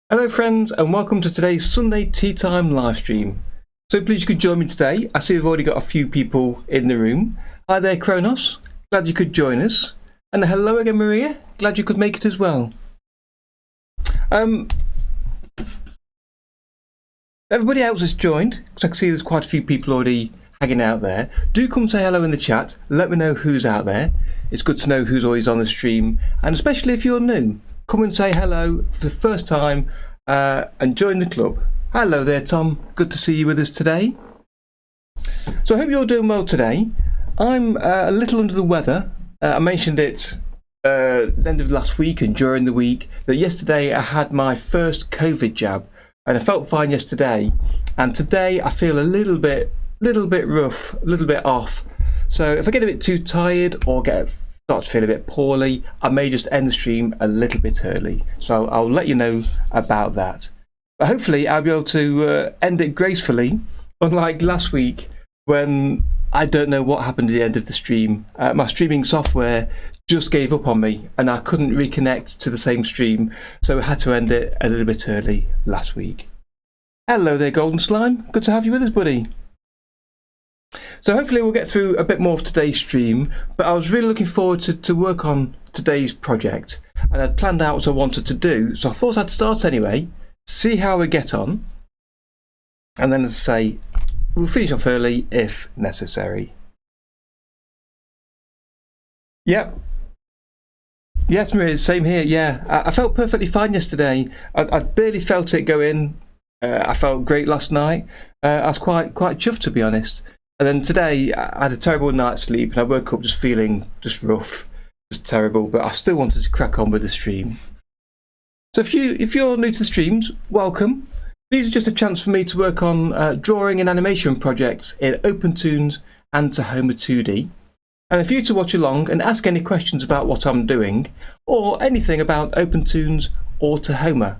Hello friends, and welcome to today's Sunday Tea Time live stream. So pleased you could join me today. I see we've already got a few people in the room. Hi there Kronos, glad you could join us. And hello again Maria, glad you could make it as well. Everybody else has joined, because I can see there's quite a few people already hanging out there. Do come say hello in the chat, let me know who's out there. It's good to know who's always on the stream, and especially if you're new. Come and say hello for the first time and join the club. Hello there, Tom. Good to see you with us today. So I hope you're doing well today. I'm a little under the weather. I mentioned it at the end of last week and during the week that yesterday I had my first COVID jab and I felt fine yesterday. And today I feel a little bit rough, a little bit off. So if I get a bit too tired or start to feel a bit poorly, I may just end the stream a little bit early. So I'll let you know about that. But hopefully I'll be able to end it gracefully, unlike last week when I don't know what happened at the end of the stream. My streaming software just gave up on me and I couldn't reconnect to the same stream, so I had to end it a little bit early last week. Hello there Golden Slime, good to have you with us buddy. So hopefully we'll get through a bit more of today's stream, but I was really looking forward to work on today's project and I'd planned out what I wanted to do, so I thought I'd start anyway, see how we get on, and then as I say, we'll finish off early if necessary. Yep. Yes Maria, same here, yeah. I felt perfectly fine yesterday. I barely felt it go in. I felt great last night. I was quite chuffed to be honest. And then today I had a terrible night's sleep and I woke up just feeling just rough, just terrible, but I still wanted to crack on with the stream. So if you're new to the streams, welcome. These are just a chance for me to work on drawing and animation projects in OpenToonz and Tahoma2D. And for you to watch along and ask any questions about what I'm doing or anything about OpenToonz or Tahoma.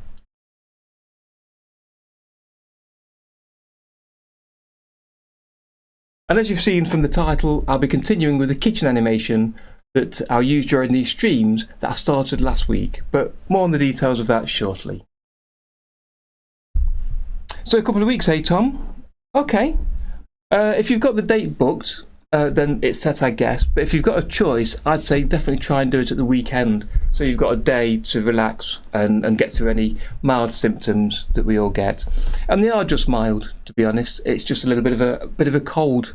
And as you've seen from the title, I'll be continuing with the kitchen animation that I'll use during these streams that I started last week, but more on the details of that shortly. So a couple of weeks, eh Tom? Okay. If you've got the date booked, then it's set I guess, but if you've got a choice, I'd say definitely try and do it at the weekend, so you've got a day to relax and get through any mild symptoms that we all get. And they are just mild, to be honest. It's just a little bit of a cold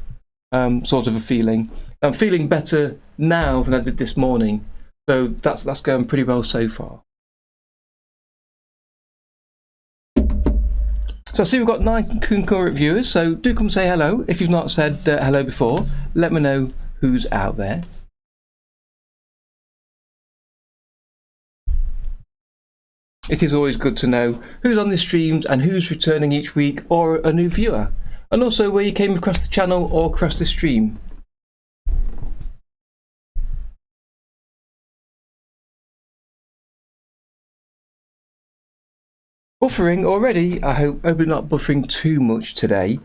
sort of a feeling. I'm feeling better now than I did this morning, so that's going pretty well so far. So I see we've got 9 concurrent viewers, so do come say hello. If you've not said hello before, let me know who's out there. It is always good to know who's on the streams and who's returning each week or a new viewer, and also where you came across the channel or across the stream. Buffering already. I hope we're not buffering too much today.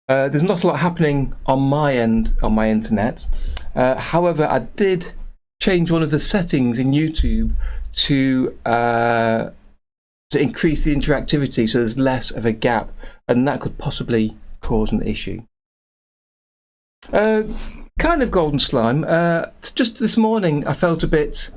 There's not a lot happening on my end on my internet. However, I did change one of the settings in YouTube to increase the interactivity, so there's less of a gap, and that could possibly cause an issue. Kind of Golden Slime. Just this morning, I felt a bit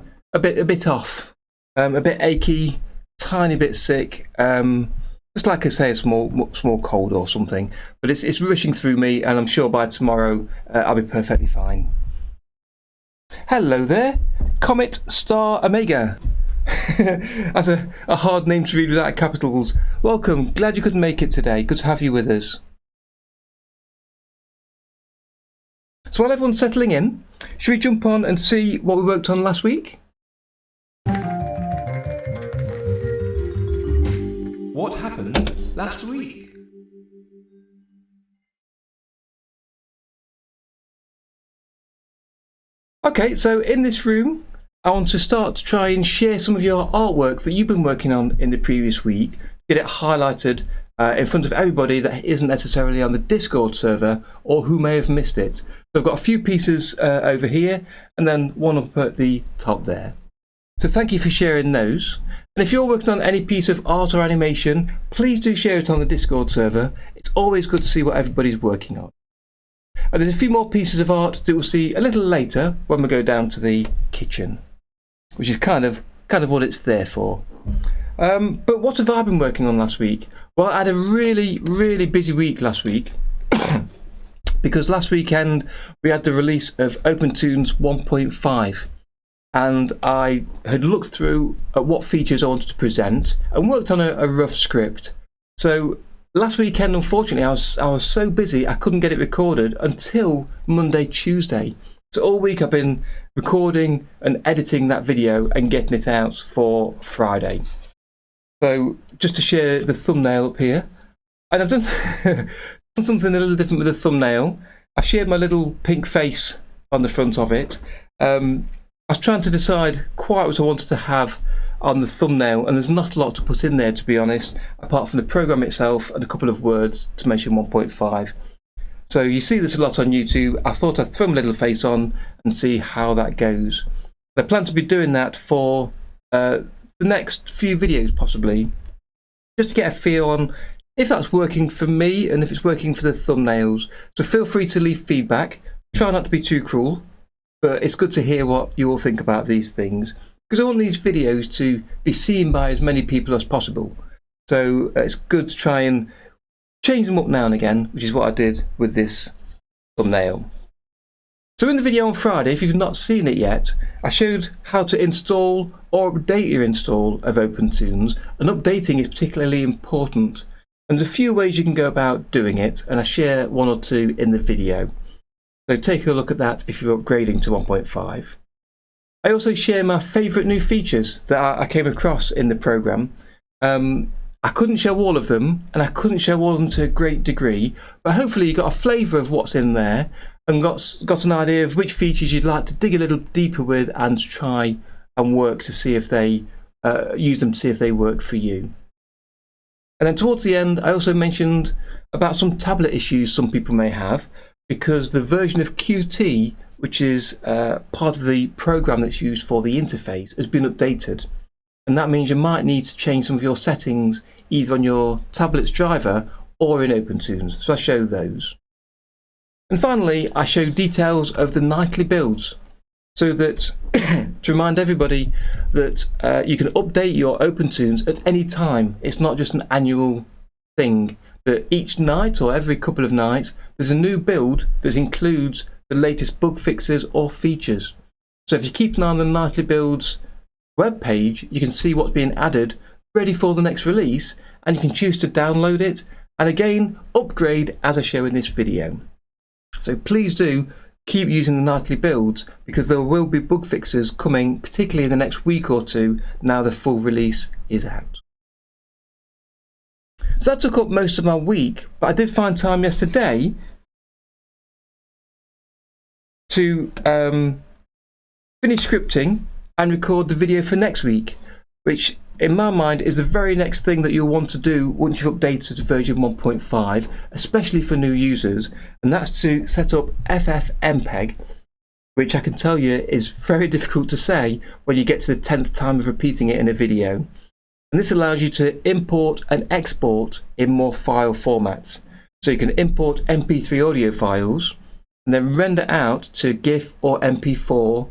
off, a bit achy. Tiny bit sick, just like I say, a small cold or something, but it's rushing through me, and I'm sure by tomorrow I'll be perfectly fine. Hello there, Comet Star Omega. That's a hard name to read without capitals. Welcome, glad you could make it today. Good to have you with us. So while everyone's settling in, should we jump on and see what we worked on last week? What happened last week? Okay, so in this room, I want to start to try and share some of your artwork that you've been working on in the previous week, get it highlighted in front of everybody that isn't necessarily on the Discord server or who may have missed it. So I've got a few pieces over here and then one up at the top there. So thank you for sharing those. And if you're working on any piece of art or animation, please do share it on the Discord server. It's always good to see what everybody's working on. And there's a few more pieces of art that we'll see a little later when we go down to the kitchen, which is kind of what it's there for. But what have I been working on last week? Well, I had a really busy week last week because last weekend we had the release of OpenToonz 1.5. And I had looked through at what features I wanted to present and worked on a rough script. So last weekend, unfortunately, I was so busy I couldn't get it recorded until Monday, Tuesday. So all week I've been recording and editing that video and getting it out for Friday. So just to share the thumbnail up here, and I've done, done something a little different with the thumbnail. I've shared my little pink face on the front of it. I was trying to decide quite what I wanted to have on the thumbnail, and there's not a lot to put in there, to be honest, apart from the program itself and a couple of words to mention 1.5. So you see this a lot on YouTube. I thought I'd throw my little face on and see how that goes. I plan to be doing that for the next few videos, possibly, just to get a feel on if that's working for me and if it's working for the thumbnails. So feel free to leave feedback. Try not to be too cruel. But it's good to hear what you all think about these things, because I want these videos to be seen by as many people as possible. So it's good to try and change them up now and again, which is what I did with this thumbnail. So in the video on Friday, if you've not seen it yet, I showed how to install or update your install of OpenToonz, and updating is particularly important. And there's a few ways you can go about doing it, and I share one or two in the video. So take a look at that if you're upgrading to 1.5. I also share my favourite new features that I came across in the program. I couldn't show all of them, and I couldn't show all of them to a great degree, but hopefully you got a flavour of what's in there and got an idea of which features you'd like to dig a little deeper with and try and work to see if they use them to see if they work for you. And then towards the end, I also mentioned about some tablet issues some people may have, because the version of Qt, which is part of the program that's used for the interface, has been updated. And that means you might need to change some of your settings either on your tablet's driver or in OpenToonz. So I show those. And finally, I show details of the nightly builds, so that to remind everybody that you can update your OpenToonz at any time. It's not just an annual thing. But each night or every couple of nights, there's a new build that includes the latest bug fixes or features. So if you keep an eye on the Nightly Builds webpage, you can see what's being added, ready for the next release, and you can choose to download it and again upgrade as I show in this video. So please do keep using the Nightly Builds, because there will be bug fixes coming, particularly in the next week or two, now the full release is out. So that took up most of my week, but I did find time yesterday to finish scripting and record the video for next week, which in my mind is the very next thing that you'll want to do once you've updated to version 1.5, especially for new users, and that's to set up FFmpeg, which I can tell you is very difficult to say when you get to the 10th time of repeating it in a video. And this allows you to import and export in more file formats. So you can import MP3 audio files and then render out to GIF or MP4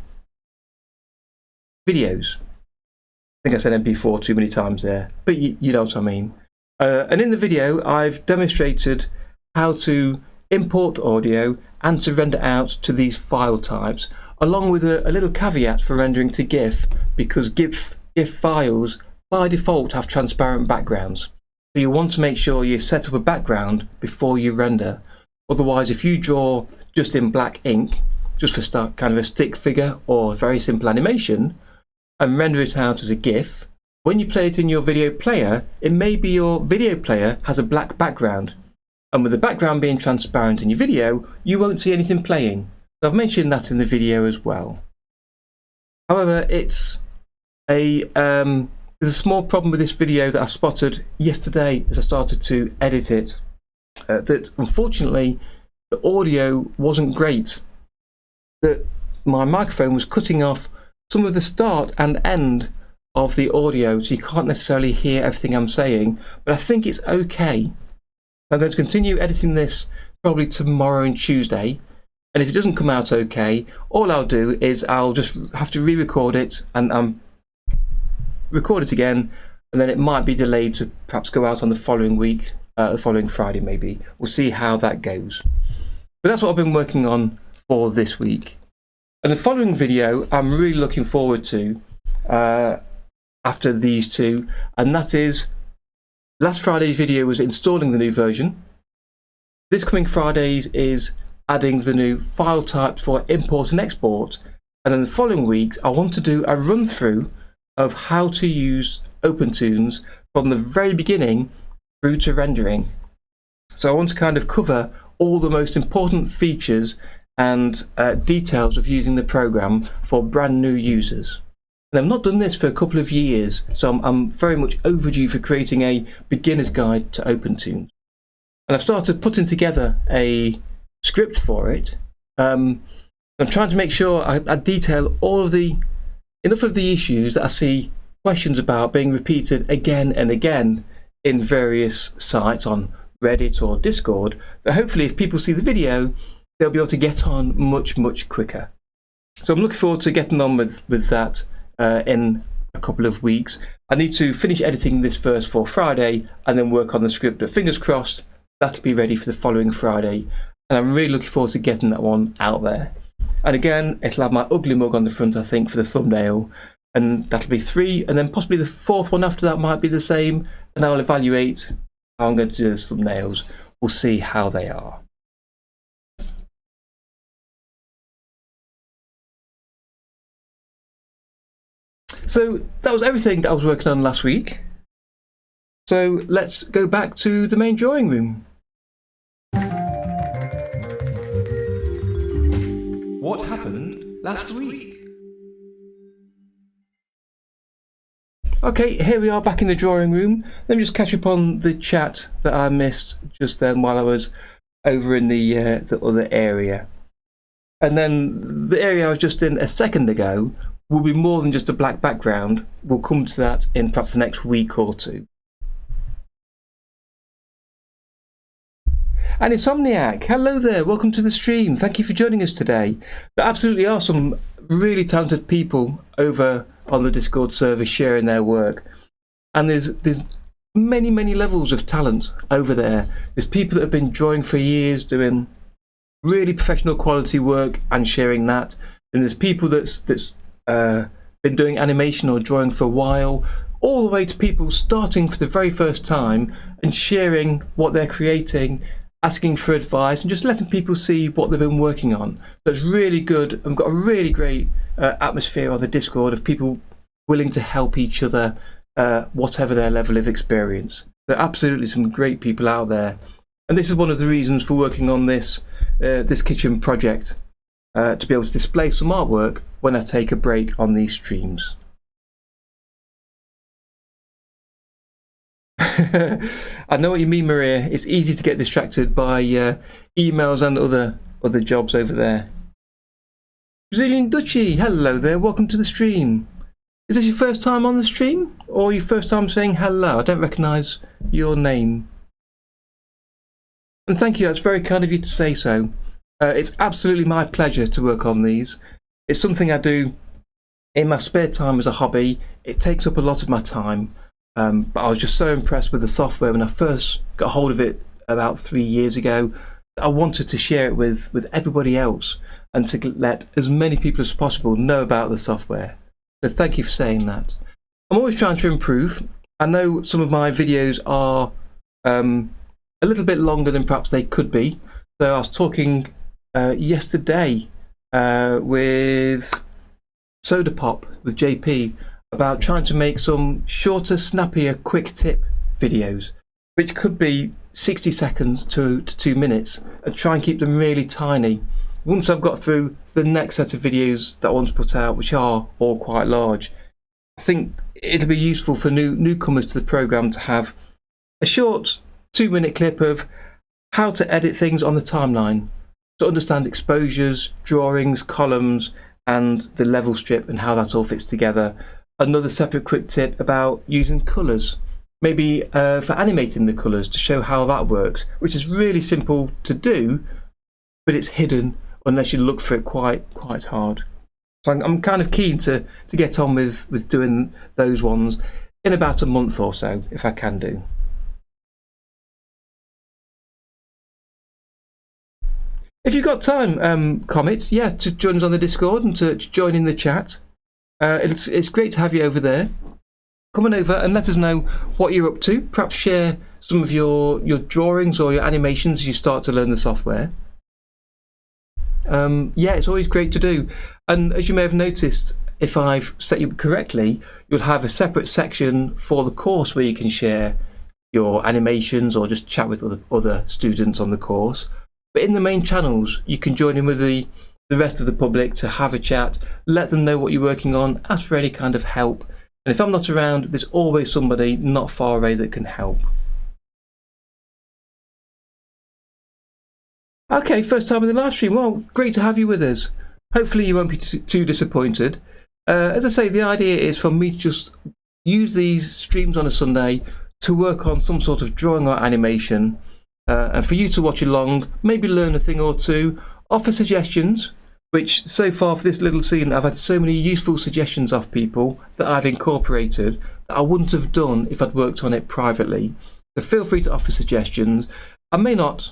videos. I think I said MP4 too many times there, but you know what I mean. And in the video, I've demonstrated how to import audio and to render out to these file types, along with a little caveat for rendering to GIF, because GIF files by default have transparent backgrounds. So you want to make sure you set up a background before you render. Otherwise, if you draw just in black ink, just for kind of a stick figure or a very simple animation, and render it out as a GIF, when you play it in your video player, it may be your video player has a black background. And with the background being transparent in your video, you won't see anything playing. So I've mentioned that in the video as well. However, it's there's a small problem with this video that I spotted yesterday as I started to edit it, that unfortunately the audio wasn't great that my microphone was cutting off some of the start and end of the audio, so you can't necessarily hear everything I'm saying, but I think it's okay. I'm going to continue editing this probably tomorrow and Tuesday, and if it doesn't come out okay, all I'll do is I'll just have to re-record it and record it again, and then it might be delayed to perhaps go out on the following week, the following Friday maybe. We'll see how that goes. But that's what I've been working on for this week. And the following video I'm really looking forward to after these two, and that is last Friday's video was installing the new version. This coming Friday's is adding the new file types for import and export, and then the following weeks I want to do a run through of how to use OpenToonz from the very beginning through to rendering. So I want to kind of cover all the most important features and details of using the program for brand new users. And I've not done this for a couple of years, so I'm very much overdue for creating a beginner's guide to OpenToonz. And I've started putting together a script for it. I'm trying to make sure I detail enough of the issues that I see questions about being repeated again and again in various sites on Reddit or Discord, that hopefully if people see the video, they'll be able to get on much, much quicker. So I'm looking forward to getting on with that in a couple of weeks. I need to finish editing this first for Friday and then work on the script, but fingers crossed that'll be ready for the following Friday, and I'm really looking forward to getting that one out there. And again, it'll have my ugly mug on the front, I think, for the thumbnail, and that'll be 3, and then possibly the 4th one after that might be the same, and I'll evaluate how I'm going to do those thumbnails. We'll see how they are. So that was everything that I was working on last week. So let's go back to the main drawing room. What happened last week? Okay, here we are back in the drawing room. Let me just catch up on the chat that I missed just then while I was over in the other area. And then the area I was just in a second ago will be more than just a black background. We'll come to that in perhaps the next week or two. And Insomniac, hello there, welcome to the stream. Thank you for joining us today. There absolutely are some really talented people over on the Discord server sharing their work. And there's many levels of talent over there. There's people that have been drawing for years, doing really professional quality work and sharing that. And there's people that's been doing animation or drawing for a while, all the way to people starting for the very first time and sharing what they're creating, asking for advice and just letting people see what they've been working on. So it's really good. I've got a really great atmosphere on the Discord of people willing to help each other, whatever their level of experience. There are absolutely some great people out there. And this is one of the reasons for working on this kitchen project, to be able to display some artwork when I take a break on these streams. I know what you mean, Maria. It's easy to get distracted by emails and other jobs over there. Brazilian Dutchie, hello there, welcome to the stream. Is this your first time on the stream, or your first time saying hello? I don't recognise your name. And thank you, that's very kind of you to say so. It's absolutely my pleasure to work on these. It's something I do in my spare time as a hobby. It takes up a lot of my time. But I was just so impressed with the software when I first got hold of it about 3 years ago. I wanted to share it with everybody else and to let as many people as possible know about the software. So thank you for saying that. I'm always trying to improve. I know some of my videos are a little bit longer than perhaps they could be. So I was talking yesterday with Soda Pop, with JP, about trying to make some shorter, snappier, quick tip videos, which could be 60 seconds to 2 minutes, and try and keep them really tiny. Once I've got through the next set of videos that I want to put out, which are all quite large, I think it'll be useful for newcomers to the program to have a short 2-minute clip of how to edit things on the timeline. to understand exposures, drawings, columns, and the level strip and how that all fits together. Another separate quick tip about using colours, maybe for animating the colours to show how that works, which is really simple to do, but it's hidden unless you look for it quite hard. So I'm kind of keen to get on with doing those ones in about a month or so, if I can do. If you've got time, Comets, yeah, to join us on the Discord and to join in the chat. It's great to have you over there. Come on over and let us know what you're up to. Perhaps share some of your drawings or your animations as you start to learn the software. Yeah, it's always great to do. And as you may have noticed, if I've set you up correctly, you'll have a separate section for the course where you can share your animations or just chat with other students on the course. But in the main channels, you can join in with the rest of the public to have a chat, let them know what you're working on, ask for any kind of help. And if I'm not around, there's always somebody not far away that can help. Okay, first time in the live stream. Well, great to have you with us. Hopefully you won't be too disappointed. As I say, the idea is for me to just use these streams on a Sunday to work on some sort of drawing or animation, and for you to watch along, maybe learn a thing or two, offer suggestions, which so far for this little scene I've had so many useful suggestions off people that I've incorporated that I wouldn't have done if I'd worked on it privately. So feel free to offer suggestions. I may not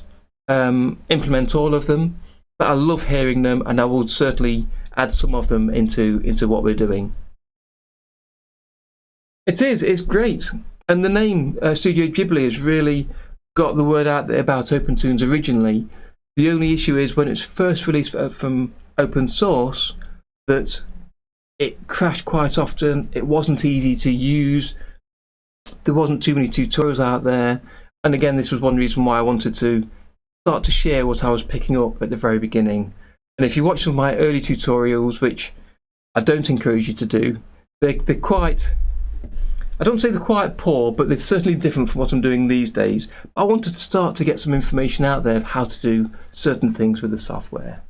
implement all of them, but I love hearing them, and I will certainly add some of them into what we're doing. It's great, and the name Studio Ghibli has really got the word out there about OpenToonz originally. The only issue is when it's first released from open source that it crashed quite often. It wasn't easy to use. There wasn't too many tutorials out there, and again, this was one reason why I wanted to start to share what I was picking up at the very beginning. And if you watch some of my early tutorials, which I don't encourage you to do, they're quite, I don't say they're quite poor, but they're certainly different from what I'm doing these days. I wanted to start to get some information out there of how to do certain things with the software.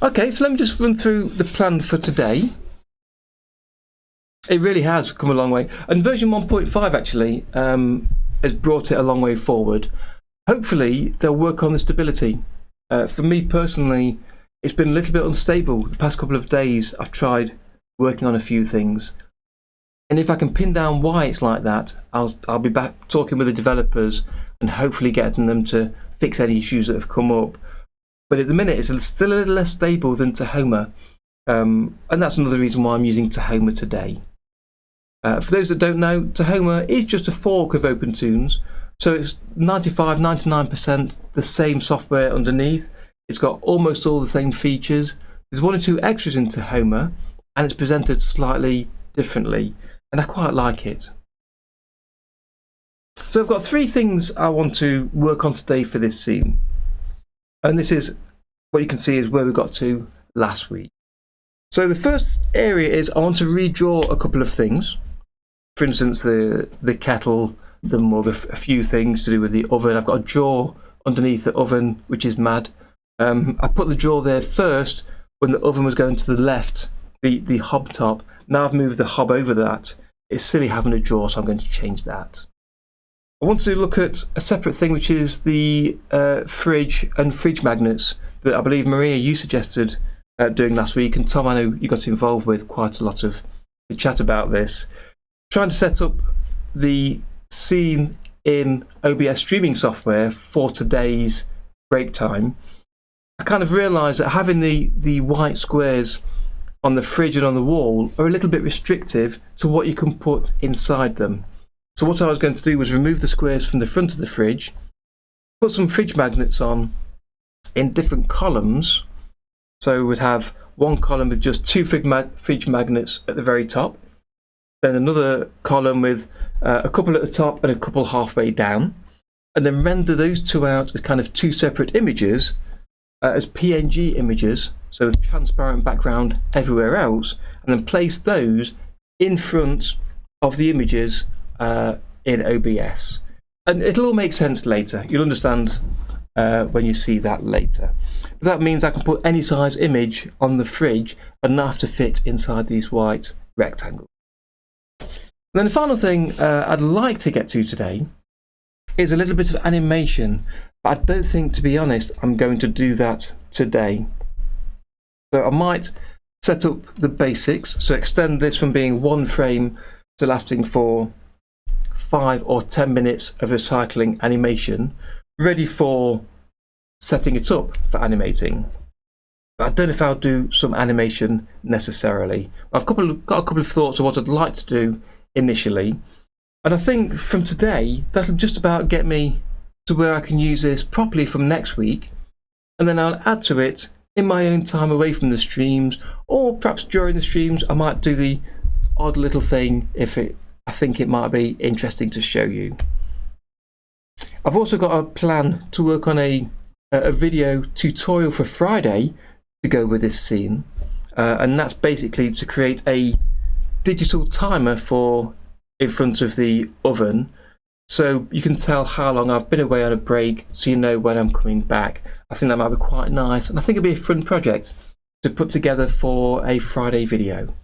Okay, so let me just run through the plan for today. It really has come a long way, and version 1.5 actually has brought it a long way forward. Hopefully they'll work on the stability. For me personally, it's been a little bit unstable the past couple of days. I've tried working on a few things, and if I can pin down why it's like that, I'll be back talking with the developers and hopefully getting them to fix any issues that have come up. But at the minute it's still a little less stable than Tahoma, and that's another reason why I'm using Tahoma today. For those that don't know, Tahoma is just a fork of OpenToonz, so it's 99% the same software underneath. It's got almost all the same features. There's one or two extras in Tahoma, and it's presented slightly differently, and I quite like it. So I've got three things I want to work on today for this scene, and this is what you can see is where we got to last week. So the first area is I want to redraw a couple of things. For instance, the kettle, the mug, a few things to do with the oven. I've got a drawer underneath the oven, which is mad. I put the drawer there first when the oven was going to the left, the hob top. Now I've moved the hob over that. It's silly having a drawer, so I'm going to change that. I want to look at a separate thing, which is the fridge and fridge magnets that I believe Maria, you suggested doing last week, and Tom, I know you got involved with quite a lot of the chat about this. Trying to set up the scene in OBS streaming software for today's break time. I kind of realised that having the white squares on the fridge and on the wall are a little bit restrictive to what you can put inside them. So what I was going to do was remove the squares from the front of the fridge, put some fridge magnets on in different columns. So we'd have one column with just two fridge magnets at the very top, then another column with a couple at the top and a couple halfway down, and then render those two out as kind of two separate images as PNG images, so with transparent background everywhere else, and then place those in front of the images in OBS. And it'll all make sense later. You'll understand when you see that later. But that means I can put any size image on the fridge and not have to fit inside these white rectangles. And then the final thing I'd like to get to today is a little bit of animation, but I don't think, to be honest, I'm going to do that today. So I might set up the basics, so extend this from being one frame to lasting for 5 or 10 minutes of recycling animation, ready for setting it up for animating. But I don't know if I'll do some animation necessarily. I've got a couple of thoughts of what I'd like to do initially, and I think from today that'll just about get me to where I can use this properly from next week, and then I'll add to it in my own time away from the streams, or perhaps during the streams I might do the odd little thing if I think it might be interesting to show you. I've also got a plan to work on a video tutorial for Friday to go with this scene, and that's basically to create a digital timer for in front of the oven, so you can tell how long I've been away on a break, so you know when I'm coming back. I think that might be quite nice, and I think it'll be a fun project to put together for a Friday video.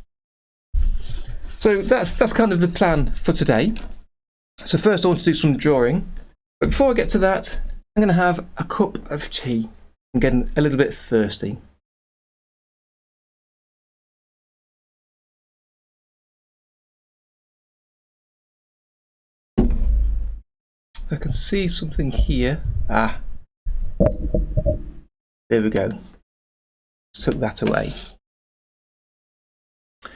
So that's kind of the plan for today. So first I want to do some drawing, but before I get to that, I'm going to have a cup of tea. I'm getting a little bit thirsty. I can see something here. Ah, there we go. Took that away.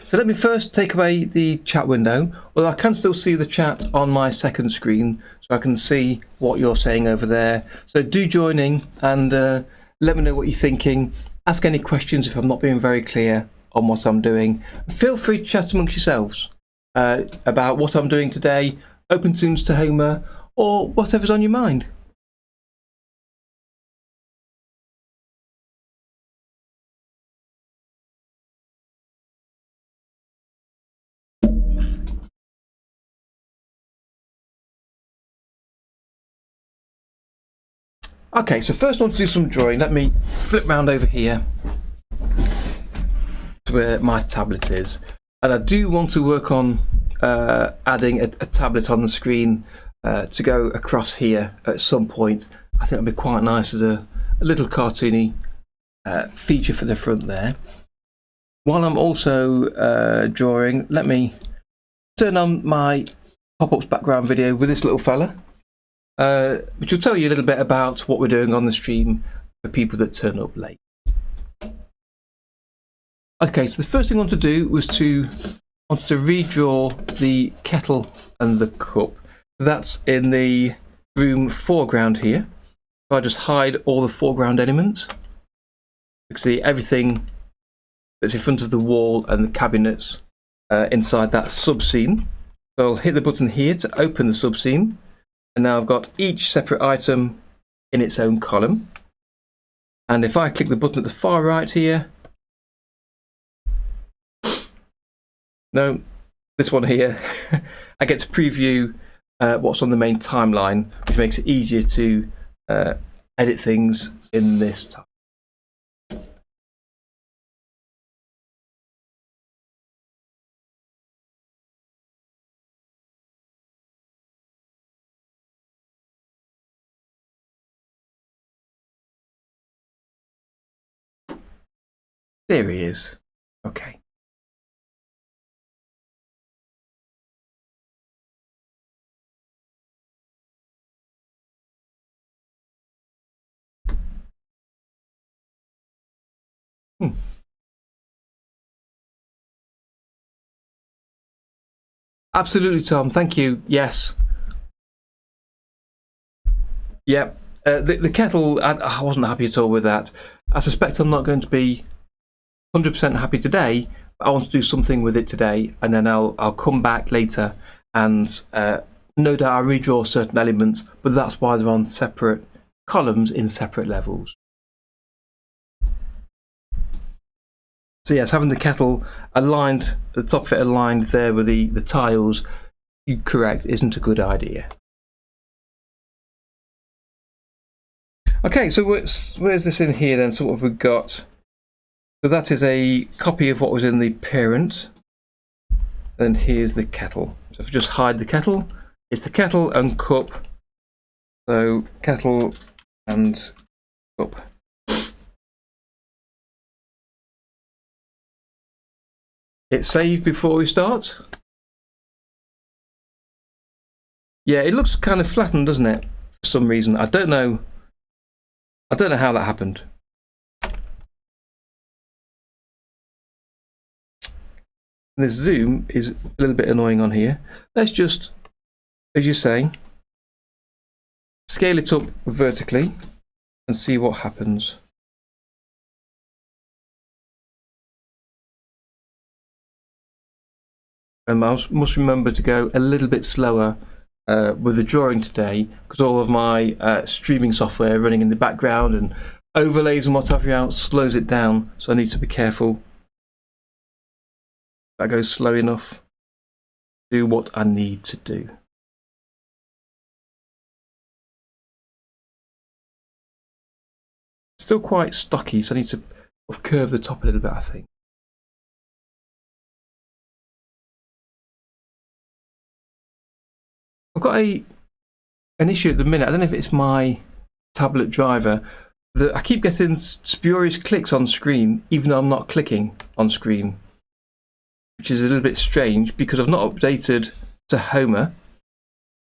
So let me first take away the chat window, although I can still see the chat on my second screen, so I can see what you're saying over there. So do join in and let me know what you're thinking. Ask any questions if I'm not being very clear on what I'm doing. Feel free to chat amongst yourselves about what I'm doing today, OpenToonz Tahoma, or whatever's on your mind. Okay, so first I want to do some drawing. Let me flip round over here to where my tablet is. And I do want to work on adding a tablet on the screen to go across here at some point. I think it'd be quite nice as a little cartoony feature for the front there. While I'm also drawing, let me turn on my pop-ups background video with this little fella, which will tell you a little bit about what we're doing on the stream for people that turn up late. Okay, so the first thing I want to do was to redraw the kettle and the cup. That's in the room foreground here. So I just hide all the foreground elements. You can see everything that's in front of the wall and the cabinets inside that subscene. So I'll hit the button here to open the subscene. And now I've got each separate item in its own column. And if I click the button at the far right here, no, this one here, I get to preview what's on the main timeline, which makes it easier to edit things in this time. There he is. Okay. Absolutely, Tom. Thank you. Yes. Yep. The kettle, I wasn't happy at all with that. I suspect I'm not going to be 100% happy today, but I want to do something with it today, and then I'll come back later and no doubt I'll redraw certain elements, but that's why they're on separate columns in separate levels. So yes, having the kettle aligned, the top of it aligned there with the tiles, you're correct, isn't a good idea. Okay, so where's this in here then? So what have we got? So that is a copy of what was in the parent. And here's the kettle. So if we just hide the kettle, it's the kettle and cup. So kettle and cup. Hit save before we start. Yeah, it looks kind of flattened, doesn't it? For some reason. I don't know how that happened. The zoom is a little bit annoying on here. Let's just, as you say, scale it up vertically and see what happens. And I must remember to go a little bit slower with the drawing today, because all of my streaming software running in the background and overlays and what have you else slows it down, so I need to be careful that goes slow enough to do what I need to do. It's still quite stocky, so I need to curve the top a little bit, I think. I've got an issue at the minute. I don't know if it's my tablet driver, that I keep getting spurious clicks on screen even though I'm not clicking on screen, which is a little bit strange because I've not updated Tahoma.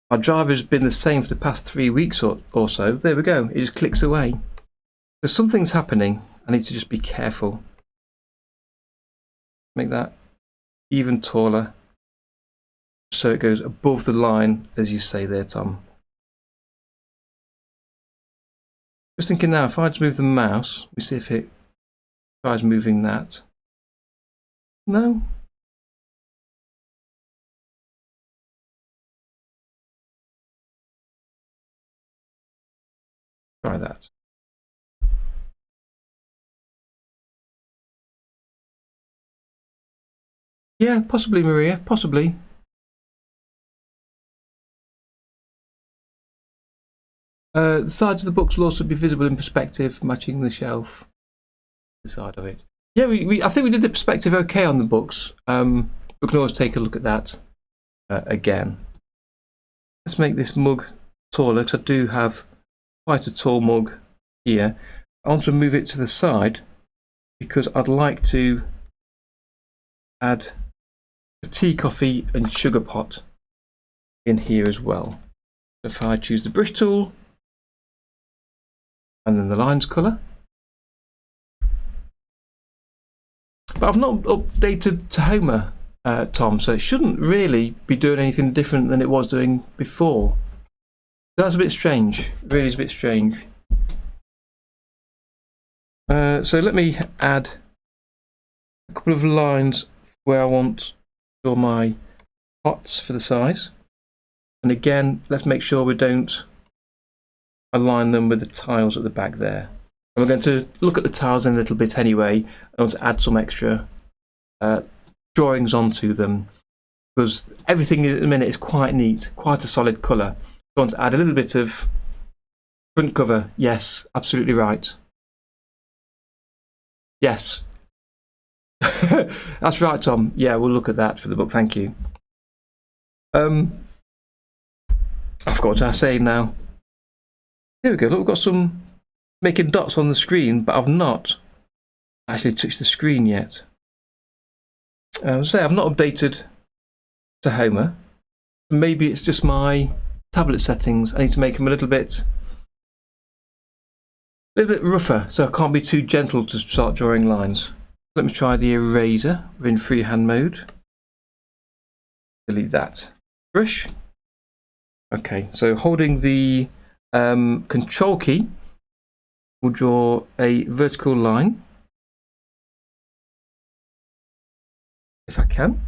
My driver's been the same for the past 3 weeks or so. There we go, it just clicks away. So something's happening. I need to just be careful. Make that even taller so it goes above the line, as you say there, Tom. Just thinking now, if I just move the mouse, we see if it tries moving that. No. Try that. Yeah, possibly, Maria, possibly. The sides of the books will also be visible in perspective, matching the shelf, the side of it. Yeah, I think we did the perspective okay on the books. We can always take a look at that again. Let's make this mug taller, because I do have quite a tall mug here. I want to move it to the side because I'd like to add a tea, coffee and sugar pot in here as well. So if I choose the brush tool and then the lines colour. But I've not updated Tahoma, Tom, so it shouldn't really be doing anything different than it was doing before. That's a bit strange, it really is a bit strange. So let me add a couple of lines where I want all my pots for the size. And again, let's make sure we don't align them with the tiles at the back there. And we're going to look at the tiles in a little bit anyway. I want to add some extra drawings onto them, because everything at the minute is quite neat, quite a solid colour. I want to add a little bit of front cover. Yes, absolutely right. Yes. That's right, Tom. Yeah, we'll look at that for the book. Thank you. I forgot what I was saying now. There we go. Look, we've got some making dots on the screen, but I've not actually touched the screen yet. So I've not updated Tahoma. Maybe it's just my tablet settings. I need to make them a little bit rougher, so I can't be too gentle to start drawing lines. Let me try the eraser. We're in freehand mode. Delete that. Brush. Okay, so holding the control key, we'll draw a vertical line, if I can.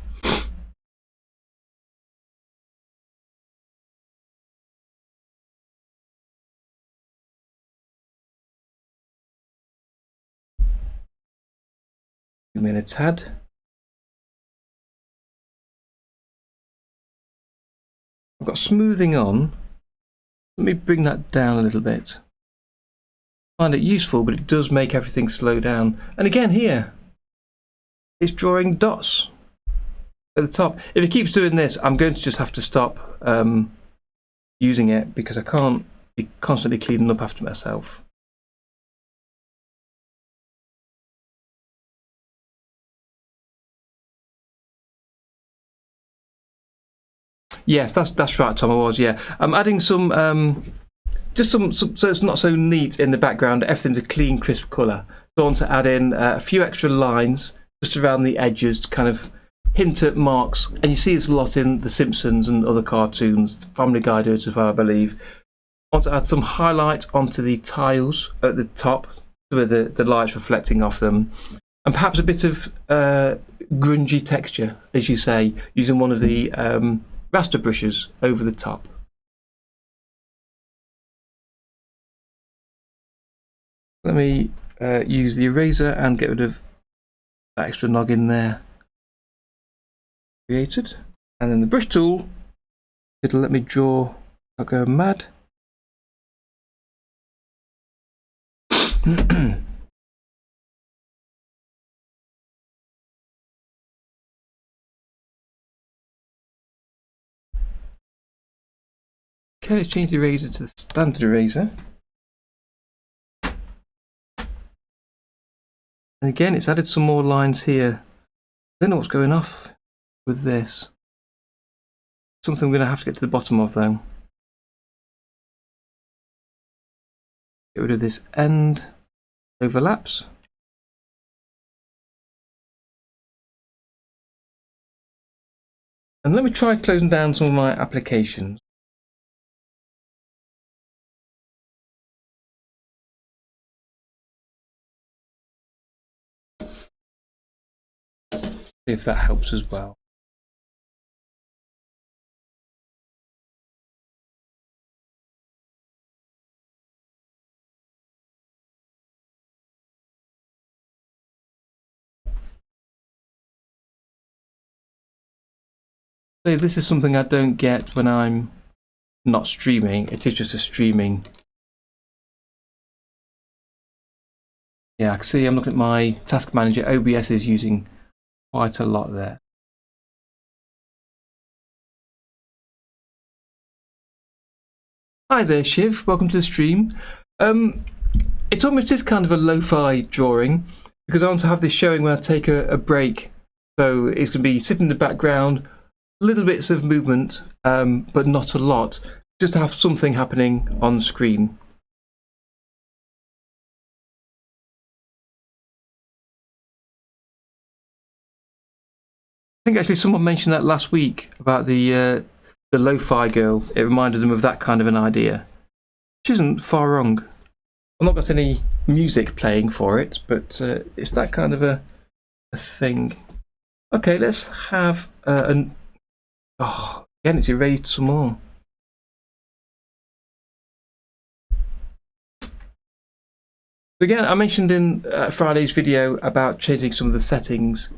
Zoom in a tad. I've got smoothing on. Let me bring that down a little bit. find it useful, but it does make everything slow down. And again here, it's drawing dots at the top. If it keeps doing this, I'm going to just have to stop using it, because I can't be constantly cleaning up after myself. Yes, that's right, Tom. I was, yeah. I'm adding some, just some, so it's not so neat in the background. Everything's a clean, crisp colour. So I want to add in a few extra lines just around the edges to kind of hint at marks. And you see this a lot in The Simpsons and other cartoons. Family Guy do it as well, I believe. I want to add some highlight onto the tiles at the top, where the light's reflecting off them. And perhaps a bit of grungy texture, as you say, using one of the raster brushes over the top. Let me use the eraser and get rid of that extra noggin there created. And then the brush tool, it'll let me draw. I'll go mad. Okay, let's change the eraser to the standard eraser. And again, it's added some more lines here. I don't know what's going off with this. Something I'm going to have to get to the bottom of, though. Get rid of this end overlaps. And let me try closing down some of my applications. See if that helps as well. So this is something I don't get when I'm not streaming. It is just a streaming. Yeah, I can see I'm looking at my task manager. OBS is using quite a lot there. Hi there, Shiv. Welcome to the stream. It's almost this kind of a lo-fi drawing, because I want to have this showing when I take a break. So it's going to be sitting in the background, little bits of movement, but not a lot, just to have something happening on screen. I think actually someone mentioned that last week about the lo-fi girl. It reminded them of that kind of an idea, which isn't far wrong. I'm not got any music playing for it, but it's that kind of a thing. Okay, let's have an. Oh, again, it's erased some more. So again, I mentioned in Friday's video about changing some of the settings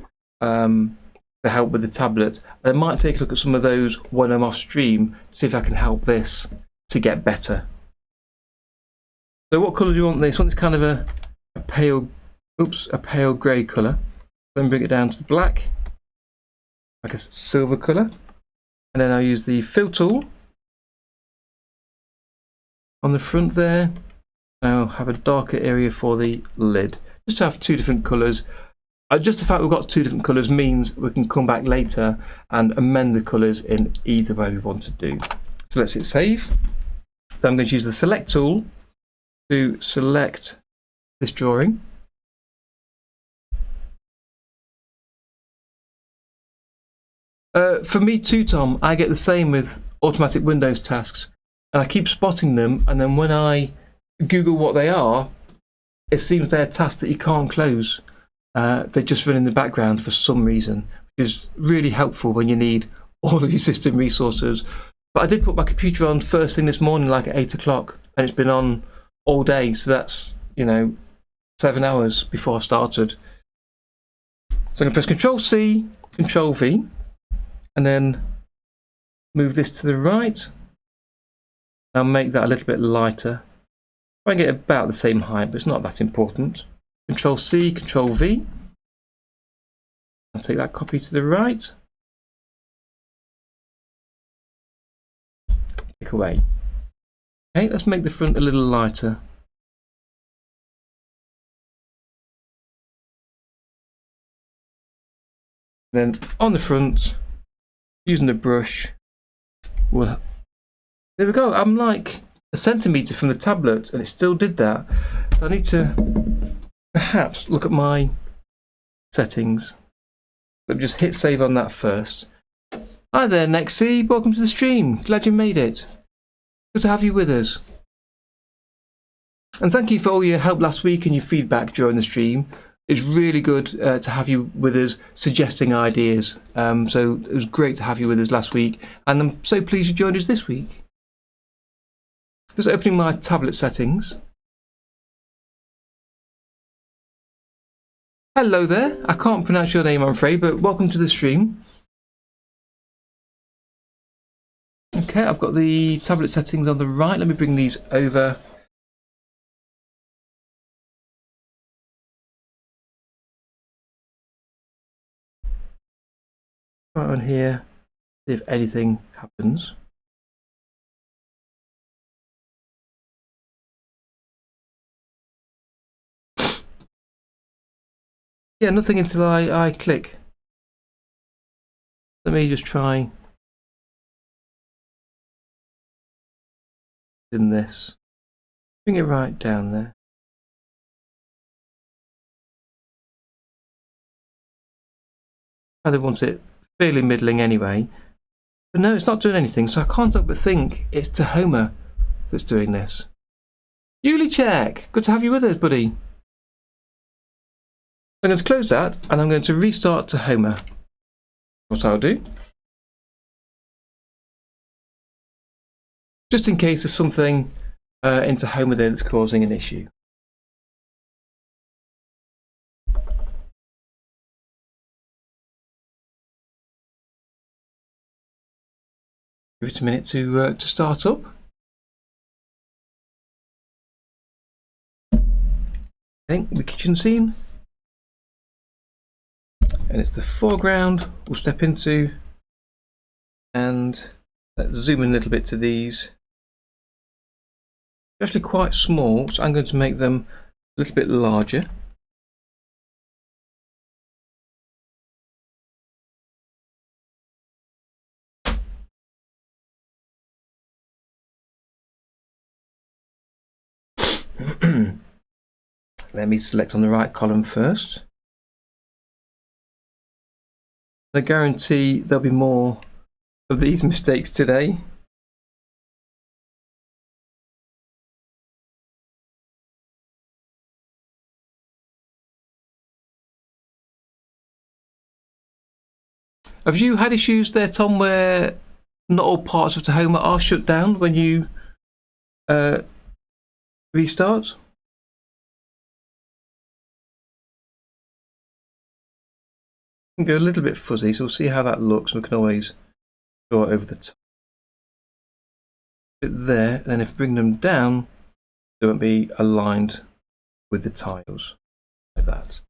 to help with the tablet. I might take a look at some of those when I'm off stream to see if I can help this to get better. So what colour do you want this? I want this kind of a pale grey colour. Then bring it down to the black, like a silver colour. And then I'll use the fill tool on the front there. I'll have a darker area for the lid, just to have two different colours. Just the fact we've got two different colours means we can come back later and amend the colours in either way we want to do. So let's hit save. Then I'm going to use the select tool to select this drawing. For me too, Tom, I get the same with automatic Windows tasks, and I keep spotting them, and then when I Google what they are, it seems they're tasks that you can't close. They just run in the background for some reason, which is really helpful when you need all of your system resources. But I did put my computer on first thing this morning, like at 8 o'clock, and it's been on all day, so that's, 7 hours before I started. So I'm going to press Control-C, Control-V, and then move this to the right. I'll make that a little bit lighter. Try and get about the same height, but it's not that important. Control C, Control V. I'll take that copy to the right. Click away. Okay, let's make the front a little lighter. Then on the front, using the brush, well, there we go. I'm like a centimetre from the tablet and it still did that. So I need to perhaps look at my settings. Let me just hit save on that first. Hi there, Nexi. Welcome to the stream. Glad you made it. Good to have you with us. And thank you for all your help last week and your feedback during the stream. It's really good to have you with us, suggesting ideas. So it was great to have you with us last week, and I'm so pleased you joined us this week. Just opening my tablet settings. Hello there. I can't pronounce your name, I'm afraid, but welcome to the stream. Okay, I've got the tablet settings on the right. Let me bring these over. Right on here, see if anything happens. Yeah, nothing until I click. Let me just try in this. Bring it right down there. I want it fairly middling anyway. But no, it's not doing anything, so I can't help but think it's Tahoma that's doing this. Yulichek, good to have you with us, buddy. I'm going to close that and I'm going to restart Tahoma. What I'll do, just in case there's something in Tahoma there that's causing an issue. Give it a minute to start up. Okay, the kitchen scene. And it's the foreground we'll step into, and let's zoom in a little bit to these. They're actually quite small, so I'm going to make them a little bit larger. Let me select on the right column first. I guarantee there'll be more of these mistakes today. Have you had issues there, Tom, where not all parts of Tahoma are shut down when you restart? Go a little bit fuzzy, so we'll see how that looks. We can always draw it over the top. Bit there, and then if we bring them down, they won't be aligned with the tiles like that.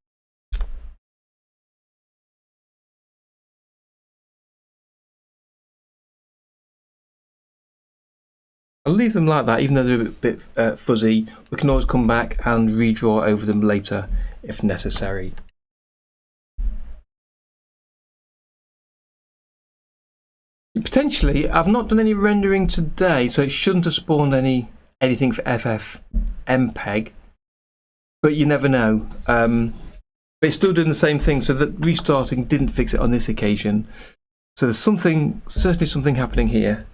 I'll leave them like that, even though they're a bit fuzzy. We can always come back and redraw over them later if necessary. Potentially, I've not done any rendering today, so it shouldn't have spawned anything for FFmpeg, but you never know. But it's still doing the same thing, so that restarting didn't fix it on this occasion. So there's certainly something happening here.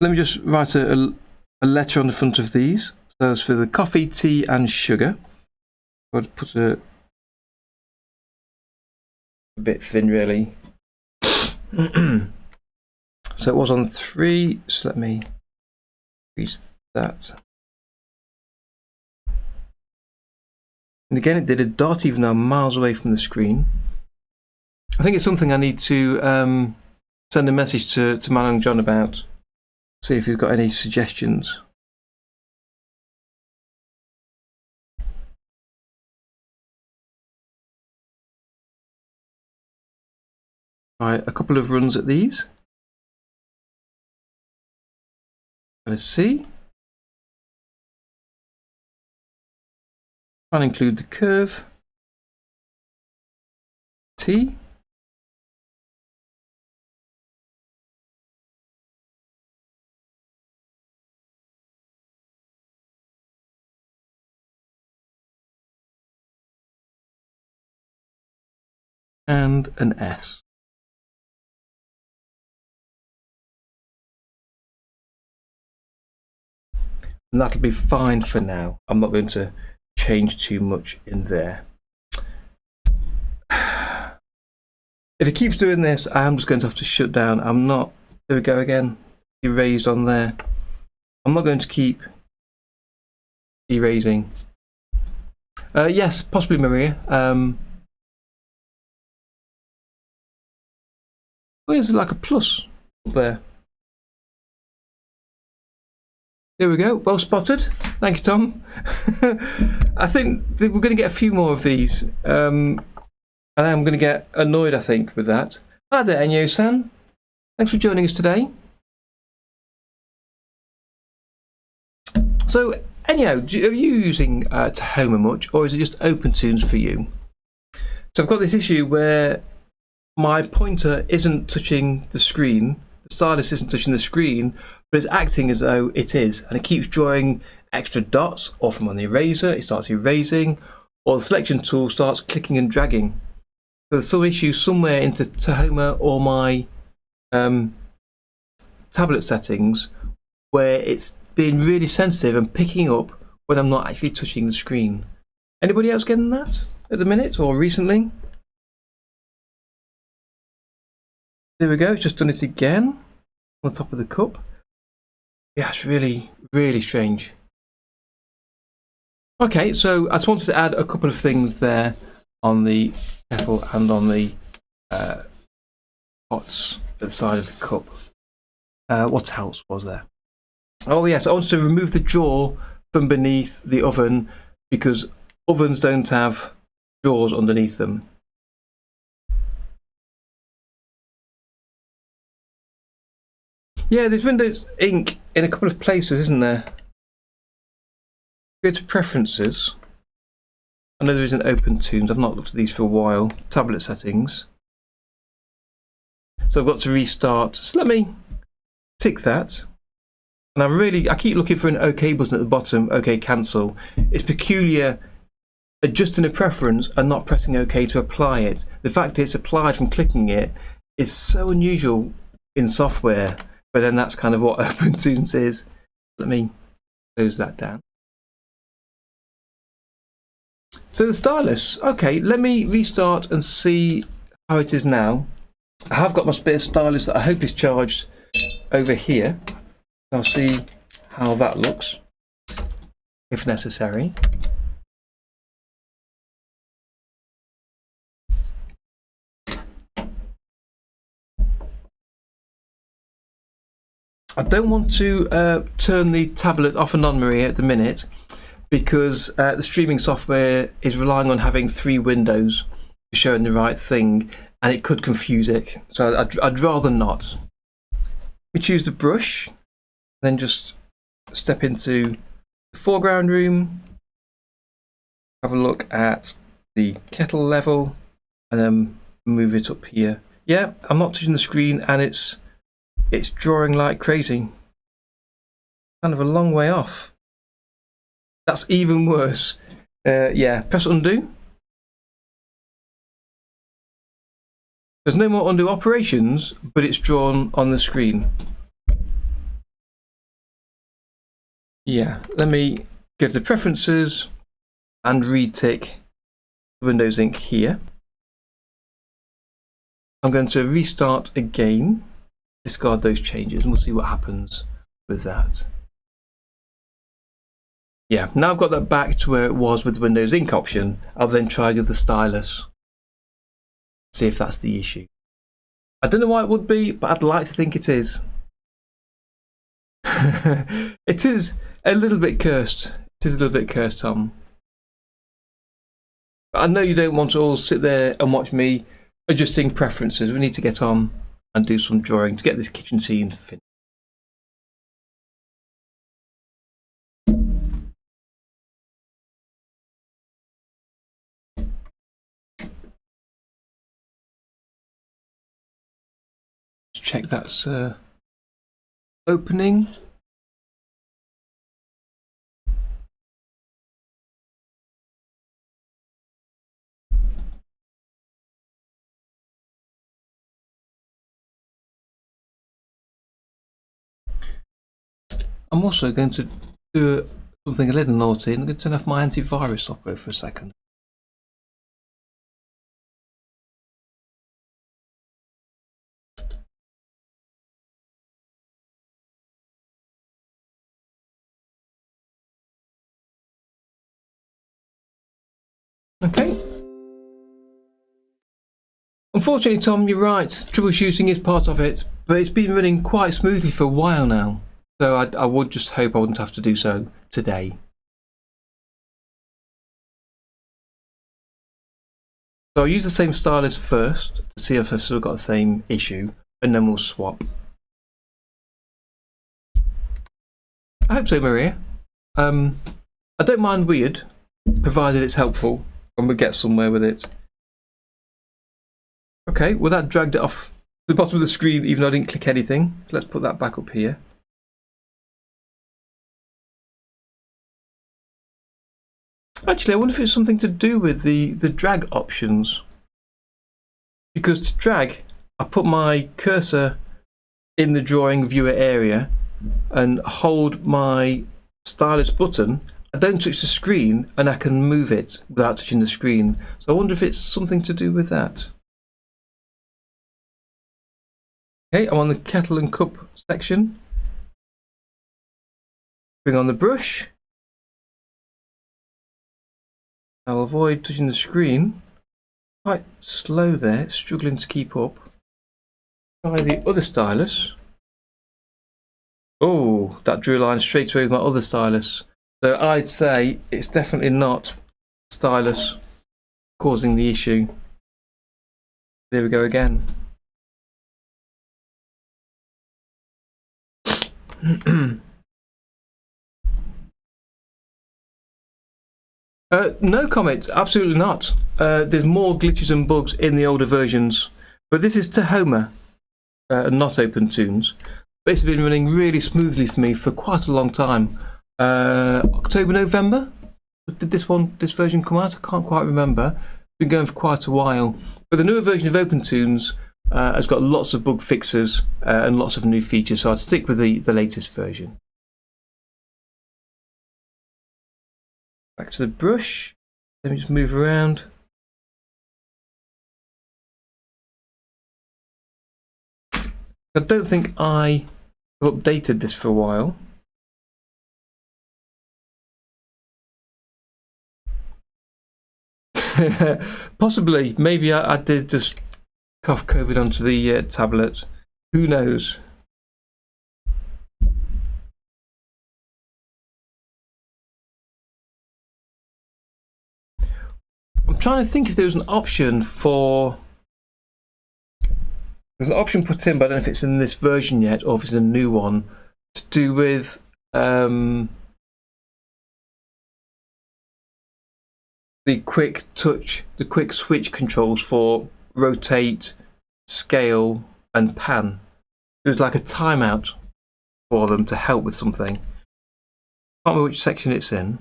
Let me just write a letter on the front of these. So it's for the coffee, tea, and sugar. I'll put a bit thin, really. So it was on 3, so let me increase that. And again, it did a dot even though I'm miles away from the screen. I think it's something I need to send a message to Man and John about, see if you've got any suggestions. Try a couple of runs at these. Let's see. Try and include the curve. T. And an S. And that'll be fine for now. I'm not going to change too much in there. If it keeps doing this, I'm just going to have to shut down. I'm not, there we go again, erased on there. I'm not going to keep erasing. Yes, possibly Maria. There's like a plus up there. There we go, well spotted. Thank you, Tom. I think we're going to get a few more of these. And I'm going to get annoyed, I think, with that. Hi there, Enyo-san. Thanks for joining us today. So, Enyo, are you using Tahoma much, or is it just OpenToonz for you? So I've got this issue where my pointer isn't touching the screen, the stylus isn't touching the screen, but it's acting as though it is, and it keeps drawing extra dots, or from on the eraser, it starts erasing, or the selection tool starts clicking and dragging. So there's some issue somewhere into Tahoma or my tablet settings where it's being really sensitive and picking up when I'm not actually touching the screen. Anybody else getting that at the minute or recently? There we go, it's just done it again on the top of the cup. Yeah, it's really, really strange. Okay, so I just wanted to add a couple of things there on the kettle and on the pots at the side of the cup. What else was there? Oh yes, I wanted to remove the jaw from beneath the oven because ovens don't have jaws underneath them. Yeah, there's Windows ink in a couple of places, isn't there? Go to Preferences. I know there is an OpenToonz. I've not looked at these for a while. Tablet settings. So I've got to restart. So let me tick that. And I keep looking for an OK button at the bottom. OK, cancel. It's peculiar adjusting a preference and not pressing OK to apply it. The fact that it's applied from clicking it is so unusual in software. But then that's kind of what OpenToonz is. Let me close that down. So the stylus, okay, let me restart and see how it is now. I have got my spare stylus that I hope is charged over here. I'll see how that looks, if necessary. I don't want to turn the tablet off and on, Maria, at the minute, because the streaming software is relying on having 3 windows showing the right thing, and it could confuse it. So I'd rather not. We choose the brush, then just step into the foreground room, have a look at the kettle level, and then move it up here. Yeah, I'm not touching the screen, and it's drawing like crazy. Kind of a long way off. That's even worse. Yeah, press undo. There's no more undo operations, but it's drawn on the screen. Yeah, let me go to the preferences and retick Windows Ink here. I'm going to restart again, discard those changes, and we'll see what happens with that. Yeah, now I've got that back to where it was with the Windows Ink option. I'll then try with the stylus. See if that's the issue. I don't know why it would be, but I'd like to think it is. It is a little bit cursed. It is a little bit cursed, Tom. But I know you don't want to all sit there and watch me adjusting preferences. We need to get on and do some drawing to get this kitchen scene finished. Check that's opening. I'm also going to do something a little naughty. I'm going to turn off my antivirus software for a second. Okay. Unfortunately, Tom, you're right. Troubleshooting is part of it, but it's been running quite smoothly for a while now. So I would just hope I wouldn't have to do so today. So I'll use the same stylus first to see if I've still got the same issue, and then we'll swap. I hope so, Maria. I don't mind weird, provided it's helpful and we get somewhere with it. Okay, well that dragged it off the bottom of the screen even though I didn't click anything. So let's put that back up here. Actually, I wonder if it's something to do with the drag options. Because to drag, I put my cursor in the drawing viewer area and hold my stylus button. I don't touch the screen and I can move it without touching the screen. So I wonder if it's something to do with that. Okay, I'm on the kettle and cup section. Bring on the brush. I'll avoid touching the screen. Quite slow there, struggling to keep up. Try the other stylus. Oh, that drew a line straight away with my other stylus. So I'd say it's definitely not stylus causing the issue. There we go again. No comment, absolutely not. There's more glitches and bugs in the older versions, but this is Tahoma, not OpenToonz. But it's been running really smoothly for me for quite a long time. October, November? Did this version come out? I can't quite remember. It's been going for quite a while. But the newer version of OpenToonz has got lots of bug fixes and lots of new features, so I'd stick with the latest version. Back to the brush. Let me just move around. I don't think I have updated this for a while. Possibly, maybe I did just cough COVID onto the tablet. Who knows? I'm trying to think if there was an option for... There's an option put in, but I don't know if it's in this version yet or if it's a new one, to do with the quick switch controls for rotate, scale and pan. There's like a timeout for them to help with something. I can't remember which section it's in.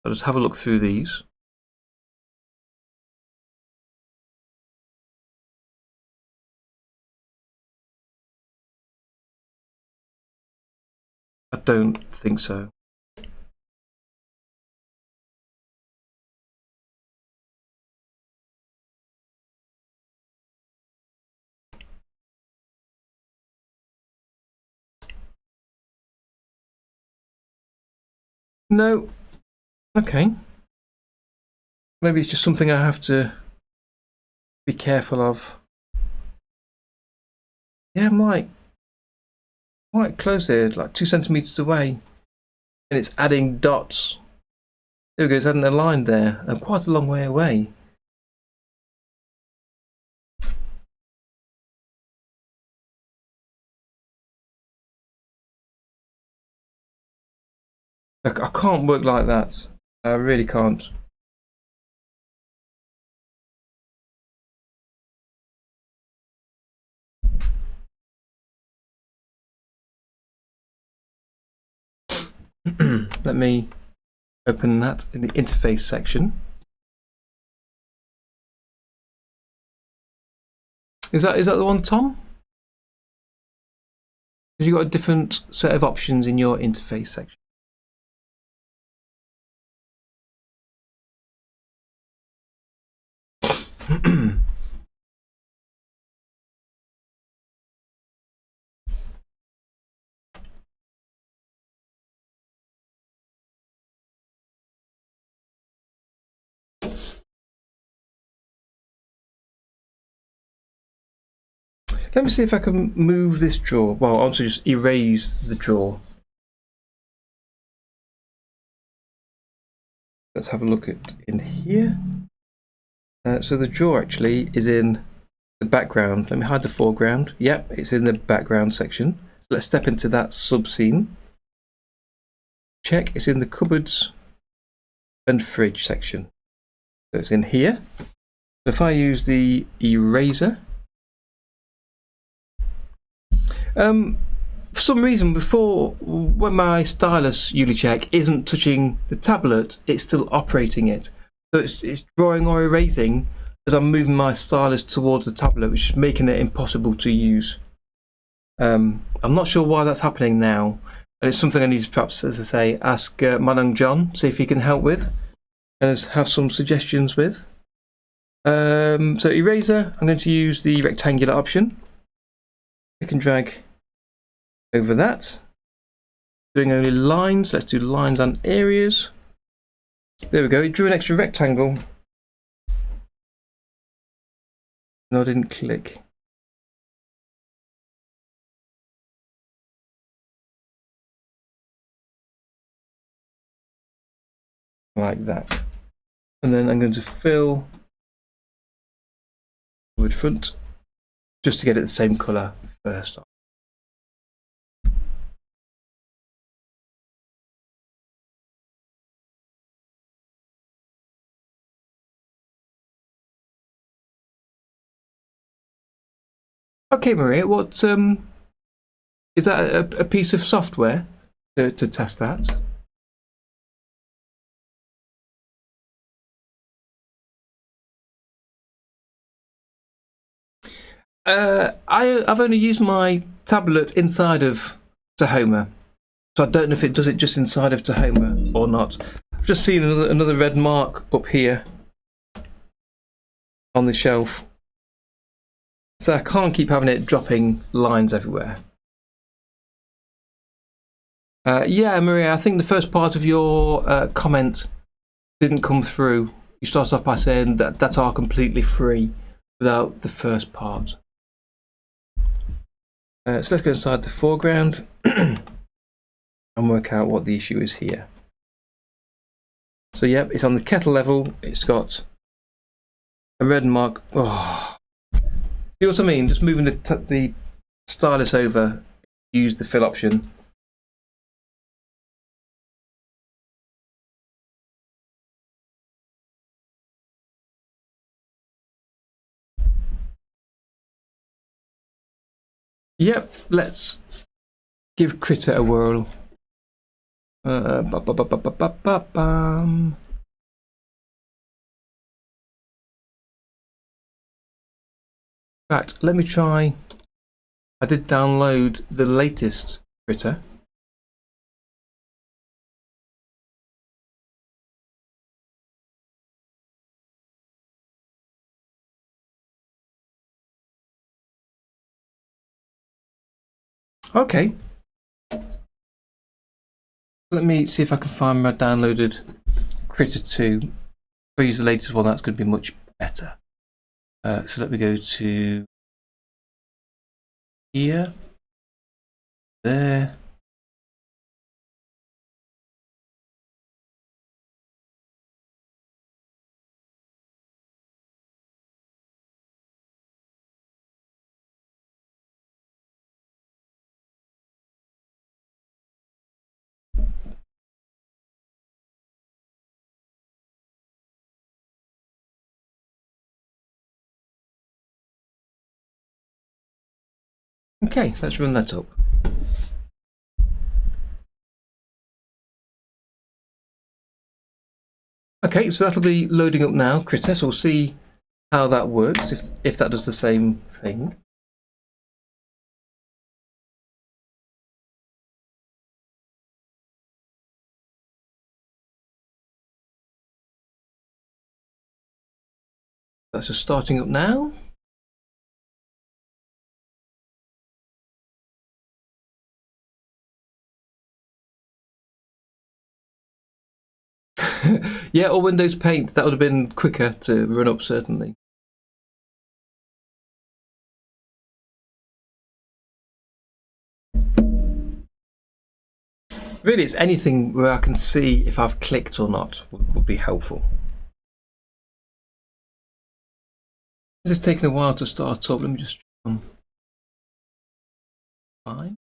I'll just have a look through these. I don't think so. No. Okay. Maybe it's just something I have to be careful of. Yeah, I'm like quite close here, like 2 centimeters away, and it's adding dots. There we go, it's adding a line there. I'm quite a long way away. I can't work like that. I really can't. Let me open that in the interface section. Is that the one, Tom? Have you got a different set of options in your interface section? Let me see if I can move this drawer. Well, I'll also just erase the drawer. Let's have a look at in here. So the drawer actually is in the background. Let me hide the foreground. Yep, it's in the background section. So let's step into that subscene. Check, it's in the cupboards and fridge section. So it's in here. So if I use the eraser, for some reason before, when my stylus UliCheck isn't touching the tablet, it's still operating it. So it's drawing or erasing as I'm moving my stylus towards the tablet, which is making it impossible to use. I'm not sure why that's happening now, and it's something I need to perhaps, as I say, ask Manung John, see if he can help with, and have some suggestions with. So eraser, I'm going to use the rectangular option. I can drag over that. Doing only lines, let's do lines and areas. There we go, it drew an extra rectangle. No, I didn't click. Like that. And then I'm going to fill with front just to get it the same colour first. Okay, Maria, what is that a piece of software to test that? I've only used my tablet inside of Tahoma, so I don't know if it does it just inside of Tahoma or not. I've just seen another red mark up here on the shelf, so I can't keep having it dropping lines everywhere. Yeah, Maria, I think the first part of your comment didn't come through. You started off by saying that are completely free without the first part. So let's go inside the foreground and work out what the issue is here. So yep, it's on the kettle level. It's got a red mark. Oh, see what I mean? Just moving the stylus over. Use the fill option. Yep, let's give Critter a whirl. In fact, let me try. I did download the latest Critter. Okay. Let me see if I can find my downloaded Critter 2. If I use the latest one, that's going to be much better. So let me go to here, there. Okay, let's run that up. Okay, so that'll be loading up now, Critter, so we'll see how that works, if that does the same thing. That's just starting up now. Yeah, or Windows Paint, that would have been quicker to run up, certainly. Really, it's anything where I can see if I've clicked or not would be helpful. It's just taking a while to start up. Let me just try fine.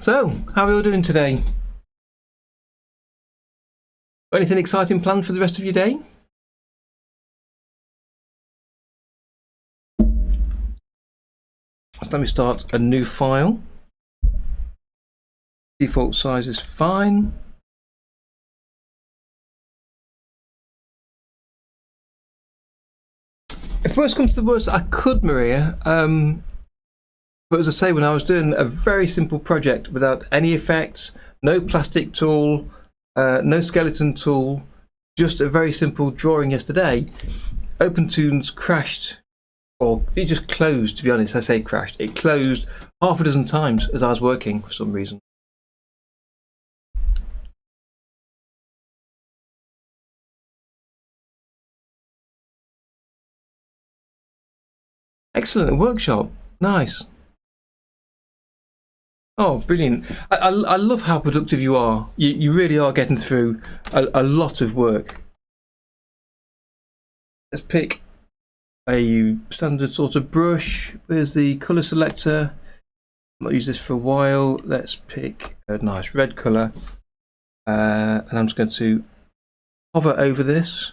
So, how are we all doing today? Anything exciting planned for the rest of your day? So let me start a new file. Default size is fine. If worst comes to the worst, I could, Maria. But as I say, when I was doing a very simple project without any effects, no plastic tool, no skeleton tool, just a very simple drawing yesterday, OpenToonz crashed, or it just closed, to be honest. I say crashed. It closed half a dozen times as I was working for some reason. Excellent workshop. Nice. Oh, brilliant. I love how productive you are. You really are getting through a lot of work. Let's pick a standard sort of brush. Where's the colour selector? I've not used this for a while. Let's pick a nice red colour. And I'm just going to hover over this.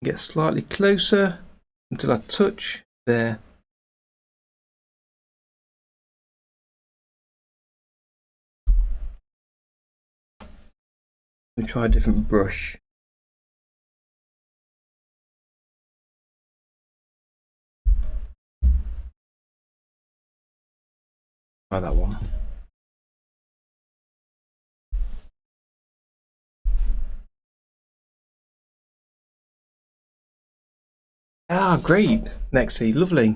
Get slightly closer until I touch there. Let me try a different brush. Try that one. Ah, great. Nexie, lovely.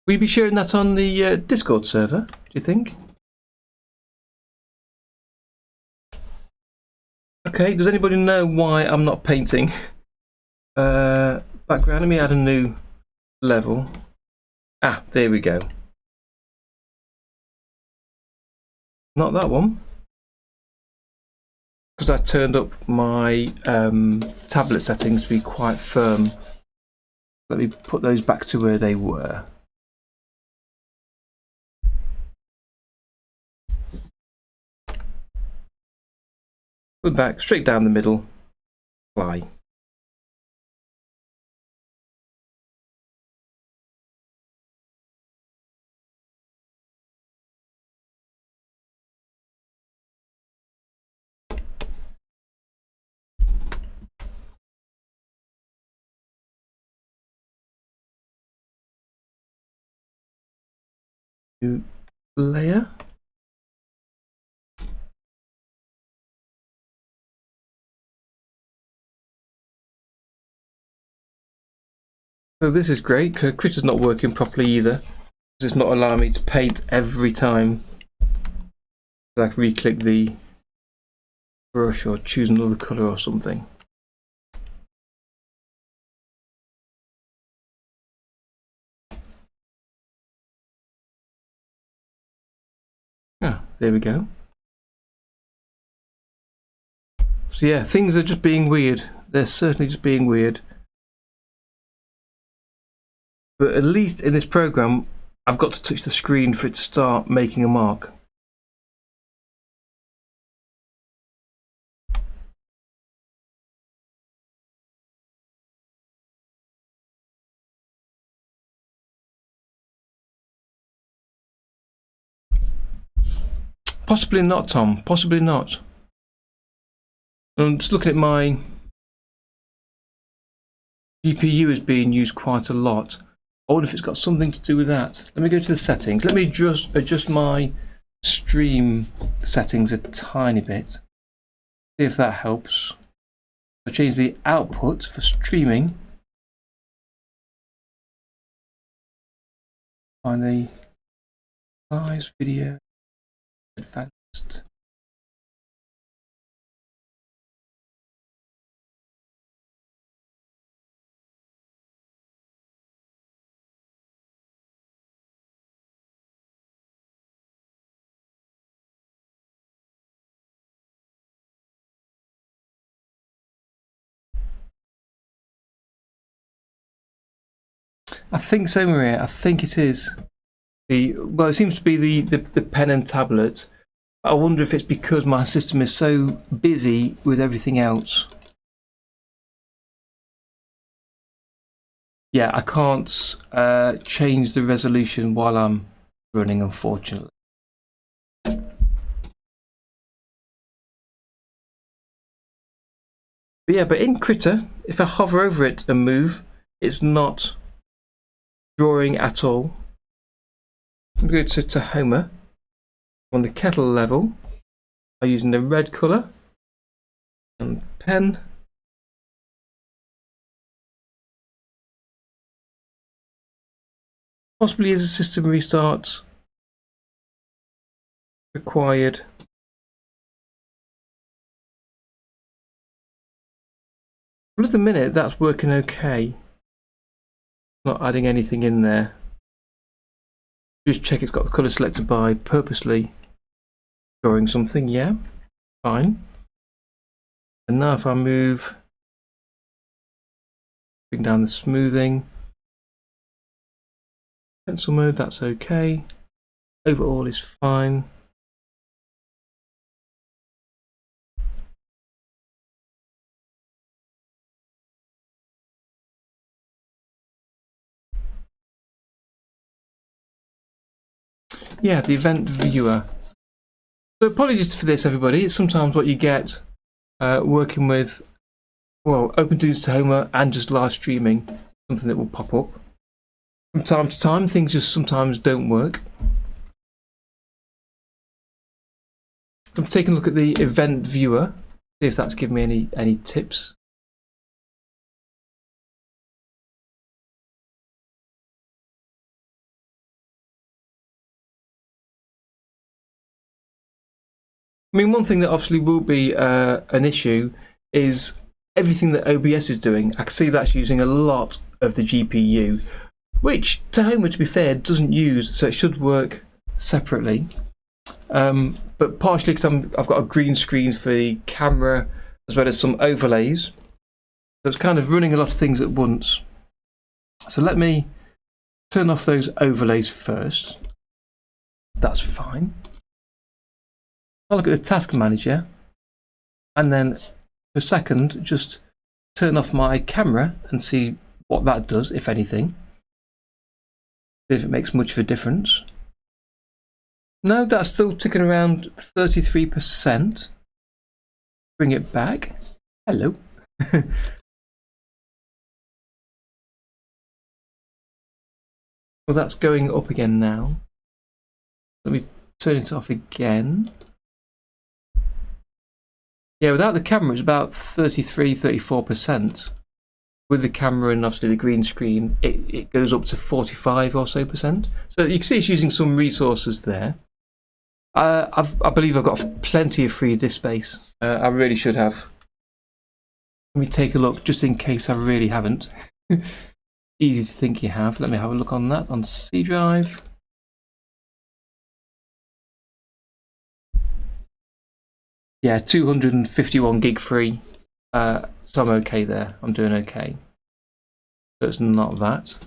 Will you be sharing that on the Discord server, do you think? Okay, does anybody know why I'm not painting? Background, let me add a new level. Ah, there we go. Not that one. Because I turned up my tablet settings to be quite firm. Let me put those back to where they were. Put back, straight down the middle, apply. New layer. So this is great, because Critter's not working properly either. It's not allowing me to paint every time. So I can re-click the brush or choose another colour or something. Ah, there we go. So yeah, things are just being weird. They're certainly just being weird. But at least in this program, I've got to touch the screen for it to start making a mark. Possibly not, Tom. Possibly not. I'm just looking at my GPU is being used quite a lot. I wonder if it's got something to do with that. Let me go to the settings. Let me just adjust my stream settings a tiny bit. See if that helps. I'll change the output for streaming. Find the size video advanced. I think so, Maria. I think it is. Well, it seems to be the pen and tablet. I wonder if it's because my system is so busy with everything else. Yeah, I can't change the resolution while I'm running, unfortunately. But yeah, but in Critter, if I hover over it and move, it's not drawing at all. I'm going to go to Tahoma. On the kettle level, I'm using the red colour and pen. Possibly as a system restart required. Well, at the minute that's working okay. Not adding anything in there. Just check it's got the colour selected by purposely drawing something. Yeah, fine. And now if I move, bring down the smoothing, pencil mode, that's okay. Overall is fine. Yeah, the event viewer. So apologies for this, everybody. It's sometimes what you get working with, well, OpenToonz Tahoma and just live streaming, something that will pop up. From time to time, things just sometimes don't work. I'm taking a look at the event viewer, see if that's given me any tips. I mean, one thing that obviously will be an issue is everything that OBS is doing. I can see that's using a lot of the GPU, which Tahoma, to be fair, doesn't use, so it should work separately. But partially because I've got a green screen for the camera as well as some overlays, so it's kind of running a lot of things at once. So let me turn off those overlays first. That's fine. I'll look at the task manager and then for a second just turn off my camera and see what that does, if anything. See if it makes much of a difference. No, that's still ticking around 33%. Bring it back. Hello. Well, that's going up again now. Let me turn it off again. Yeah, without the camera, it's about 33–34%. With the camera and obviously the green screen, it goes up to 45% or so. So you can see it's using some resources there. I believe I've got plenty of free disk space. I really should have. Let me take a look, just in case I really haven't. Easy to think you have. Let me have a look on that on C drive. Yeah, 251 gig free. So I'm okay there. I'm doing okay. So it's not that.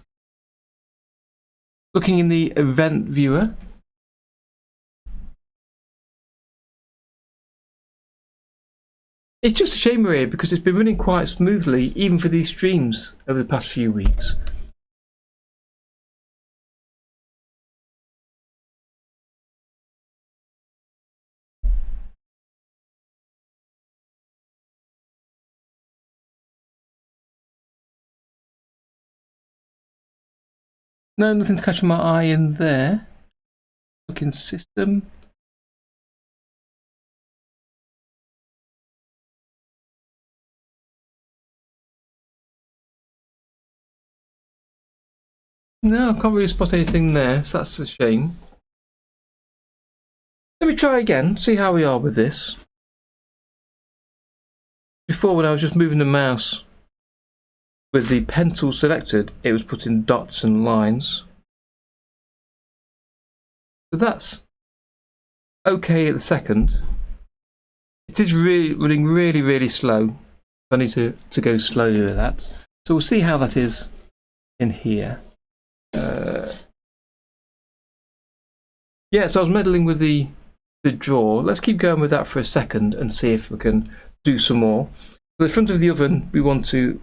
Looking in the event viewer. It's just a shame we're here because it's been running quite smoothly, even for these streams over the past few weeks. No, nothing's catching my eye in there. Looking system. No, I can't really spot anything there, so that's a shame. Let me try again, see how we are with this. Before, when I was just moving the mouse with the pen tool selected, it was putting dots and lines. So that's okay at the second. It is running really slow. I need to go slowly with that. So we'll see how that is in here. Yeah, so I was meddling with the draw. Let's keep going with that for a second and see if we can do some more. For the front of the oven, we want to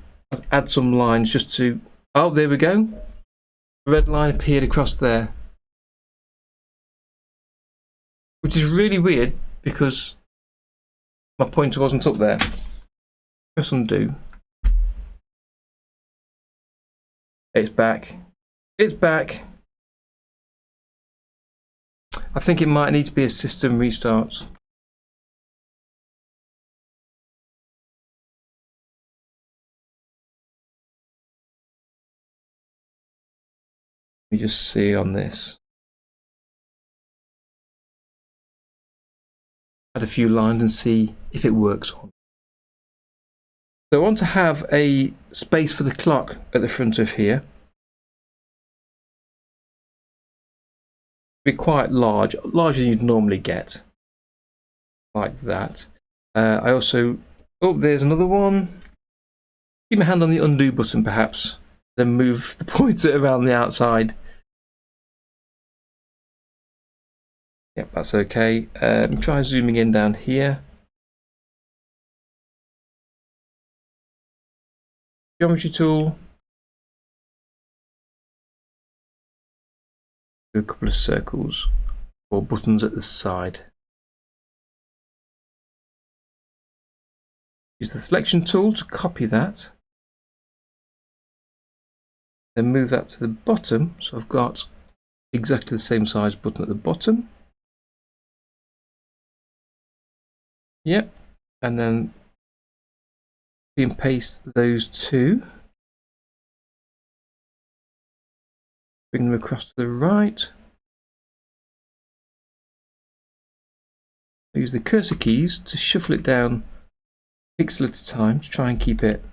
add some lines just to... Oh, there we go. The red line appeared across there. Which is really weird because my pointer wasn't up there. Press undo. It's back. It's back. I think it might need to be a system restart. Let me just see on this. Add a few lines and see if it works on. So I want to have a space for the clock at the front of here. Be quite large, larger than you'd normally get, like that. I also, oh, there's another one. Keep my hand on the undo button, perhaps, then move the pointer around the outside. Yep, that's okay. Try zooming in down here. Geometry tool. Do a couple of circles or buttons at the side. Use the selection tool to copy that. Then move that to the bottom, so I've got exactly the same size button at the bottom. Yep, and then copy and paste those two. Bring them across to the right. Use the cursor keys to shuffle it down a pixel at a time to try and keep it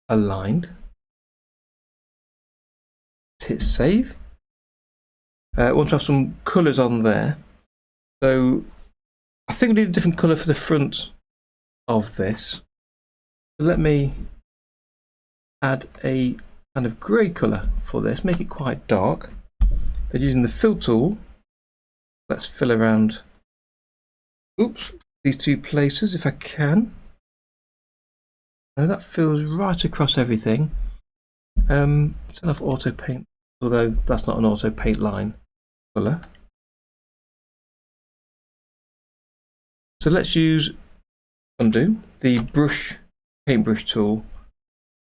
aligned. Let's hit save. I want to have some colours on there. So I think I need a different colour for the front of this. So let me add a kind of grey colour for this, make it quite dark. Then using the fill tool, let's fill around, oops, these two places if I can. Now that fills right across everything. Turn off auto paint, although that's not an auto paint line colour. So let's use undo the paintbrush tool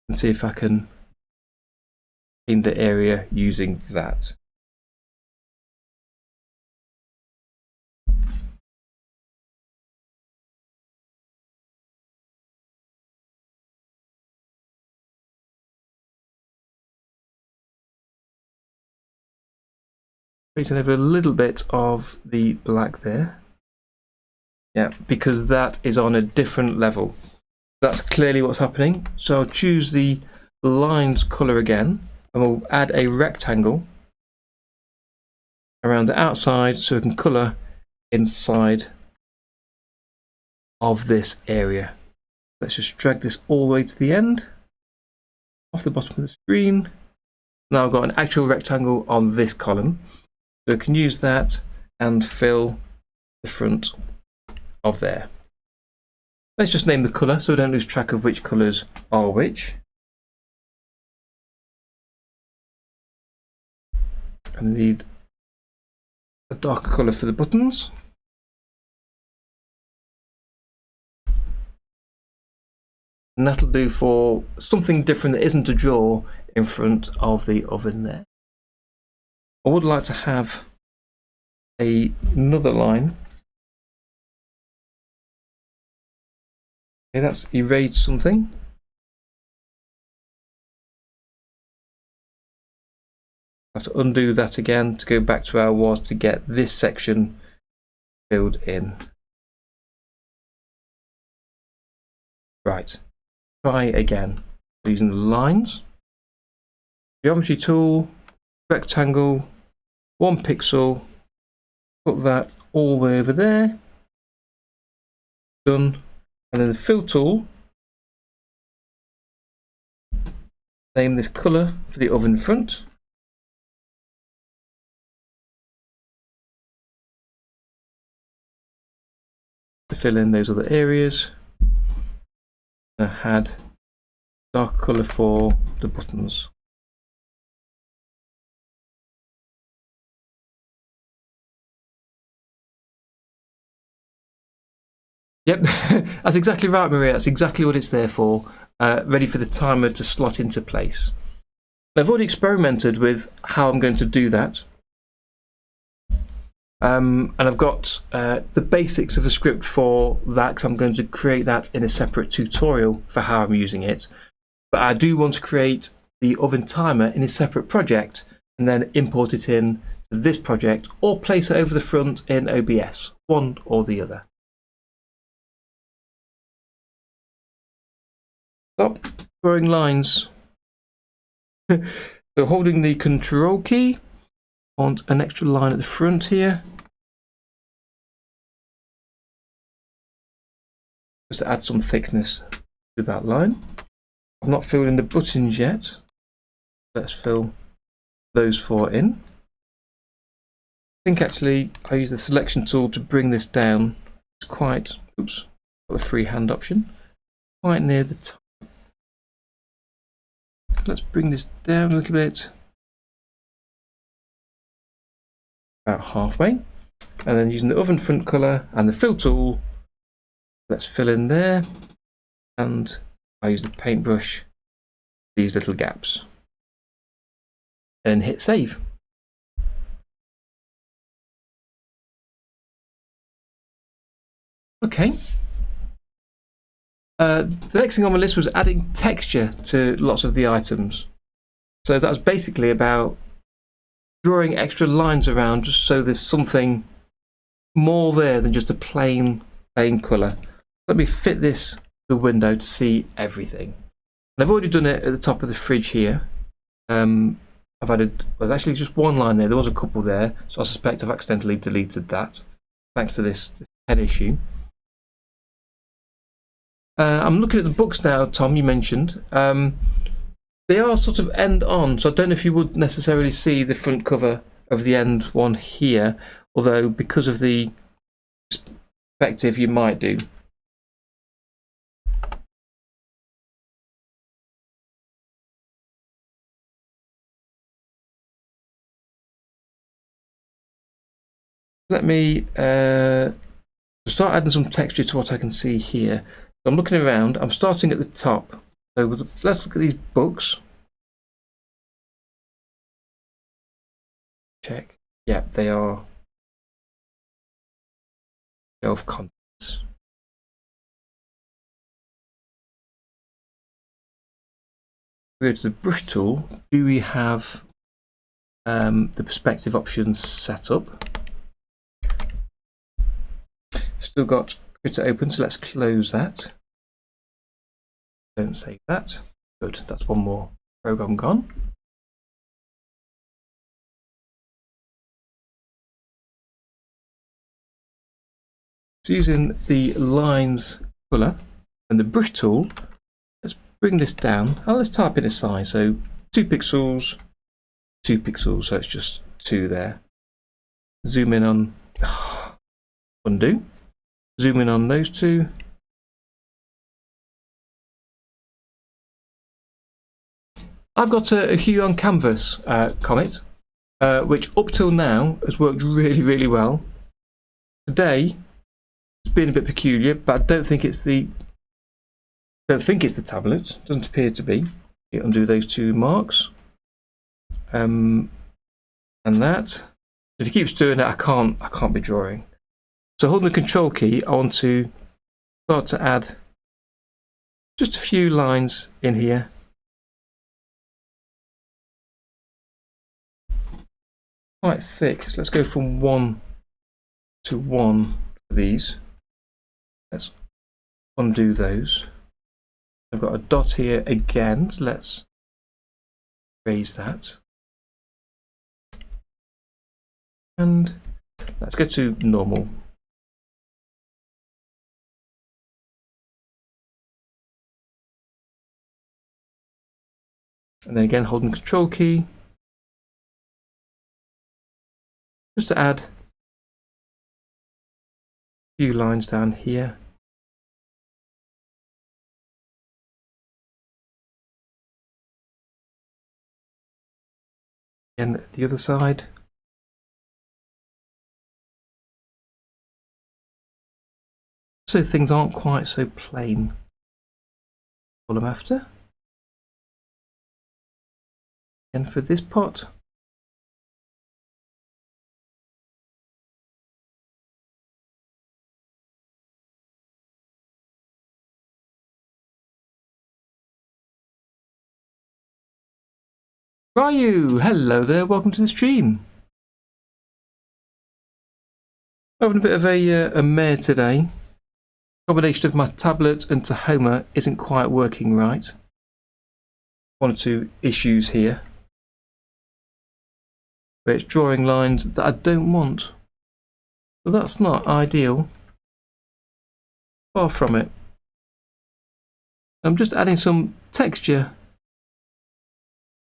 and see if I can in the area using that. Painting over a little bit of the black there. Yeah, because that is on a different level. That's clearly what's happening. So I'll choose the lines colour again and we'll add a rectangle around the outside so we can colour inside of this area. Let's just drag this all the way to the end, off the bottom of the screen. Now I've got an actual rectangle on this column, so I can use that and fill the front of there. Let's just name the colour so we don't lose track of which colours are which. I need a darker colour for the buttons. And that'll do for something different that isn't a drawer in front of the oven there. I would like to have another line. Okay, that's erased something. I have to undo that again to go back to where I was to get this section filled in. Right, try again using the lines. Geometry tool, rectangle, 1 pixel, put that all the way over there. Done. And then the fill tool, name this colour for the oven front. To fill in those other areas. I had dark colour for the buttons. Yep, that's exactly right, Maria. That's exactly what it's there for. Ready for the timer to slot into place. I've already experimented with how I'm going to do that. And I've got the basics of the script for that, because I'm going to create that in a separate tutorial for how I'm using it. But I do want to create the oven timer in a separate project and then import it in to this project or place it over the front in OBS, one or the other. Stop drawing lines. So holding the control key, I want an extra line at the front here. Just to add some thickness to that line. I've not filled in the buttons yet. Let's fill those 4 in. I think actually I use the selection tool to bring this down. It's quite, oops, got the freehand option, quite near the top. Let's bring this down a little bit, about halfway, and then using the oven front colour and the fill tool, let's fill in there, and I use the paintbrush, these little gaps, and hit save. Okay. The next thing on my list was adding texture to lots of the items. So that was basically about drawing extra lines around just so there's something more there than just a plain colour. Let me fit this to the window to see everything. And I've already done it at the top of the fridge here. I've added, well, actually just one line there. There was a couple there, so I suspect I've accidentally deleted that thanks to this head issue. I'm looking at the books now, Tom, you mentioned. They are sort of end on, so I don't know if you would necessarily see the front cover of the end one here, although because of the perspective you might do. Let me start adding some texture to what I can see here. So I'm looking around, I'm starting at the top. So let's look at these books. Check. Yeah, they are shelf contents. We go to the brush tool. Do we have the perspective options set up? Still got Critter open, so let's close that. Don't save that. Good, that's one more program gone. So using the lines colour and the brush tool, let's bring this down. Oh, let's type in a size. So 2 pixels, 2 pixels. So it's just 2 there. Zoom in on, undo. Zoom in on those 2. I've got a hue on canvas comet, which up till now has worked really, really well. Today, it's been a bit peculiar, but I don't think it's the tablet. Doesn't appear to be. You undo those 2 marks, and that. If he keeps doing it, I can't be drawing. So holding the Control key, I want to start to add just a few lines in here. Quite thick. So let's go from 1 to 1 for these. Let's undo those. I've got a dot here again, so let's raise that. And let's go to normal. And then again, holding the Control key, just to add a few lines down here. And the other side. So things aren't quite so plain. All I'm after. And for this pot, Ryu, hello there, welcome to the stream. Having a bit of a mare today. Combination of my tablet and Tahoma isn't quite working right. 1 or 2 issues here. But it's drawing lines that I don't want. So that's not ideal. Far from it. I'm just adding some texture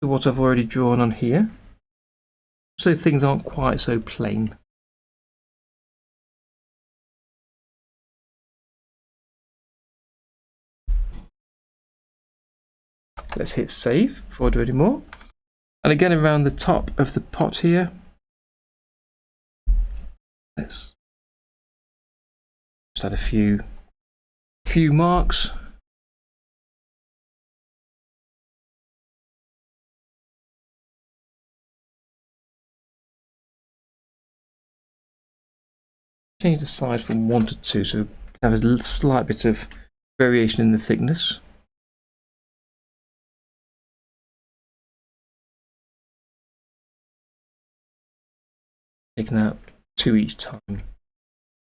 to what I've already drawn on here, so things aren't quite so plain. Let's hit save before I do any more. And again, around the top of the pot here, let's just add a few marks. Change the size from 1 to 2, so have a slight bit of variation in the thickness. Taking out 2 each time,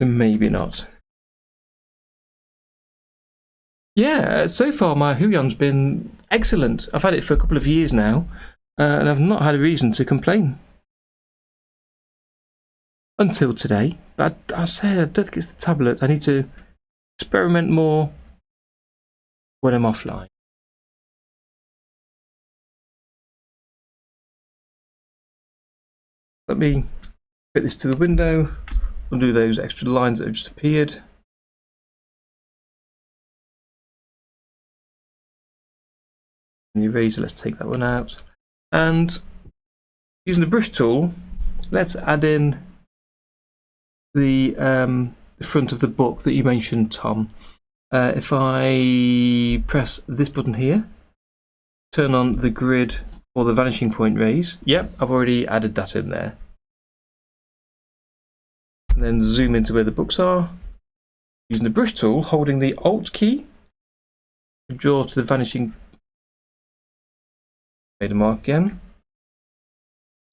so maybe not. Yeah, so far my Huyon's been excellent. I've had it for a couple of years now, and I've not had a reason to complain. Until today, but I said I don't think it's the tablet. I need to experiment more when I'm offline. Let me fit this to the window, undo those extra lines that have just appeared. And the eraser, let's take that one out. And using the brush tool, let's add in the front of the book that you mentioned, Tom. If I press this button here, turn on the grid or the vanishing point raise. Yep, I've already added that in there. And then zoom into where the books are. Using the brush tool, holding the Alt key to draw to the vanishing. Made a mark again.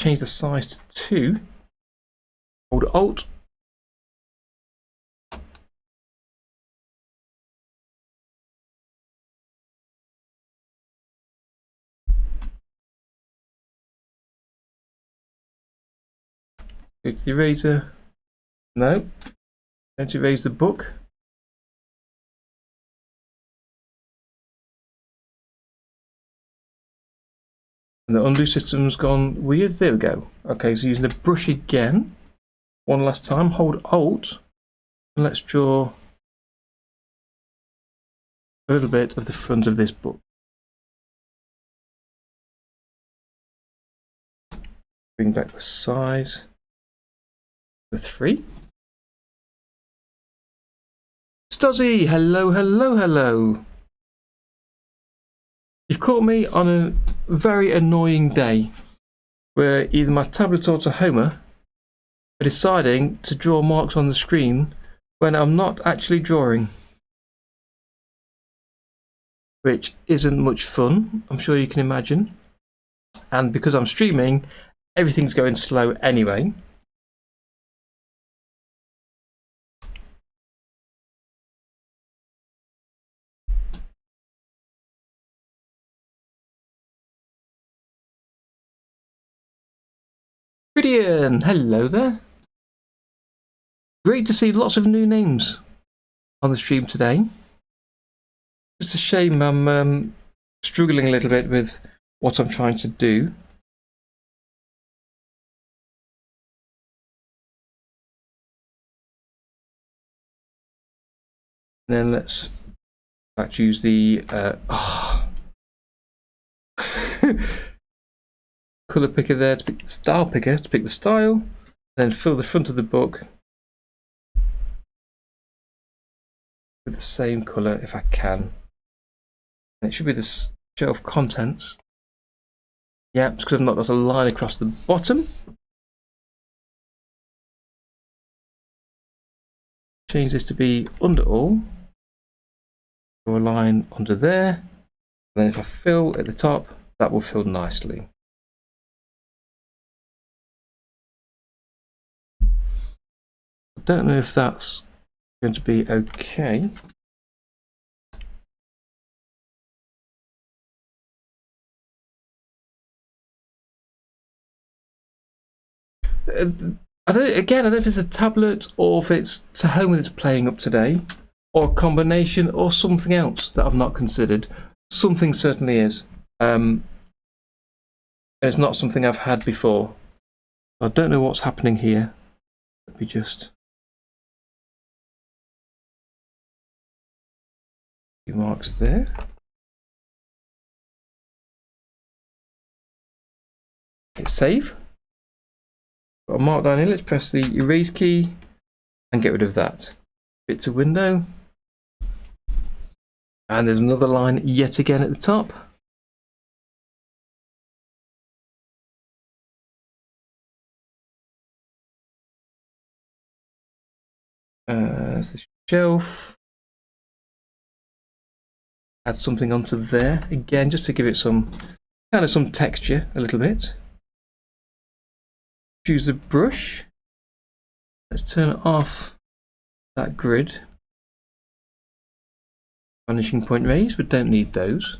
Change the size to 2. Hold Alt. Go to the eraser. No. Going to erase the book. And the undo system's gone weird. There we go. Okay, so using the brush again. One last time. Hold Alt. And let's draw a little bit of the front of this book. Bring back the size to 3. Stozzy, hello, hello, hello. You've caught me on a very annoying day where either my tablet or Tahoma are deciding to draw marks on the screen when I'm not actually drawing. Which isn't much fun, I'm sure you can imagine. And because I'm streaming, everything's going slow anyway. Gideon, hello there. Great to see lots of new names on the stream today. Just a shame I'm struggling a little bit with what I'm trying to do. And then let's use the colour picker there to pick the style picker to pick the style, and then fill the front of the book with the same colour if I can. And it should be the shelf contents. Yeah, it's because I've not got a line across the bottom. Change this to be under all. Draw a line under there. And then if I fill at the top, that will fill nicely. I don't know if that's going to be okay. I don't know if it's a tablet or if it's Tahoma that's playing up today, or a combination, or something else that I've not considered. Something certainly is. It's not something I've had before. I don't know what's happening here. Let me just few marks there. Hit save. Got a mark down here. Let's press the erase key and get rid of that. Fit to window. And there's another line yet again at the top. There's the shelf. Add something onto there again, just to give it some some texture a little bit. Choose the brush. Let's turn off that grid. Vanishing point rays, but don't need those.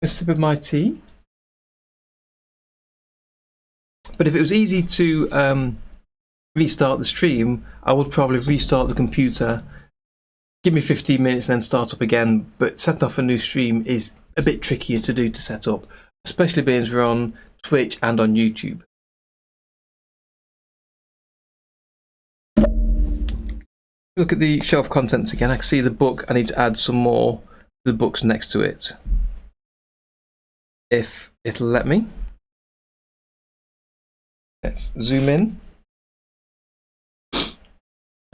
A sip of my tea. But if it was easy to restart the stream, I would probably restart the computer, give me 15 minutes and then start up again. But setting off a new stream is a bit trickier to do to set up, especially being we're on Twitch and on YouTube. Look at the shelf contents again. I can see the book. I need to add some more to the books next to it, if it'll let me. Let's zoom in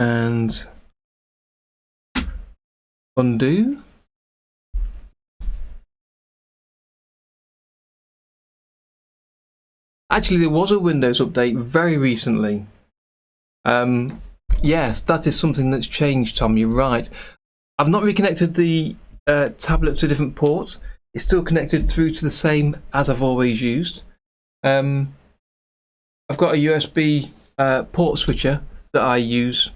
and undo. Actually, there was a Windows update very recently. Yes, that is something that's changed, Tom. You're right. I've not reconnected the tablet to a different port. It's still connected through to the same as I've always used. I've got a USB port switcher that I use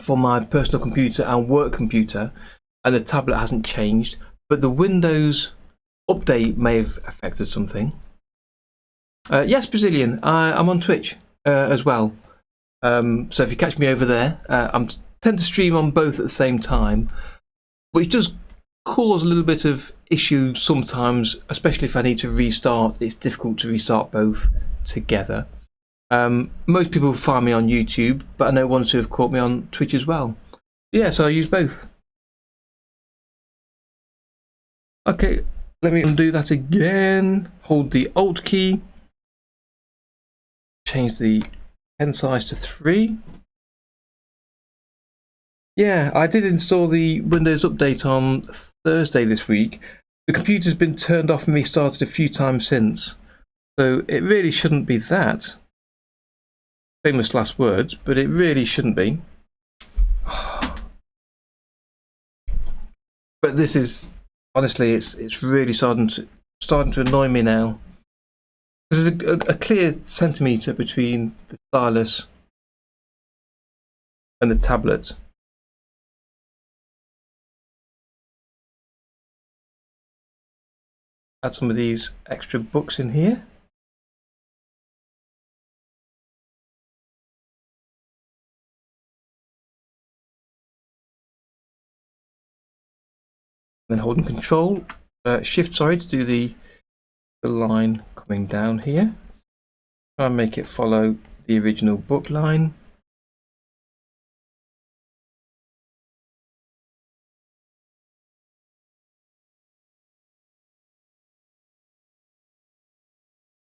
for my personal computer and work computer, and the tablet hasn't changed, but the Windows update may have affected something. Yes, Brazilian, I'm on Twitch as well. So if you catch me over there, I tend to stream on both at the same time, which does cause a little bit of issue sometimes, especially if I need to restart. It's difficult to restart both together. Most people find me on YouTube, but I know one or two have caught me on Twitch as well. Yeah, so I use both. Okay, let me undo that again. Hold the Alt key. Change the pen size to 3. Yeah, I did install the Windows update on Thursday this week. The computer's been turned off and restarted a few times since, so it really shouldn't be that. Famous last words, but it really shouldn't be. But this is, honestly, it's really starting to annoy me now. There's a clear centimetre between the stylus and the tablet. Add some of these extra books in here. Then holding Control, Shift, sorry, to do the line coming down here. Try and make it follow the original book line.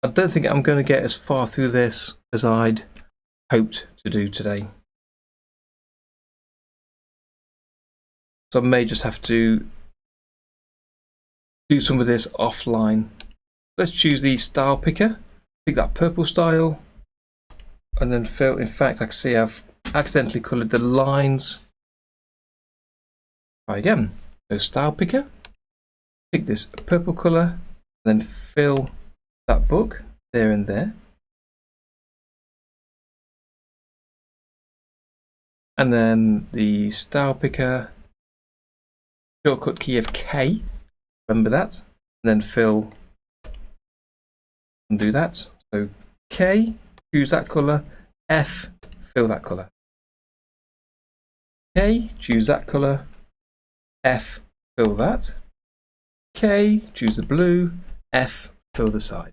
I don't think I'm going to get as far through this as I'd hoped to do today. So I may just have to do some of this offline. Let's choose the style picker, pick that purple style, and then fill. In fact, I can see I've accidentally coloured the lines. Try again. So style picker, pick this purple colour, and then fill that book there and there. And then the style picker, shortcut key of K, remember that, and then fill and do that. So K, choose that colour, F, fill that colour. K, choose that colour, F, fill that. K, choose the blue, F, fill the side.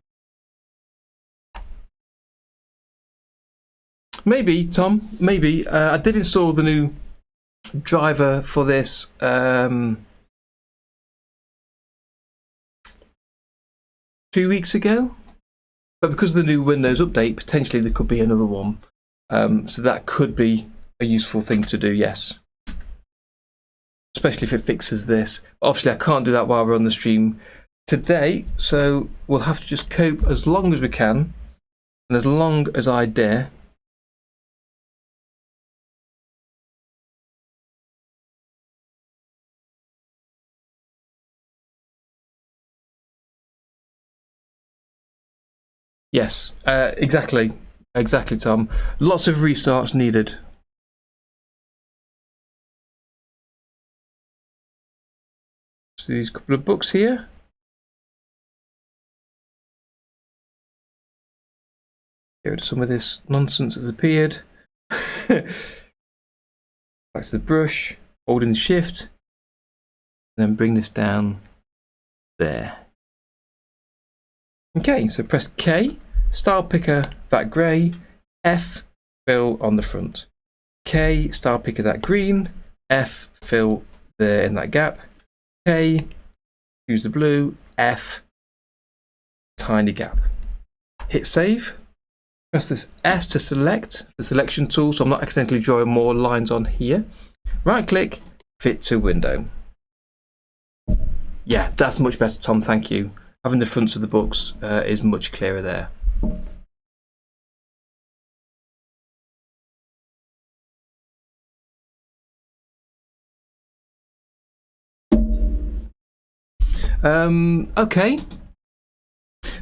Maybe, Tom, maybe. I did install the new driver for this 2 weeks ago. But because of the new Windows update, potentially there could be another one. So that could be a useful thing to do, yes. Especially if it fixes this. Obviously, I can't do that while we're on the stream today. So we'll have to just cope as long as we can. And as long as I dare. Yes, exactly, Tom. Lots of restarts needed. So these couple of books here. Get rid of some of this nonsense that's appeared. Back to the brush, holding the shift, and then bring this down there. Okay, so press K, style picker that grey, F, fill on the front. K, style picker that green, F, fill there in that gap. K, choose the blue, F, tiny gap. Hit save. Press this S to select the selection tool so I'm not accidentally drawing more lines on here. Right click, fit to window. Yeah, that's much better, Tom, thank you. Having the fronts of the books is much clearer there. Okay.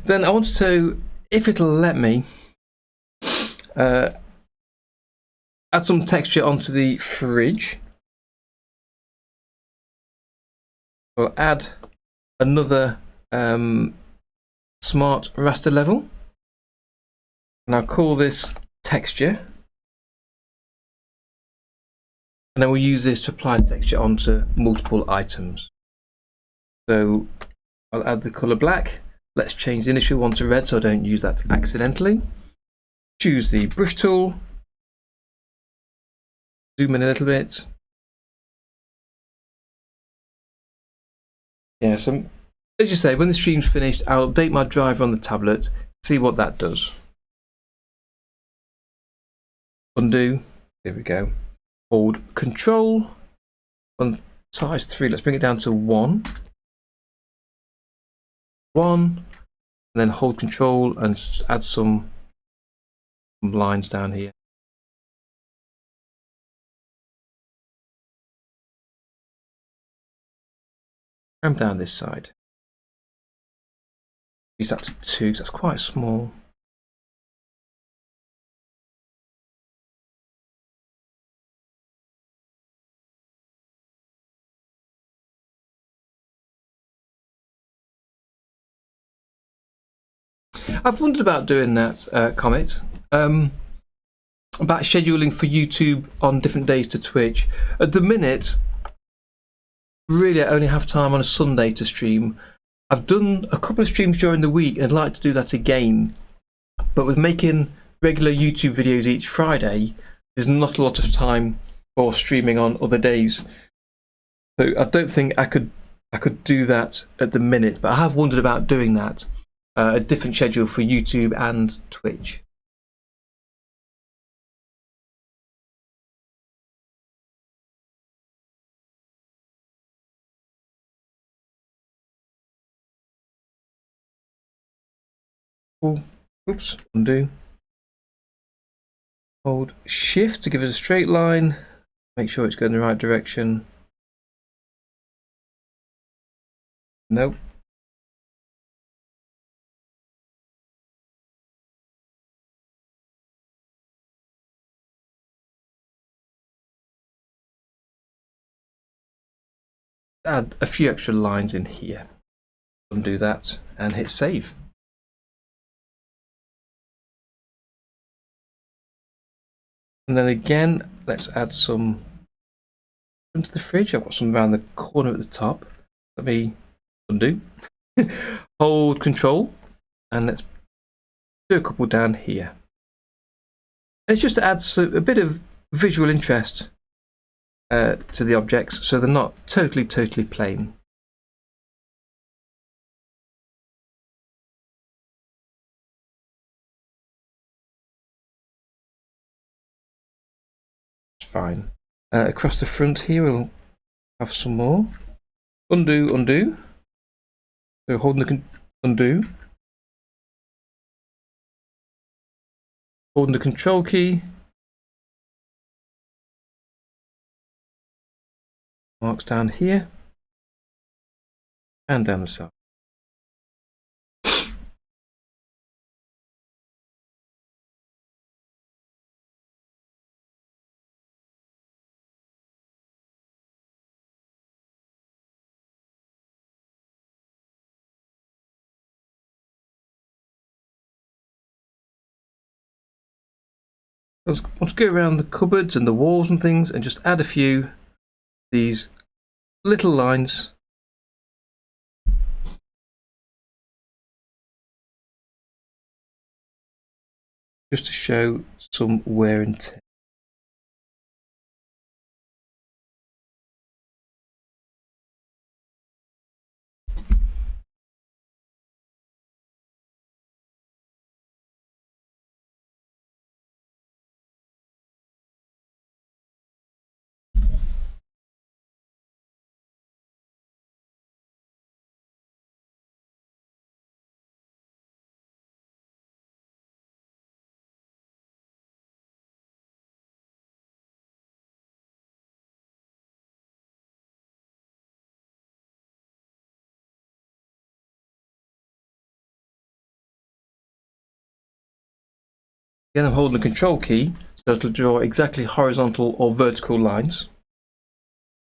Then I want to, if it'll let me, add some texture onto the fridge. We'll add another smart raster level, and I'll call this texture. And then we'll use this to apply texture onto multiple items. So I'll add the colour black. Let's change the initial one to red so I don't use that accidentally. Choose the brush tool. Zoom in a little bit. Yeah, so as you say, when the stream's finished, I'll update my driver on the tablet, see what that does. Undo. There we go. Hold Control on size 3. Let's bring it down to 1. 1. And then hold Control and add some lines down here. Cramp down this side. Use that to 2, so that's quite small. I've wondered about doing that, Comet, about scheduling for YouTube on different days to Twitch. At the minute, really I only have time on a Sunday to stream. I've done a couple of streams during the week and I'd like to do that again. But with making regular YouTube videos each Friday, there's not a lot of time for streaming on other days. So I don't think I could do that at the minute, but I have wondered about doing that. A different schedule for YouTube and Twitch. Cool. Oops, undo. Hold Shift to give it a straight line. Make sure it's going in the right direction. Nope. Add a few extra lines in here. Undo that and hit save. And then again, let's add some into the fridge. I've got some around the corner at the top. Let me undo. Hold Control and let's do a couple down here. And it's just to add a bit of visual interest to the objects, so they're not totally plain. It's fine. Across the front here we'll have some more. Undo, undo. So holding the undo. Holding the Control key. Marks down here and down the side. I want to go around the cupboards and the walls and things and just add a few of these little lines. Just to show some wear and tear. Again, I'm holding the Control key, so it'll draw exactly horizontal or vertical lines.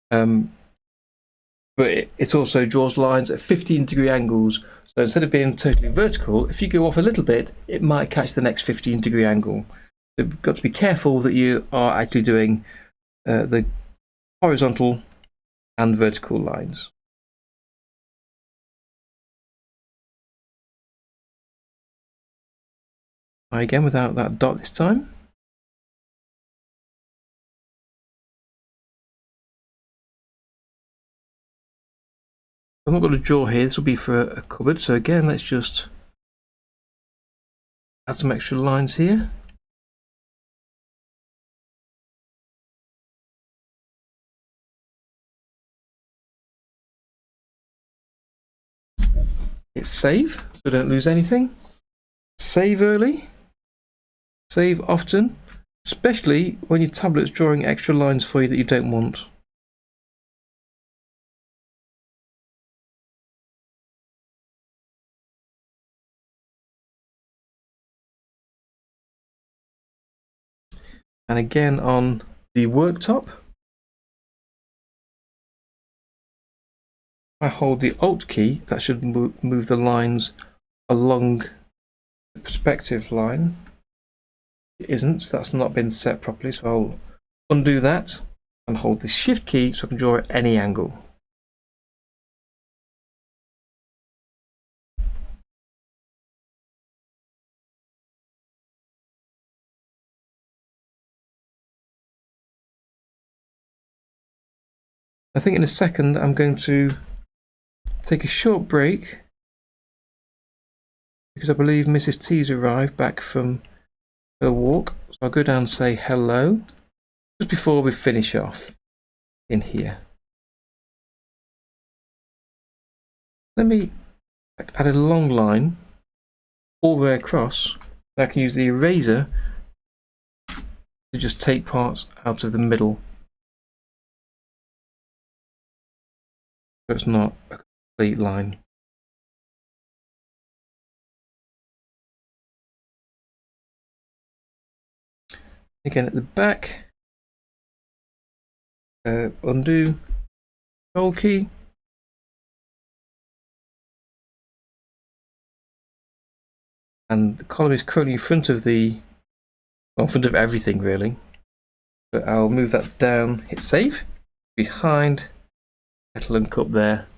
But it also draws lines at 15-degree angles. So instead of being totally vertical, if you go off a little bit, it might catch the next 15-degree angle. So you've got to be careful that you are actually doing the horizontal and vertical lines. Try again without that dot this time. I'm not going to draw here, this will be for a cupboard, so again let's just add some extra lines here. Hit save, so don't lose anything. Save early, save often, especially when your tablet's drawing extra lines for you that you don't want. And again on the worktop, I hold the Alt key, that should move the lines along the perspective line. It isn't, so that's not been set properly, so I'll undo that and hold the Shift key so I can draw at any angle. I think in a second I'm going to take a short break because I believe Mrs. T's arrived back from her walk. So I'll go down and say hello just before we finish off in here. Let me add a long line all the way across. I can use the eraser to just take parts out of the middle. So it's not a complete line. Again at the back, undo, Control key. And the column is currently in front of the, well, in front of everything really. But I'll move that down, hit save, behind kettle and cup there.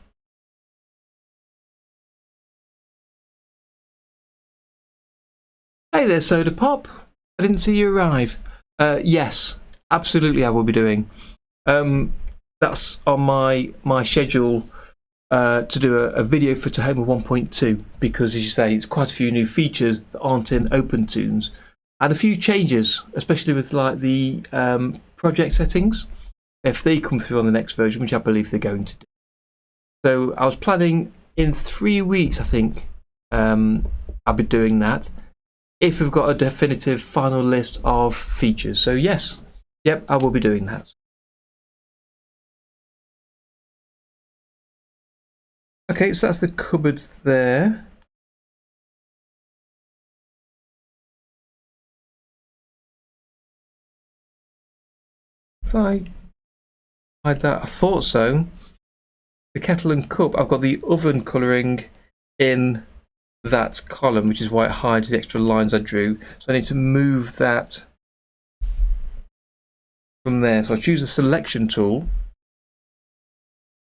Hey there, Soda Pop. I didn't see you arrive. Yes, absolutely I will be doing. That's on my schedule to do a video for Tahoma 1.2 because, as you say, it's quite a few new features that aren't in OpenToonz and a few changes, especially with like the project settings, if they come through on the next version, which I believe they're going to do. So I was planning in 3 weeks, I think, I'll be doing that if we've got a definitive final list of features. So yes, yep, I will be doing that. Okay, so that's the cupboards there. If I hide that, I thought so. The kettle and cup, I've got the oven colouring in that column, which is why it hides the extra lines I drew. So I need to move that from there. So I choose the selection tool.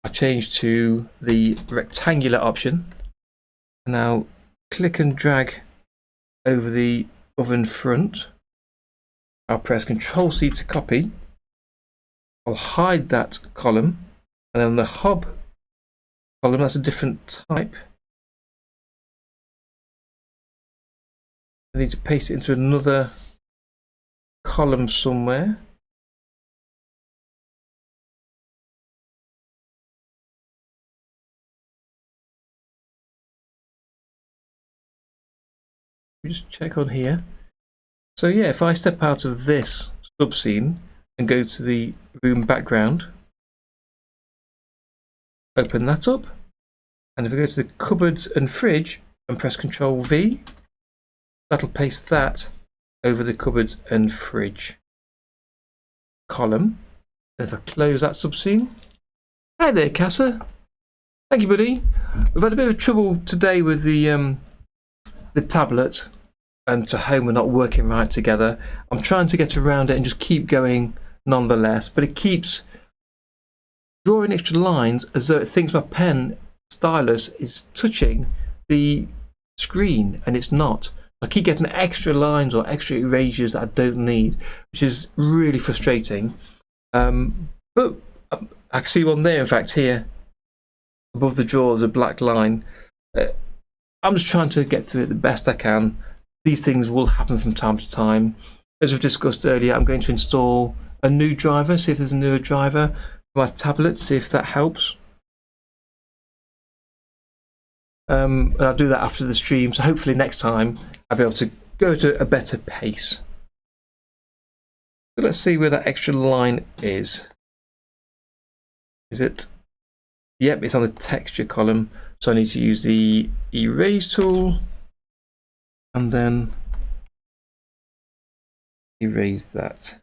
I change to the rectangular option. And now click and drag over the oven front. I'll press Ctrl C to copy. I'll hide that column. And then the hob column, that's a different type. I need to paste it into another column somewhere. Just check on here. So yeah, if I step out of this subscene and go to the room background, open that up, and if I go to the cupboards and fridge and press Ctrl V, that'll paste that over the cupboards and fridge column. And if I close that subscene, hi there, Casa. Thank you, buddy. We've had a bit of trouble today with the tablet and Tahoma not working right together. I'm trying to get around it and just keep going nonetheless, but it keeps drawing extra lines as though it thinks my pen stylus is touching the screen, and it's not. I keep getting extra lines or extra erasures that I don't need, which is really frustrating. But I can see one there, in fact, here above the draw is a black line. I'm just trying to get through it the best I can. These things will happen from time to time. As we've discussed earlier, I'm going to install a new driver, see if there's a newer driver for my tablet, see if that helps. And I'll do that after the stream, so hopefully next time I'll be able to go to a better pace. So let's see where that extra line is. Is it? Yep, it's on the texture column, so I need to use the erase tool and then erase that.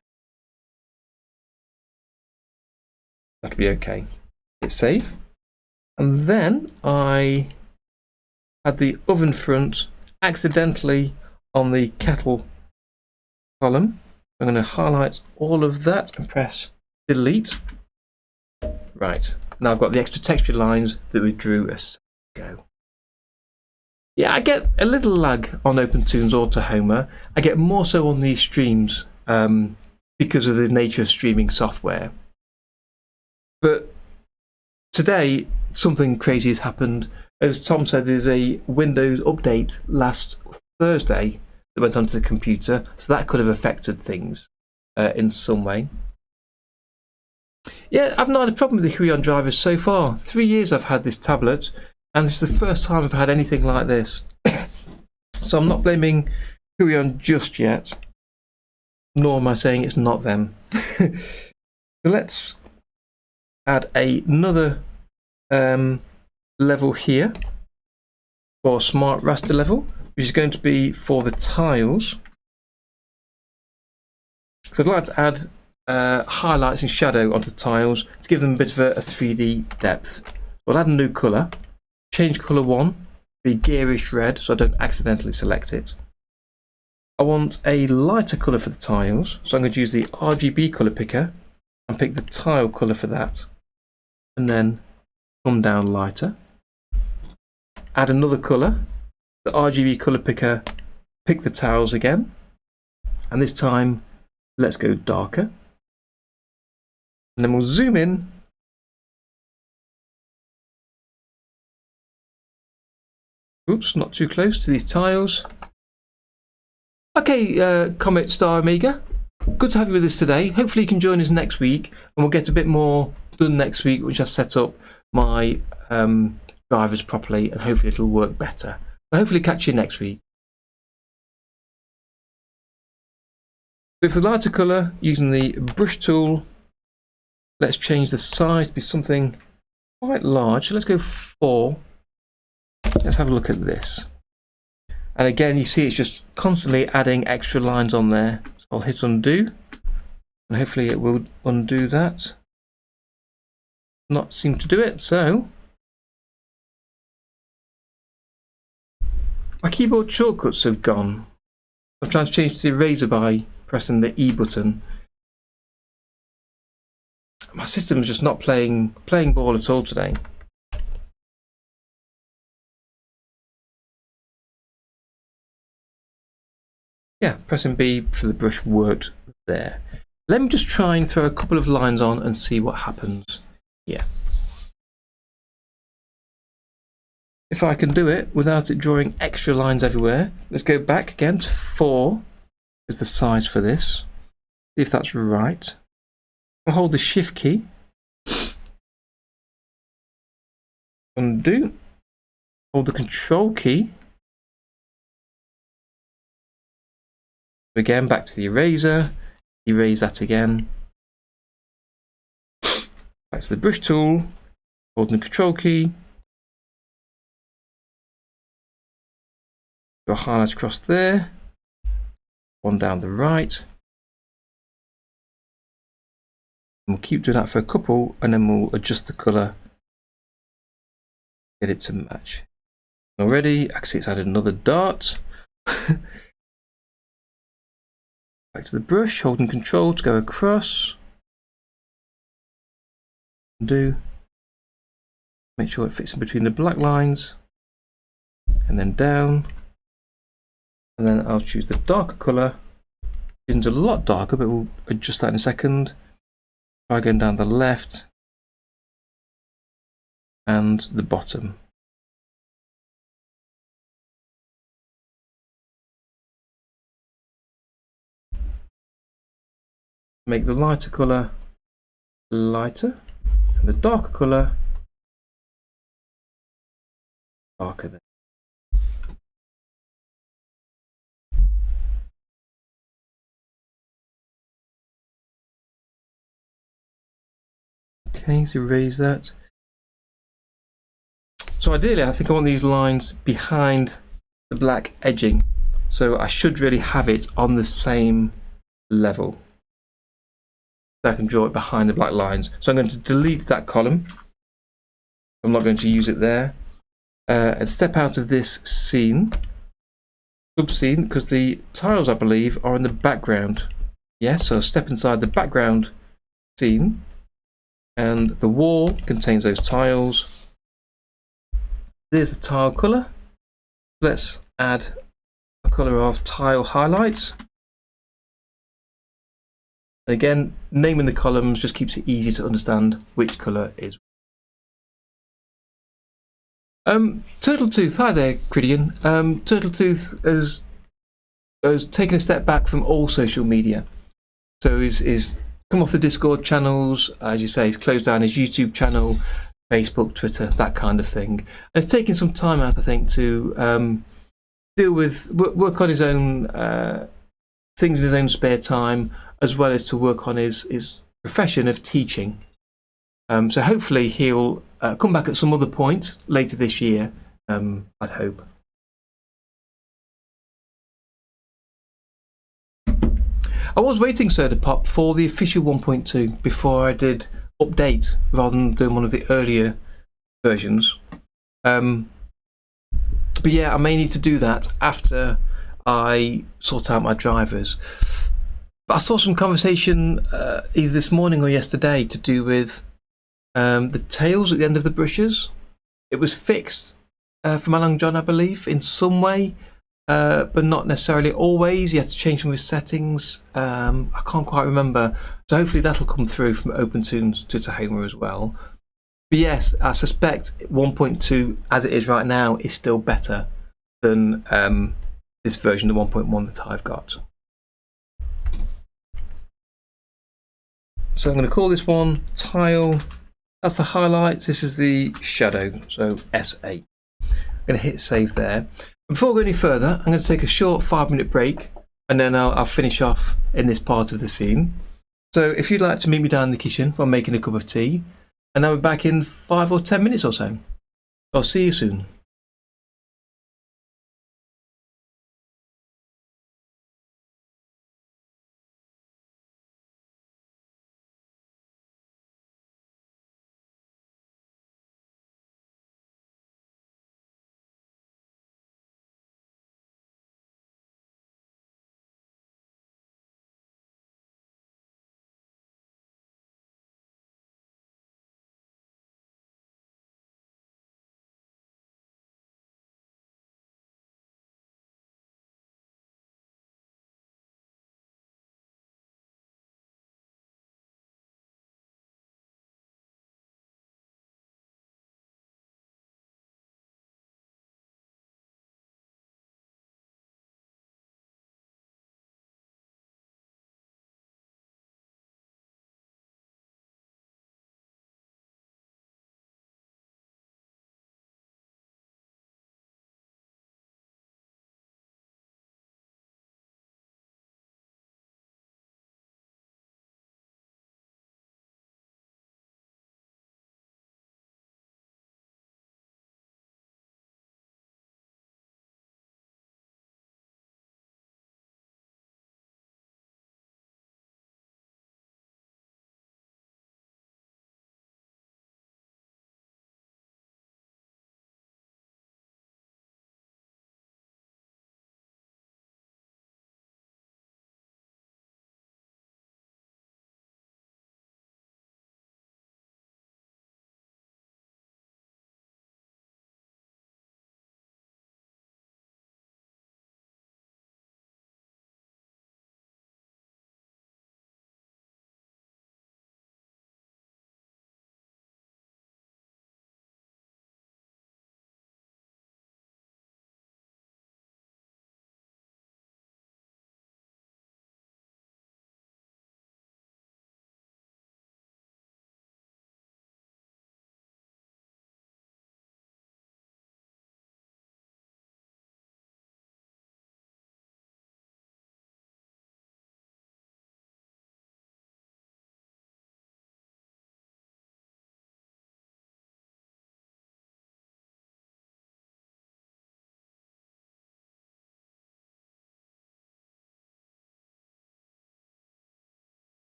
That'll be okay. Hit save. And then I had the oven front accidentally on the kettle column. I'm going to highlight all of that and press delete. Right, now I've got the extra texture lines that we drew a second ago. Yeah, I get a little lag on OpenToonz or Tahoma. I get more so on these streams because of the nature of streaming software. But today, something crazy has happened. As Tom said, there's a Windows update last Thursday that went onto the computer, so that could have affected things in some way. Yeah, I've not had a problem with the Huion drivers so far. 3 years I've had this tablet, and this is the first time I've had anything like this. So I'm not blaming Huion just yet, nor am I saying it's not them. So let's add another level here for Smart Raster level, which is going to be for the tiles. So I'd like to add highlights and shadow onto the tiles to give them a bit of a 3D depth. We'll add a new colour, change colour 1, be garish red so I don't accidentally select it. I want a lighter colour for the tiles, so I'm going to use the RGB colour picker and pick the tile colour for that, and then come down lighter. Add another colour, the RGB colour picker, pick the tiles again, and this time let's go darker. And then we'll zoom in. Oops, not too close to these tiles. Okay, Comet Star Omega, good to have you with us today. Hopefully you can join us next week, and we'll get a bit more done next week, which I've set up my drivers properly, and hopefully it'll work better. I'll hopefully catch you next week. So for the lighter colour, using the brush tool, let's change the size to be something quite large. So let's go 4. Let's have a look at this. And again, you see it's just constantly adding extra lines on there. So I'll hit undo, and hopefully it will undo that. Not seem to do it, so my keyboard shortcuts have gone. I'm trying to change to the eraser by pressing the E button. My system's just not playing ball at all today. Yeah, pressing B for the brush worked there. Let me just try and throw a couple of lines on and see what happens. Yeah. If I can do it without it drawing extra lines everywhere, let's go back again to 4 is the size for this. See if that's right. I'll hold the Shift key. Undo. Hold the Control key. Again, back to the eraser. Erase that again. Back to the brush tool. Holding the Control key. Do a highlight across there. One down the right. And we'll keep doing that for a couple, and then we'll adjust the colour. Get it to match. Already, actually it's added another dart. Back to the brush, holding Control to go across. undo. Make sure it fits in between the black lines, and then down. And then I'll choose the darker colour. It's a lot darker, but we'll adjust that in a second. Try going down the left and the bottom. Make the lighter colour lighter and the darker colour darker then. Okay, so erase that. So ideally I think I want these lines behind the black edging, so I should really have it on the same level. So I can draw it behind the black lines. So I'm going to delete that column. I'm not going to use it there. And step out of this scene, subscene, because the tiles I believe are in the background. Yes, so step inside the background scene, and the wall contains those tiles. There's the tile colour. Let's add a colour of tile highlight. Again, naming the columns just keeps it easy to understand which colour is. Turtletooth, hi there, Cridian. Turtletooth has taken a step back from all social media. So he's come off the Discord channels, as you say, he's closed down his YouTube channel, Facebook, Twitter, that kind of thing. And it's taken some time out, I think, to deal with, work on his own things in his own spare time, as well as to work on his profession of teaching. So hopefully he'll come back at some other point later this year, I'd hope. I was waiting, Soda Pop, for the official 1.2 before I did update, rather than doing one of the earlier versions. But yeah, I may need to do that after I sort out my drivers. But I saw some conversation either this morning or yesterday to do with the tails at the end of the brushes. It was fixed from Along John, I believe, in some way, but not necessarily always. You had to change some of his settings. I can't quite remember. So hopefully that'll come through from OpenToonz to Tahoma as well. But yes, I suspect 1.2 as it is right now is still better than this version, the 1.1 that I've got. So I'm going to call this one Tile. That's the highlights. This is the shadow, so S8. I'm going to hit save there. Before I go any further, I'm going to take a short 5-minute break, and then I'll finish off in this part of the scene. So if you'd like to meet me down in the kitchen while making a cup of tea, and I'll be back in 5 or 10 minutes or so. I'll see you soon.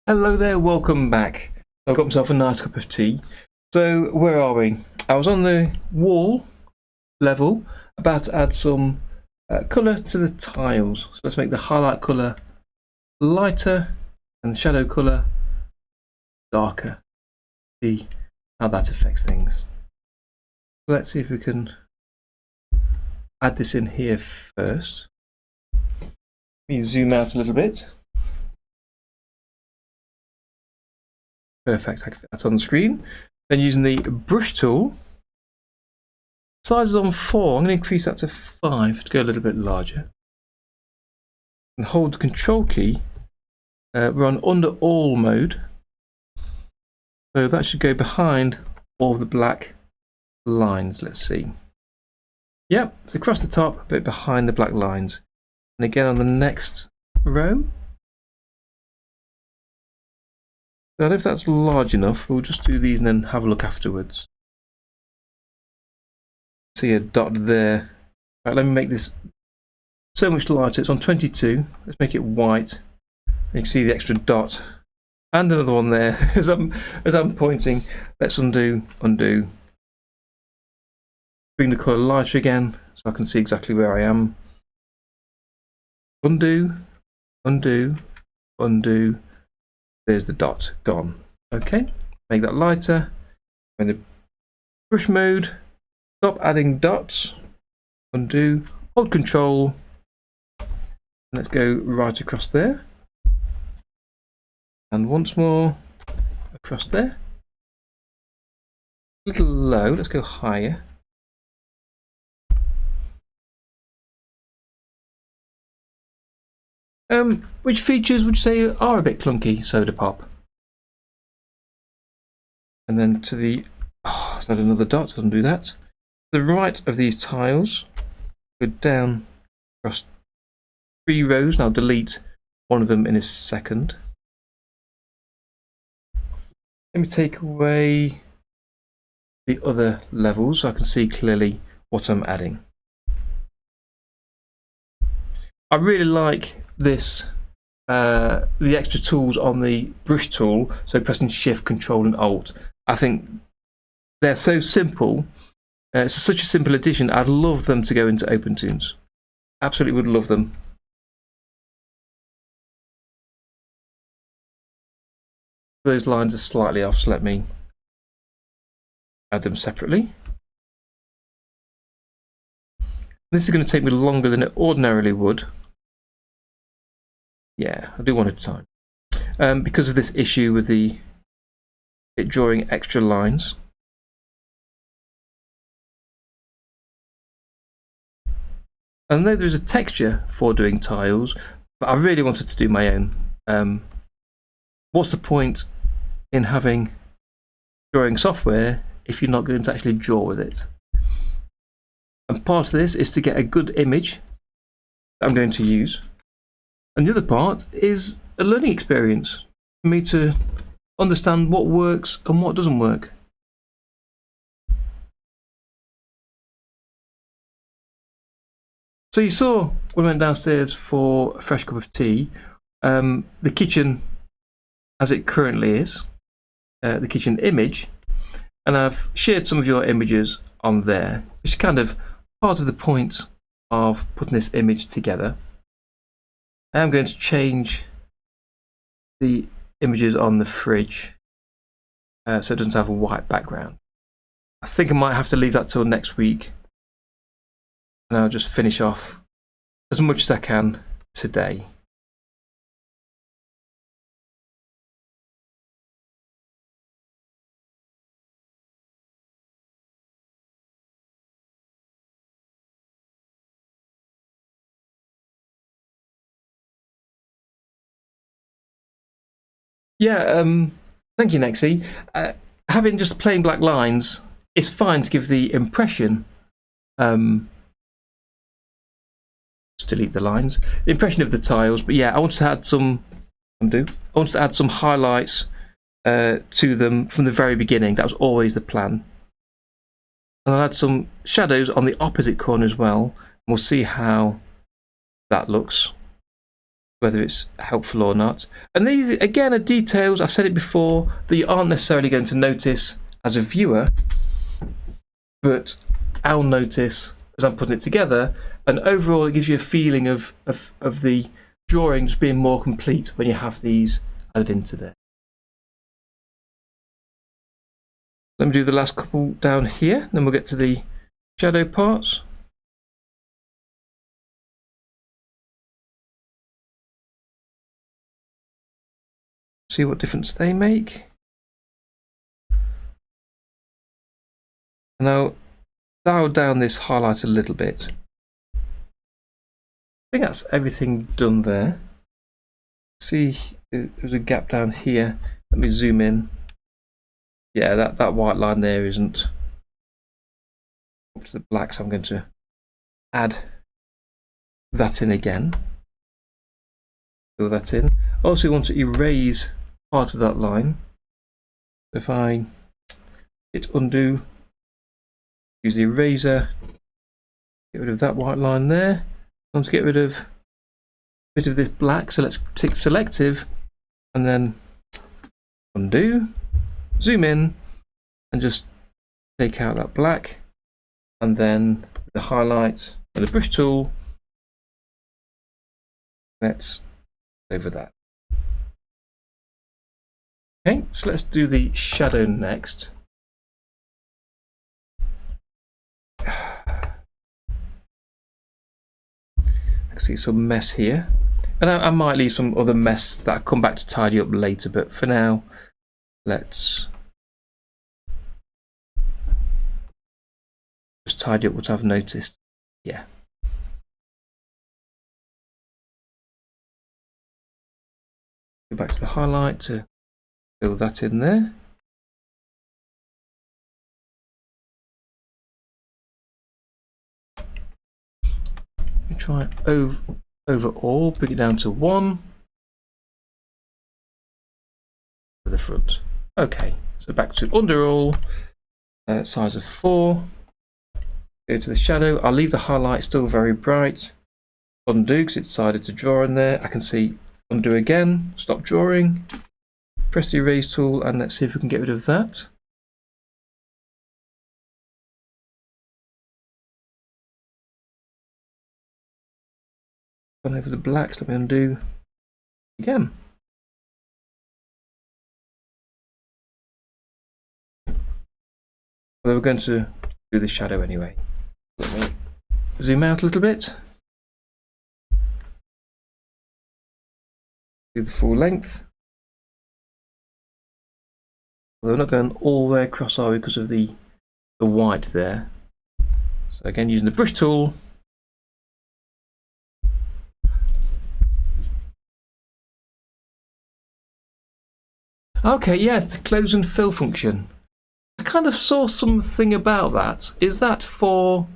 Hello there, welcome back. I've got myself a nice cup of tea. So where are we? I was on the wall level, about to add some colour to the tiles. So let's make the highlight colour lighter and the shadow colour darker. See how that affects things. So let's see if we can add this in here first. Let me zoom out a little bit. Perfect, that's on the screen. Then using the brush tool, size is on 4, I'm going to increase that to 5 to go a little bit larger. And hold the control key, we're on under all mode. So that should go behind all of the black lines, let's see. Yep, it's across the top, but behind the black lines. And again on the next row. I don't know if that's large enough, we'll just do these and then have a look afterwards. See a dot there. Right, let me make this so much lighter. It's on 22. Let's make it white. And you can see the extra dot. And another one there as I'm pointing. Let's undo. Bring the colour lighter again so I can see exactly where I am. Undo. There's the dot gone. Okay, make that lighter. In the brush mode, stop adding dots. Undo, hold control. Let's go right across there. And once more across there. A little low, let's go higher. Which features would you say are a bit clunky, Soda Pop? And then to the, is that another dot? Doesn't do that. To the right of these tiles, go down across 3 rows, and I'll delete one of them in a second. Let me take away the other levels so I can see clearly what I'm adding. I really like this, the extra tools on the brush tool, so pressing Shift, Control and Alt. I think they're so simple, it's such a simple addition. I'd love them to go into OpenToonz. Absolutely would love them. Those lines are slightly off, so let me add them separately. This is going to take me longer than it ordinarily would. Yeah, I'll do one at a time. Because of this issue with it drawing extra lines. I know there's a texture for doing tiles, but I really wanted to do my own. What's the point in having drawing software if you're not going to actually draw with it? And part of this is to get a good image that I'm going to use. And the other part is a learning experience for me to understand what works and what doesn't work. So you saw when I went downstairs for a fresh cup of tea, the kitchen as it currently is, the kitchen image, and I've shared some of your images on there, which is kind of part of the point of putting this image together. I am going to change the images on the fridge so it doesn't have a white background. I think I might have to leave that till next week, and I'll just finish off as much as I can today. Yeah, thank you, Nexi. Having just plain black lines, it's fine to give the impression, just delete the lines, the impression of the tiles, but yeah, I want to add some, I want to add some highlights to them from the very beginning. That was always the plan. And I'll add some shadows on the opposite corner as well, and we'll see how that looks whether it's helpful or not. And these, again, are details, I've said it before, that you aren't necessarily going to notice as a viewer, but I'll notice as I'm putting it together. And overall, it gives you a feeling of the drawings being more complete when you have these added into there. Let me do the last couple down here, then we'll get to the shadow parts. See what difference they make. And I'll dial down this highlight a little bit. I think that's everything done there. See, there's a gap down here. Let me zoom in. Yeah, that white line there isn't up to the black, so I'm going to add that in again. Fill that in. I also want to erase part of that line. If I hit undo, use the eraser, get rid of that white line there. I want to get rid of a bit of this black, so let's tick selective and then undo, zoom in and just take out that black, and then the highlight with the brush tool, let's over that. Okay, so let's do the shadow next. I can see some mess here, and I might leave some other mess that I come back to tidy up later, but for now let's just tidy up what I've noticed. Yeah. Go back to the highlight to fill that in there. Let me try overall, bring it down to 1 for the front. Okay, so back to underall, size of 4. Go to the shadow. I'll leave the highlight still very bright. Undo because it decided to draw in there. I can see undo again, stop drawing, press the erase tool, and let's see if we can get rid of that. Gone over the blacks, let me undo again. Well, we're going to do the shadow anyway. Let me zoom out a little bit. Do the full length. Well, we're not going all the way across, are we, because of the white there. So again, using the brush tool. Okay, yes, the close and fill function. I kind of saw something about that. Is that for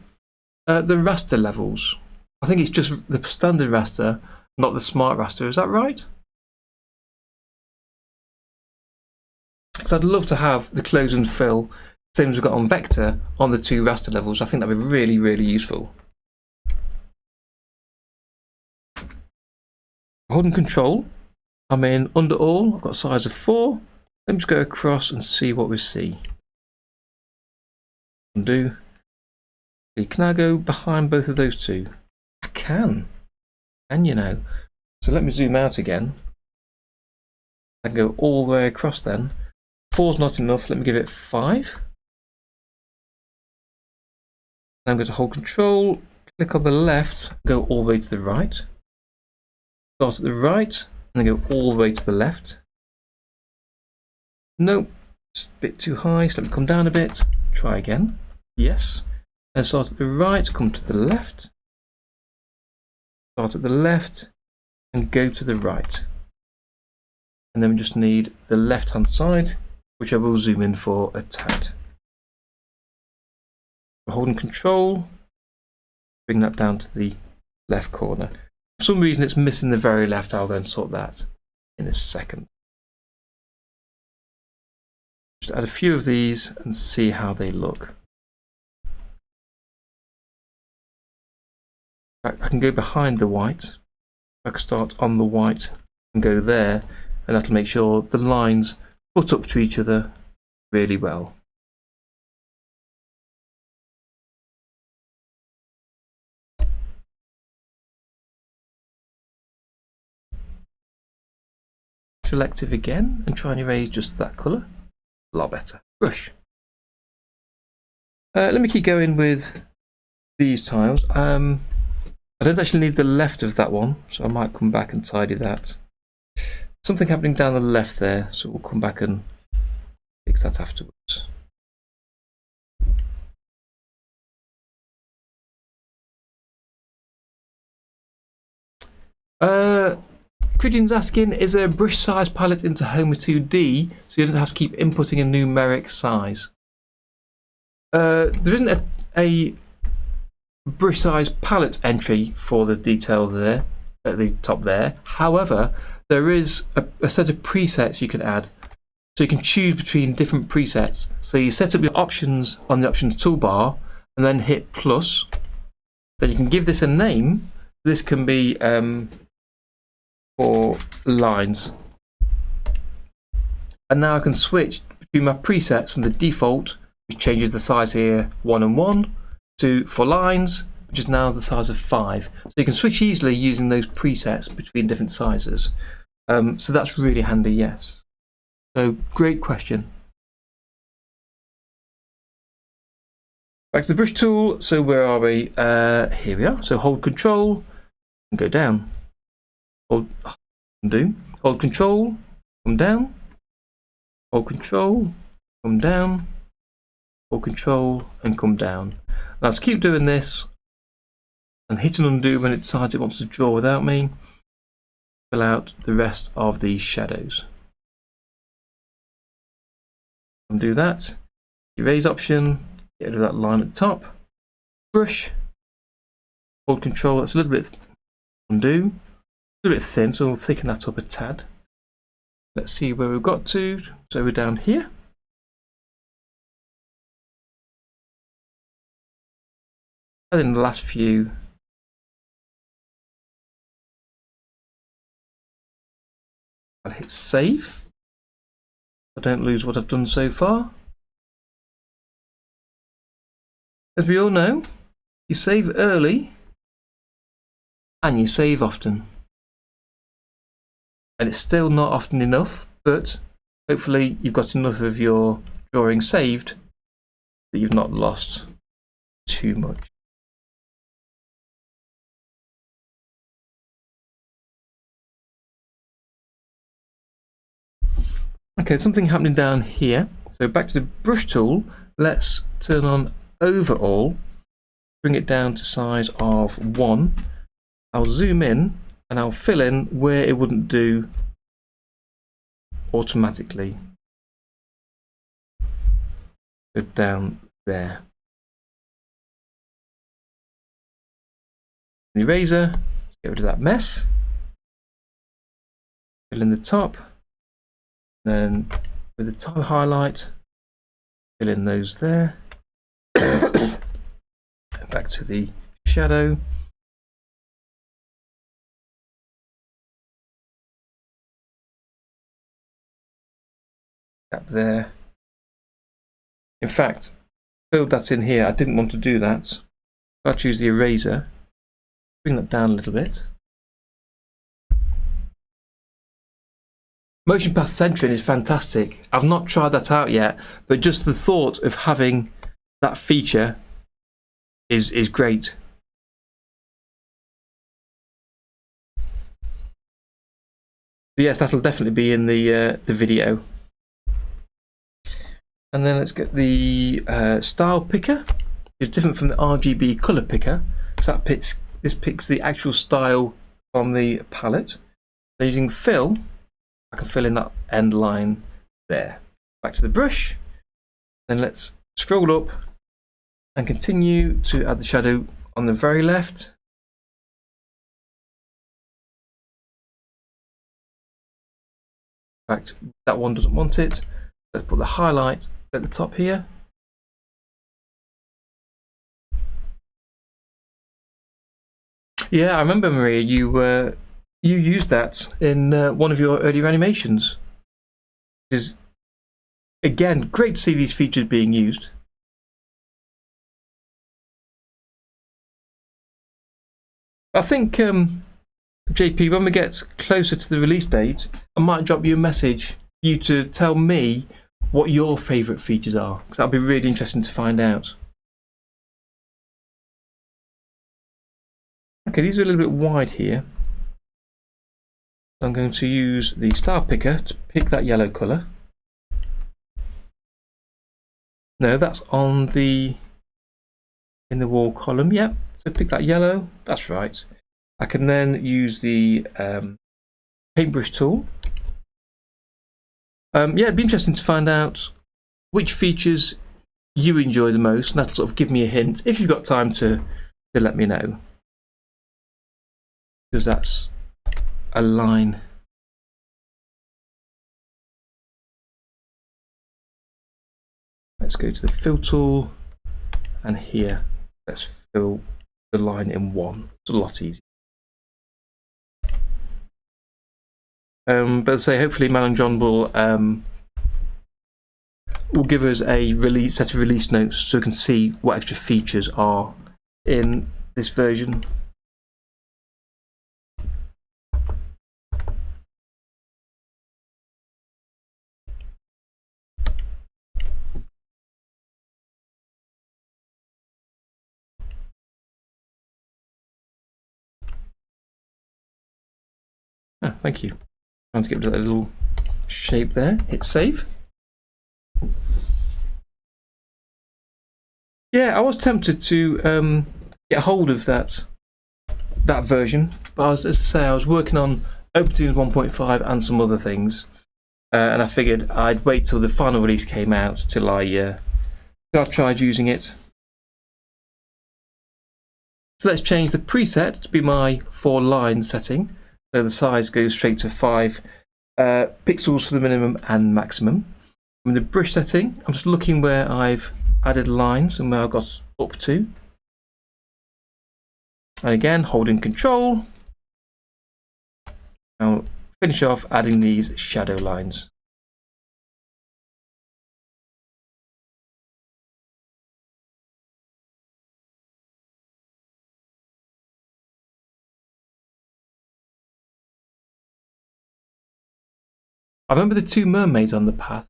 the raster levels? I think it's just the standard raster, not the smart raster. Is that right? Because I'd love to have the close and fill, same as we've got on vector, on the 2 raster levels. I think that'd be really, really useful. Holding control, I'm in under all, I've got a size of 4. Let me just go across and see what we see. Undo. Can I go behind both of those 2? I can. And you know. So let me zoom out again. I can go all the way across then. 4's not enough, let me give it 5. Now I'm going to hold control, click on the left, go all the way to the right. Start at the right, and then go all the way to the left. Nope, it's a bit too high, so let me come down a bit. Try again. Yes. And start at the right, come to the left. Start at the left, and go to the right. And then we just need the left-hand side, which I will zoom in for a tad. Holding control, bring that down to the left corner. For some reason it's missing the very left. I'll go and sort that in a second. Just add a few of these and see how they look. I can go behind the white. I can start on the white and go there, and that'll make sure the lines foot up to each other really well. Selective again and try and erase just that colour. A lot better. Brush. Let me keep going with these tiles. I don't actually need the left of that one, so I might come back and tidy that. Something happening down the left there, so we'll come back and fix that afterwards. Cridion's asking, is there a brush size palette in Tahoma2D so you don't have to keep inputting a numeric size? There isn't a brush size palette entry for the detail there at the top there. However, there is a set of presets you can add. So you can choose between different presets. So you set up your options on the options toolbar and then hit plus. Then you can give this a name. This can be for lines. And now I can switch between my presets from the default, which changes the size here 1 and 1, to for lines, which is now the size of 5. So you can switch easily using those presets between different sizes. So that's really handy, yes. So great question. Back to the brush tool. So where are we? Here we are. So hold Control and go down. Hold undo. Hold Control, come down. Hold Control, come down. Hold Control and come down. Now let's keep doing this and hit and undo when it decides it wants to draw without me. Fill out the rest of these shadows. Undo that. Erase option. Get rid of that line at the top. Brush. Hold Control. That's a little bit undo. A little bit thin, so we'll thicken that up a tad. Let's see where we've got to. So we're down here. And in the last few. I'll hit save. I don't lose what I've done so far. As we all know, you save early and you save often. And it's still not often enough, but hopefully you've got enough of your drawing saved that you've not lost too much. Okay, something happening down here. So back to the brush tool, let's turn on overall, bring it down to size of 1. I'll zoom in and I'll fill in where it wouldn't do automatically. So down there. The eraser, let's get rid of that mess. Fill in the top. Then with the top highlight, fill in those there. Back to the shadow. Up there. In fact, filled that in here. I didn't want to do that. I'll choose the eraser. Bring that down a little bit. Motion path centering is fantastic. I've not tried that out yet, but just the thought of having that feature is great. Yes, that'll definitely be in the video. And then let's get the style picker. It's different from the RGB color picker. So this picks the actual style from the palette. So using fill, I can fill in that end line there. Back to the brush. Then let's scroll up and continue to add the shadow on the very left. In fact, that one doesn't want it. Let's put the highlight at the top here. Yeah, I remember, Maria, you you used that in one of your earlier animations. Which is, again, great to see these features being used. I think, JP, when we get closer to the release date, I might drop you a message for you to tell me what your favourite features are, because that'll be really interesting to find out. Okay, these are a little bit wide here. So I'm going to use the star picker to pick that yellow colour. No, that's on the in the wall column. Yep. So pick that yellow. That's right. I can then use the paintbrush tool. Yeah, it'd be interesting to find out which features you enjoy the most, and that'll sort of give me a hint if you've got time to let me know. Because that's a line. Let's go to the fill tool, and here let's fill the line in one. It's a lot easier. But say hopefully Mal and John will give us a set of release notes so we can see what extra features are in this version. Oh, thank you. Trying to get rid of that little shape there. Hit save. Yeah, I was tempted to get hold of that version, but as I say, I was working on OpenToonz 1.5 and some other things, and I figured I'd wait till the final release came out till I tried using it. So let's change the preset to be my 4-line setting. So the size goes straight to 5 pixels for the minimum and maximum. In the brush setting, I'm just looking where I've added lines and where I've got up to. And again, holding Control. I'll finish off adding these shadow lines. I remember the 2 mermaids on the path.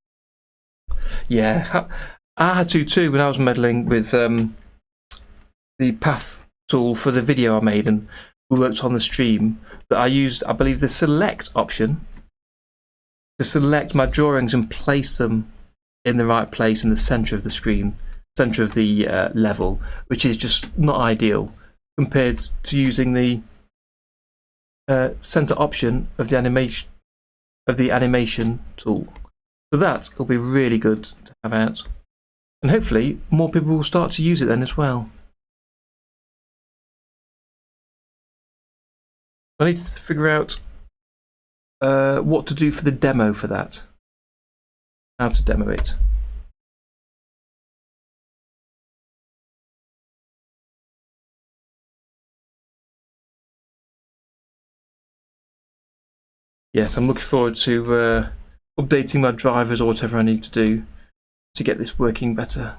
Yeah, I had to too when I was meddling with the path tool for the video I made, and we worked on the stream. That I used, I believe, the select option to select my drawings and place them in the right place in the centre of the screen, centre of the level, which is just not ideal compared to using the centre option of the animation tool. So that will be really good to have out, and hopefully more people will start to use it then as well. I need to figure out what to do for the demo for that. How to demo it. Yes, I'm looking forward to updating my drivers or whatever I need to do to get this working better.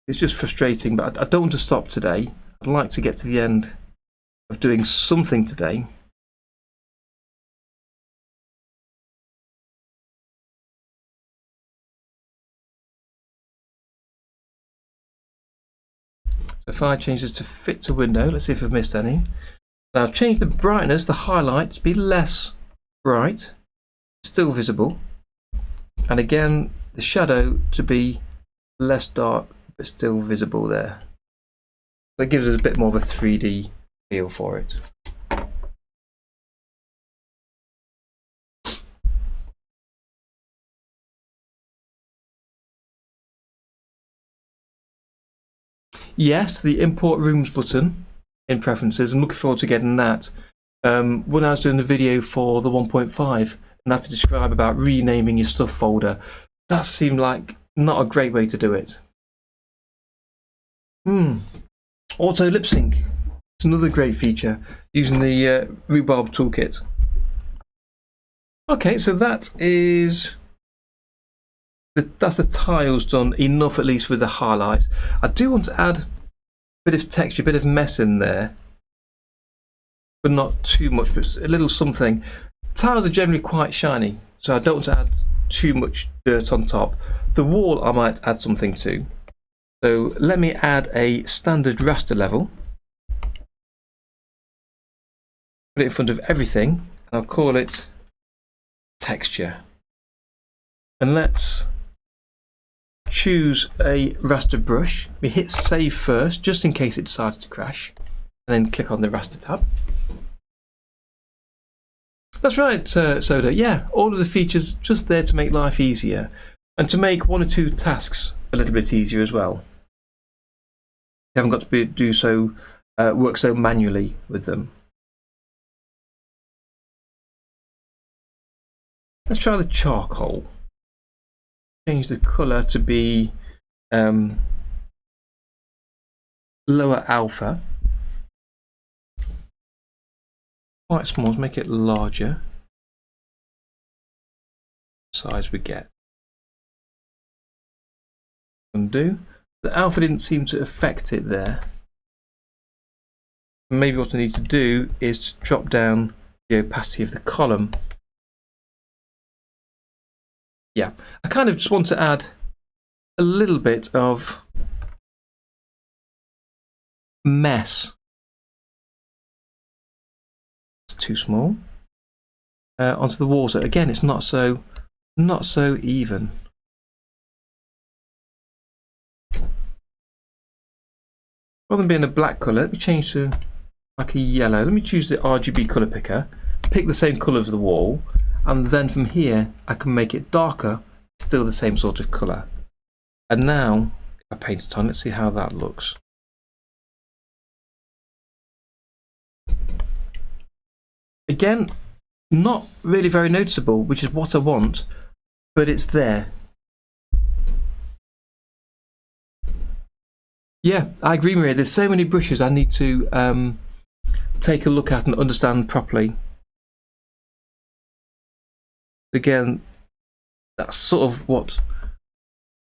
It's just frustrating, but I don't want to stop today. I'd like to get to the end of doing something today. So if I change this to fit to window, let's see if I've missed any. Now I've changed the brightness, the highlight, to be less bright, still visible. And again, the shadow to be less dark, but still visible there. So it gives us a bit more of a 3D feel for it. Yes, the import rooms button in preferences. I'm looking forward to getting that. When I was doing the video for the 1.5 and I had to describe about renaming your stuff folder, that seemed like not a great way to do it. Auto lip sync. It's another great feature using the Rhubarb toolkit. Okay, so that's the tiles done, enough at least with the highlights. I do want to add a bit of texture, a bit of mess in there, but not too much, but a little something. Tiles are generally quite shiny, so I don't want to add too much dirt on top. The wall I might add something to. So let me add a standard raster level. Put it in front of everything, and I'll call it texture. And let's choose a raster brush. We hit save first, just in case it decides to crash, and then click on the raster tab. That's right, Soda. Yeah, all of the features just there to make life easier and to make one or two tasks a little bit easier as well. You haven't got to work so manually with them. Let's try the charcoal. Change the colour to be lower alpha. Quite small, let's make it larger. Size we get. Undo. The alpha didn't seem to affect it there. Maybe what I need to do is to drop down the opacity of the column. Yeah, I kind of just want to add a little bit of mess. It's too small. Onto the wall. So again, it's not so even. Rather than being a black colour, let me change to like a yellow. Let me choose the RGB colour picker. Pick the same colour as the wall. And then from here, I can make it darker, still the same sort of colour. And now, if I paint it on, let's see how that looks. Again, not really very noticeable, which is what I want, but it's there. Yeah, I agree, Maria. There's so many brushes I need to take a look at and understand properly. Again, that's sort of what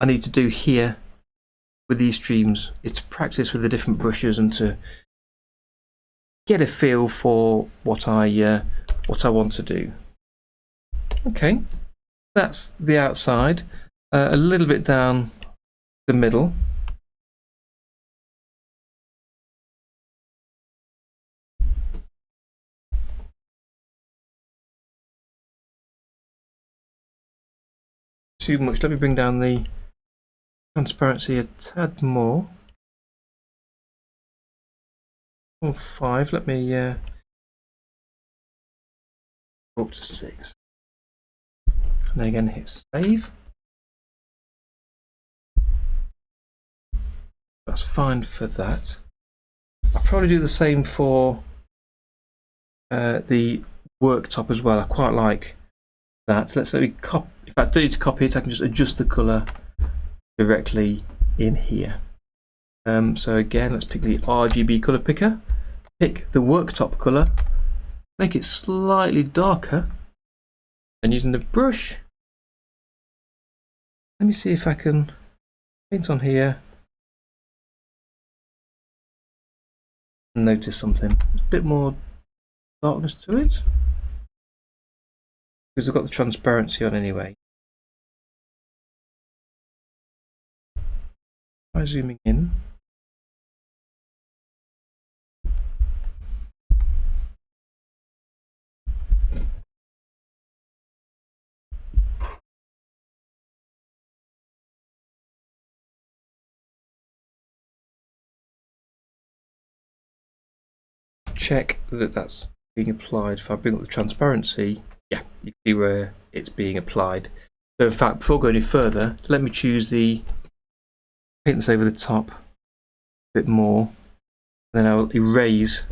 I need to do here with these streams, is to practice with the different brushes and to get a feel for what I want to do. Okay, that's the outside. A little bit down the middle. Too much. Let me bring down the transparency a tad more. 5. Let me go up to 6. And then again hit save. That's fine for that. I'll probably do the same for the worktop as well. I quite like that. Let's let me copy. If I do need to copy it, I can just adjust the colour directly in here. So again, let's pick the RGB colour picker, pick the worktop colour, make it slightly darker, and using the brush, let me see if I can paint on here. Notice something, a bit more darkness to it, because I've got the transparency on anyway. By zooming in, check that that's being applied. If I bring up the transparency, yeah, you can see where it's being applied. So in fact, before going any further, let me choose the paint this over the top a bit more, then I'll erase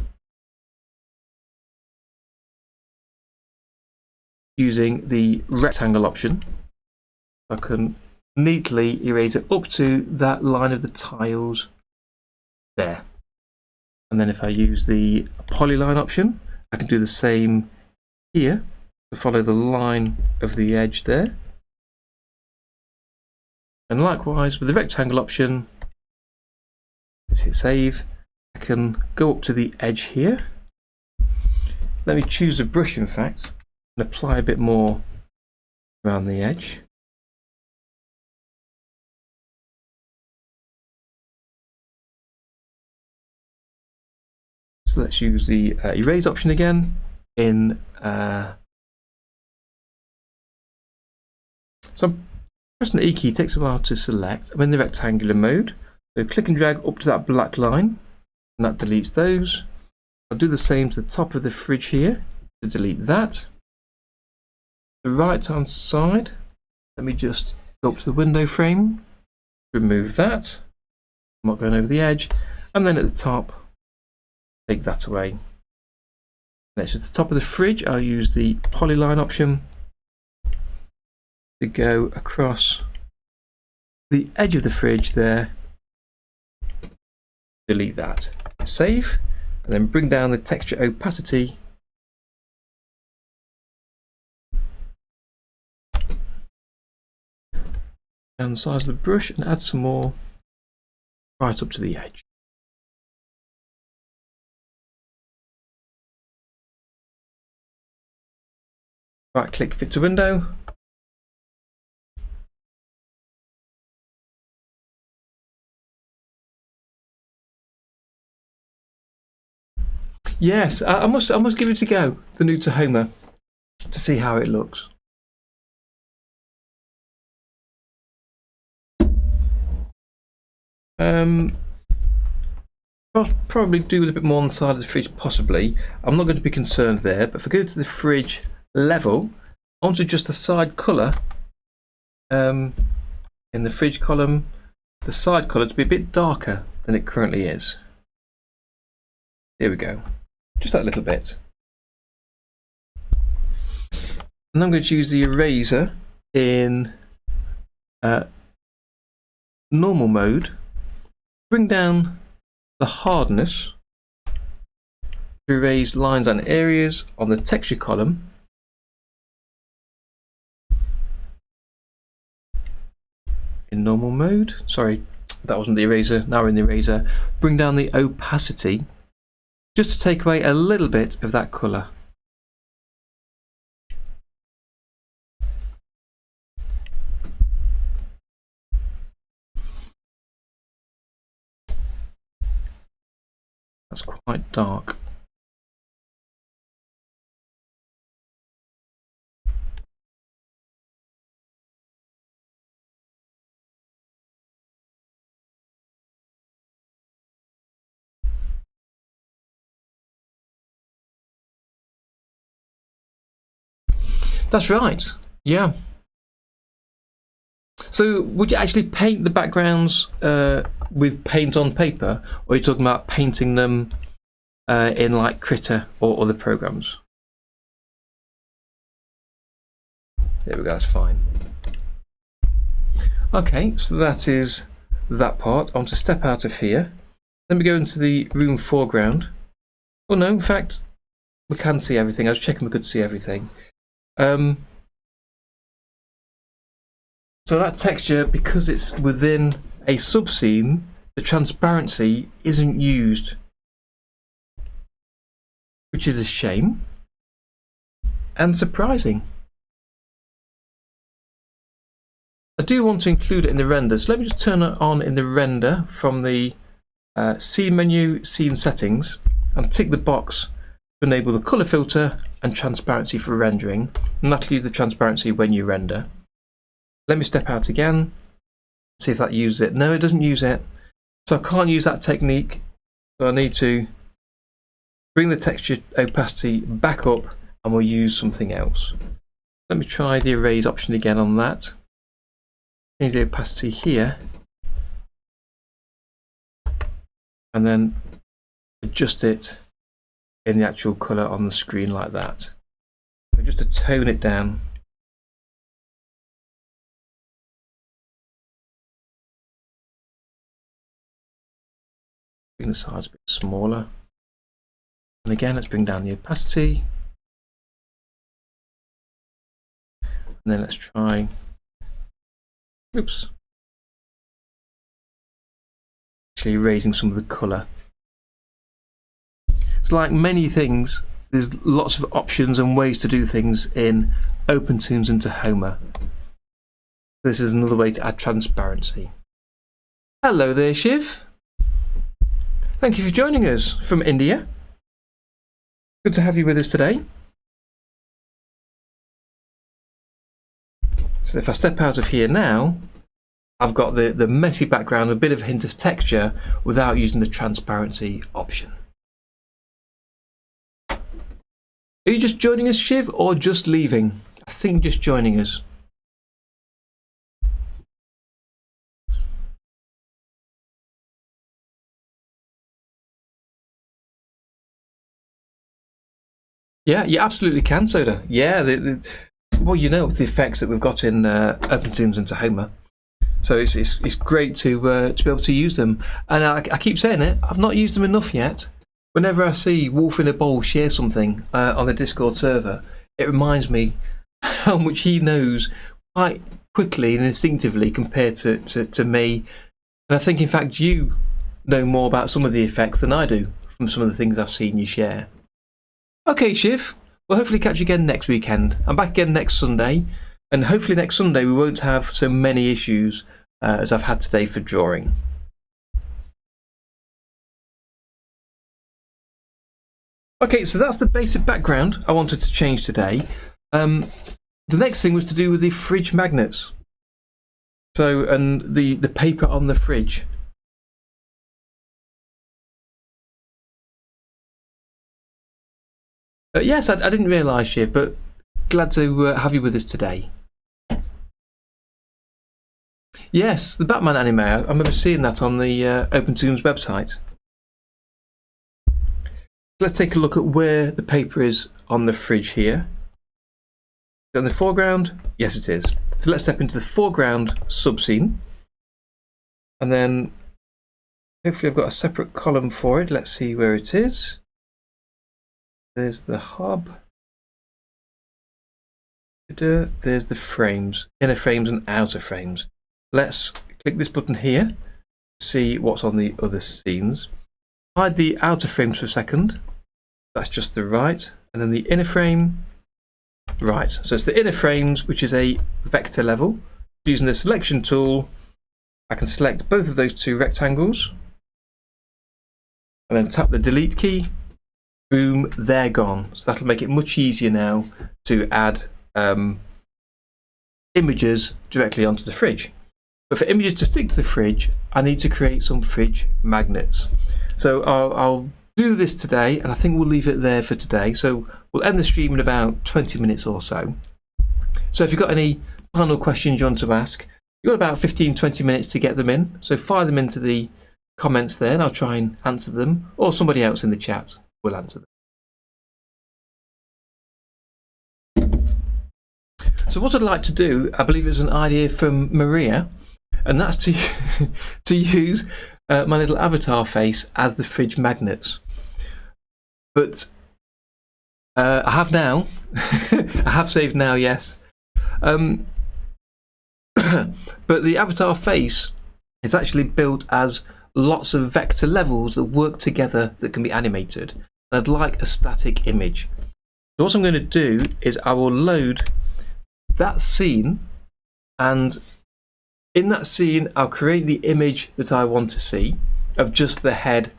using the rectangle option. I can neatly erase it up to that line of the tiles there. And then if I use the polyline option, I can do the same here to follow the line of the edge there. And likewise with the rectangle option, let's hit save. I can go up to the edge here. Let me choose a brush in fact and apply a bit more around the edge. So let's use the erase option again in so I'm pressing the E key, takes a while to select. I'm in the rectangular mode, so click and drag up to that black line and that deletes those. I'll do the same to the top of the fridge here to delete that. The right hand side, let me just go up to the window frame, remove that. I'm not going over the edge, and then at the top take that away. Next at the top of the fridge, I'll use the polyline option to go across the edge of the fridge there. Delete that. Save, and then bring down the texture opacity down the size of the brush and add some more right up to the edge. Right click fit to window. Yes, I must give it a go, the new Tahoma, to see how it looks. I'll probably do with a bit more on the side of the fridge, possibly. I'm not going to be concerned there, but if I go to the fridge level, I want to adjust the side colour in the fridge column, the side colour to be a bit darker than it currently is. Here we go, just that little bit. And I'm going to use the eraser in normal mode, bring down the hardness to erase lines and areas on the texture column. In normal mode, sorry, that wasn't the eraser, now we're in the eraser. Bring down the opacity just to take away a little bit of that colour. That's quite dark. That's right, yeah. So would you actually paint the backgrounds with paint on paper, or are you talking about painting them in like Critter or other programs? There we go, that's fine. Okay, so that is that part. I want to step out of here. Let me go into the room foreground. Oh no, in fact, we can see everything. I was checking we could see everything. So that texture, because it's within a subscene, the transparency isn't used, which is a shame and surprising. I do want to include it in the render, so let me just turn it on in the render from the scene menu, scene settings, and tick the box to enable the color filter and transparency for rendering, and that'll use the transparency when you render. Let me step out again, see if that uses it. No, it doesn't use it. So I can't use that technique. So I need to bring the texture opacity back up and we'll use something else. Let me try the erase option again on that. Change the opacity here. And then adjust it in the actual colour on the screen like that. So just to tone it down. Bring the size a bit smaller. And again, let's bring down the opacity. And then let's try, oops, actually raising some of the colour. It's like many things, there's lots of options and ways to do things in OpenToonz and Tahoma. This is another way to add transparency. Hello there, Shiv. Thank you for joining us from India. Good to have you with us today. So if I step out of here now, I've got the messy background, a bit of a hint of texture without using the transparency option. Are you just joining us, Shiv, or just leaving? I think just joining us. Yeah, you absolutely can, Soda. Yeah, well, you know the effects that we've got in OpenToonz and Tahoma, so it's great to be able to use them. And I keep saying it, I've not used them enough yet. Whenever I see Wolf in a Bowl share something on the Discord server, it reminds me how much he knows quite quickly and instinctively compared to me. And I think, in fact, you know more about some of the effects than I do from some of the things I've seen you share. Okay, Shiv, we'll hopefully catch you again next weekend. I'm back again next Sunday, and hopefully next Sunday we won't have so many issues as I've had today for drawing. Okay, so that's the basic background I wanted to change today. The next thing was to do with the fridge magnets. So, and the paper on the fridge. Yes, I didn't realise, Shiv, but glad to have you with us today. Yes, the Batman anime, I remember seeing that on the OpenToonz website. Let's take a look at where the paper is on the fridge here. Is it on the foreground? Yes, it is. So let's step into the foreground subscene. And then hopefully I've got a separate column for it. Let's see where it is. There's the hub. There's the frames, inner frames and outer frames. Let's click this button here to see what's on the other scenes. Hide the outer frames for a second. That's just the right. And then the inner frame, right. So it's the inner frames, which is a vector level. Using the selection tool, I can select both of those two rectangles and then tap the delete key. Boom, they're gone. So that'll make it much easier now to add images directly onto the fridge. But for images to stick to the fridge, I need to create some fridge magnets. So I'll do this today, and I think we'll leave it there for today. So we'll end the stream in about 20 minutes or so. So if you've got any final questions you want to ask, you've got about 15-20 minutes to get them in. So fire them into the comments there, and I'll try and answer them, or somebody else in the chat will answer them. So what I'd like to do, I believe it's an idea from Maria, and that's to to use my little avatar face as the fridge magnets. But I have now, I have saved now, yes. But the avatar face is actually built as lots of vector levels that work together that can be animated. And I'd like a static image. So what I'm going to do is I will load that scene, and in that scene I'll create the image that I want to see of just the head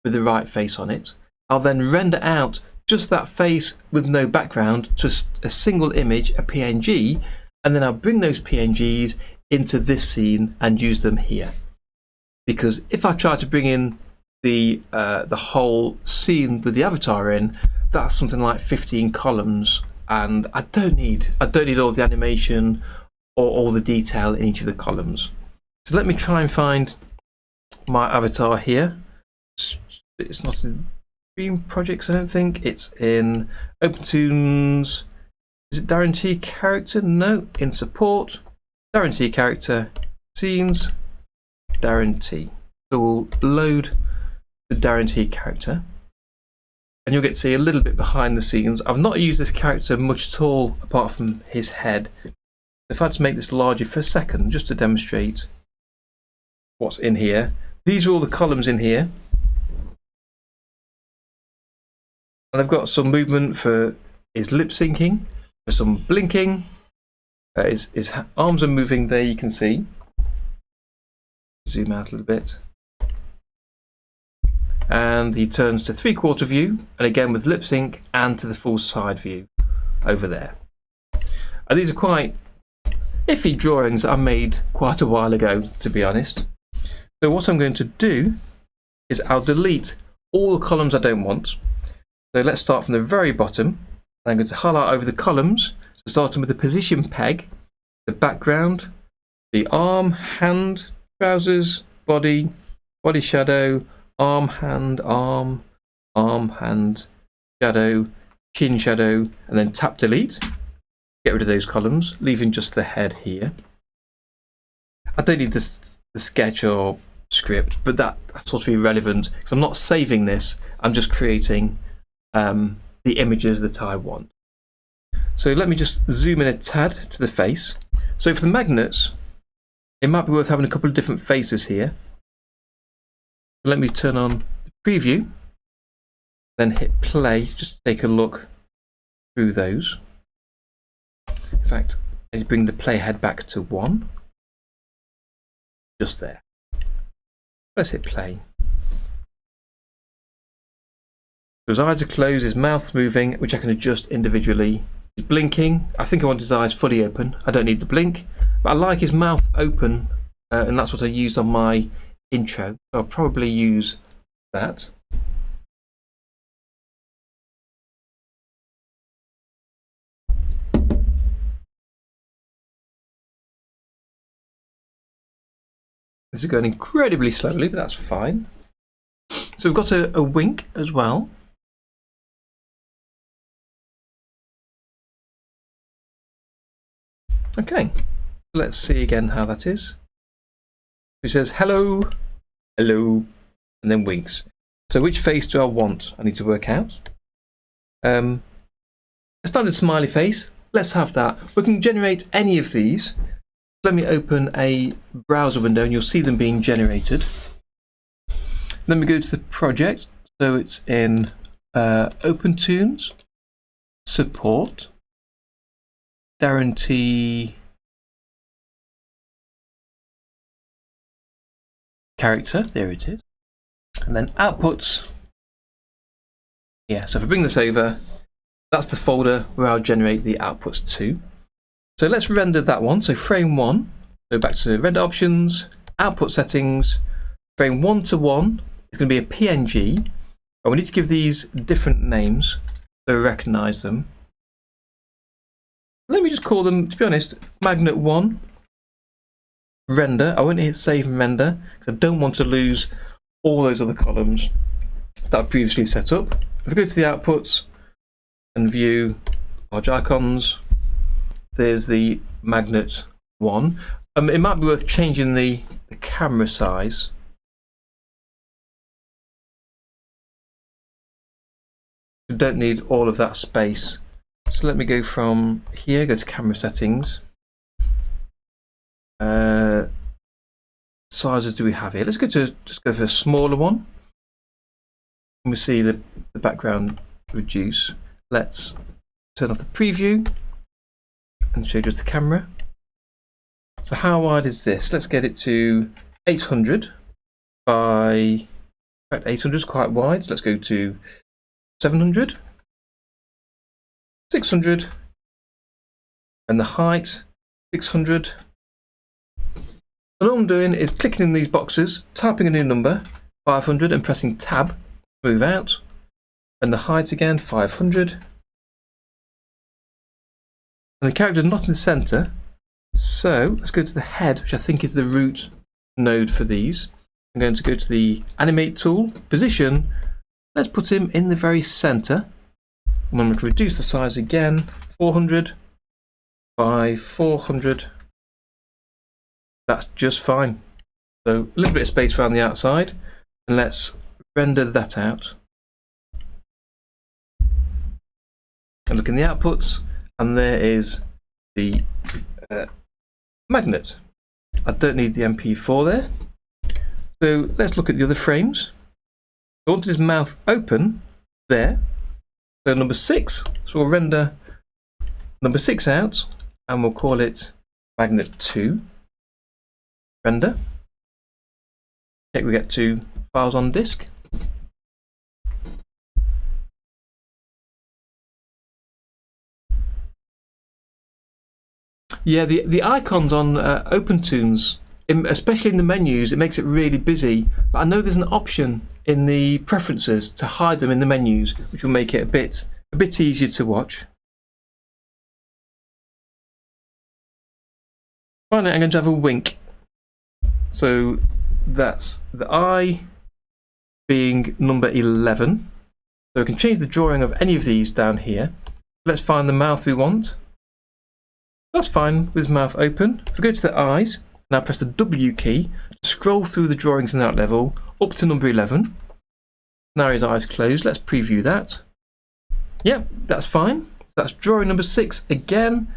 with the right face on it. I'll then render out just that face with no background to a single image, a PNG, and then I'll bring those PNGs into this scene and use them here. Because if I try to bring in the whole scene with the avatar in, that's something like 15 columns, and I don't need all the animation or all the detail in each of the columns. So let me try and find my avatar here. It's not in Stream Projects, I don't think. It's in OpenToonz. Is it Darren Tea character? No, in support. Darren Tea character, scenes, Darren Tea. So we'll load the the Darren Tea character, and you'll get to see a little bit behind the scenes. I've not used this character much at all apart from his head. If I had to make this larger for a second just to demonstrate what's in here. These are all the columns in here, and I've got some movement for his lip syncing, for some blinking. His arms are moving there, you can see. Zoom out a little bit. And he turns to 3/4 view, and again with lip sync, and to the full side view over there. And these are quite iffy drawings I made quite a while ago, to be honest. So what I'm going to do is I'll delete all the columns I don't want. So let's start from the very bottom. I'm going to highlight over the columns, so starting with the position peg, the background, the arm, hand, trousers, body, body shadow, arm, hand, shadow, chin shadow, and then tap delete. Get rid of those columns, leaving just the head here. I don't need the sketch or script, but that's sort of irrelevant because I'm not saving this. I'm just creating the images that I want. So let me just zoom in a tad to the face. So for the magnets, it might be worth having a couple of different faces here. Let me turn on the preview, then hit play, just to take a look through those. In fact, I need to bring the playhead back to 1. Just there. Let's hit play. So his eyes are closed, his mouth's moving, which I can adjust individually. He's blinking. I think I want his eyes fully open. I don't need the blink, but I like his mouth open, and that's what I used on my intro. So I'll probably use that. This is going incredibly slowly, but that's fine. So we've got a wink as well. Okay, let's see again how that is. It says hello, hello, and then winks. So which face do I want? I need to work out. A standard smiley face, let's have that. We can generate any of these. Let me open a browser window and you'll see them being generated. Then we go to the project. So it's in OpenToonz Support, Darren Tea character, there it is. And then outputs. Yeah, so if I bring this over, that's the folder where I'll generate the outputs to. So let's render that one. So frame 1, go back to render options, output settings, frame 1 to 1 is going to be a PNG, and we need to give these different names so we recognize them. Let me just call them, to be honest, magnet 1, render. I won't hit save and render because I don't want to lose all those other columns that I previously set up. If I go to the outputs and view large icons, there's the magnet 1. It might be worth changing the camera size. We don't need all of that space. So let me go from here, go to camera settings. Sizes do we have here? Let's go to just go for a smaller one. And we see the background reduce. Let's turn off the preview and show just the camera. So how wide is this? Let's get it to 800 by, in fact 800 is quite wide, so let's go to 700, 600, and the height 600. And all I'm doing is clicking in these boxes, typing a new number, 500, and pressing tab to move out, and the height again 500. And the character is not in the center, so let's go to the head, which I think is the root node for these. I'm going to go to the animate tool, position, let's put him in the very center. And I'm going to reduce the size again, 400 by 400. That's just fine. So a little bit of space around the outside, and let's render that out. And look in the outputs, and there is the magnet. I don't need the MP4 there. So let's look at the other frames. I wanted his mouth open there. So number 6, so we'll render number 6 out, and we'll call it magnet 2. Render. Check we get 2 files on disk. Yeah, the icons on OpenToonz, especially in the menus, it makes it really busy. But I know there's an option in the preferences to hide them in the menus, which will make it a bit easier to watch. Finally, I'm going to have a wink. So that's the eye being number 11. So we can change the drawing of any of these down here. Let's find the mouth we want. That's fine with his mouth open. If we go to the eyes, now press the W key to scroll through the drawings in that level up to number 11. Now his eyes closed. Let's preview that. Yep, that's fine. So that's drawing number 6 again.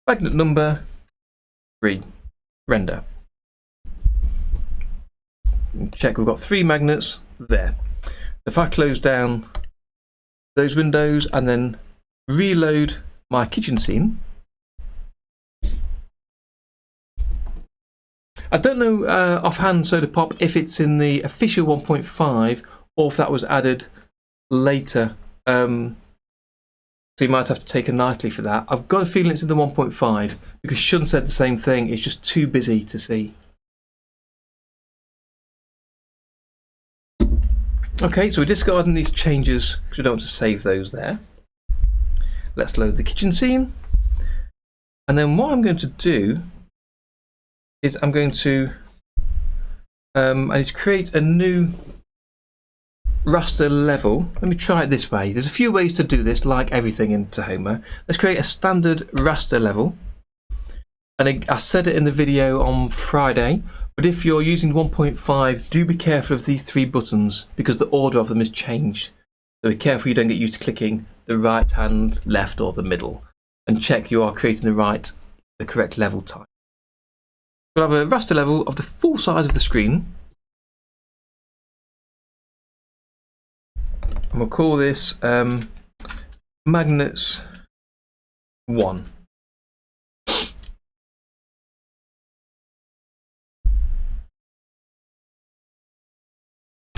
Magnet number 3. Render. Check we've got 3 magnets there. If I close down those windows and then reload my kitchen scene, I don't know offhand, Soda Pop, if it's in the official 1.5 or if that was added later. So you might have to take a nightly for that. I've got a feeling it's in the 1.5 because Shun said the same thing. It's just too busy to see. Okay, so we're discarding these changes because we don't want to save those there. Let's load the kitchen scene. And then what I'm going to do is I'm going to I need to create a new raster level. Let me try it this way. There's a few ways to do this, like everything in Tahoma. Let's create a standard raster level. And I said it in the video on Friday, but if you're using 1.5, do be careful of these 3 buttons because the order of them is changed. So be careful you don't get used to clicking the right hand, left or the middle, and check you are creating the correct level type. We'll have a raster level of the full size of the screen. And we'll call this Magnets 1.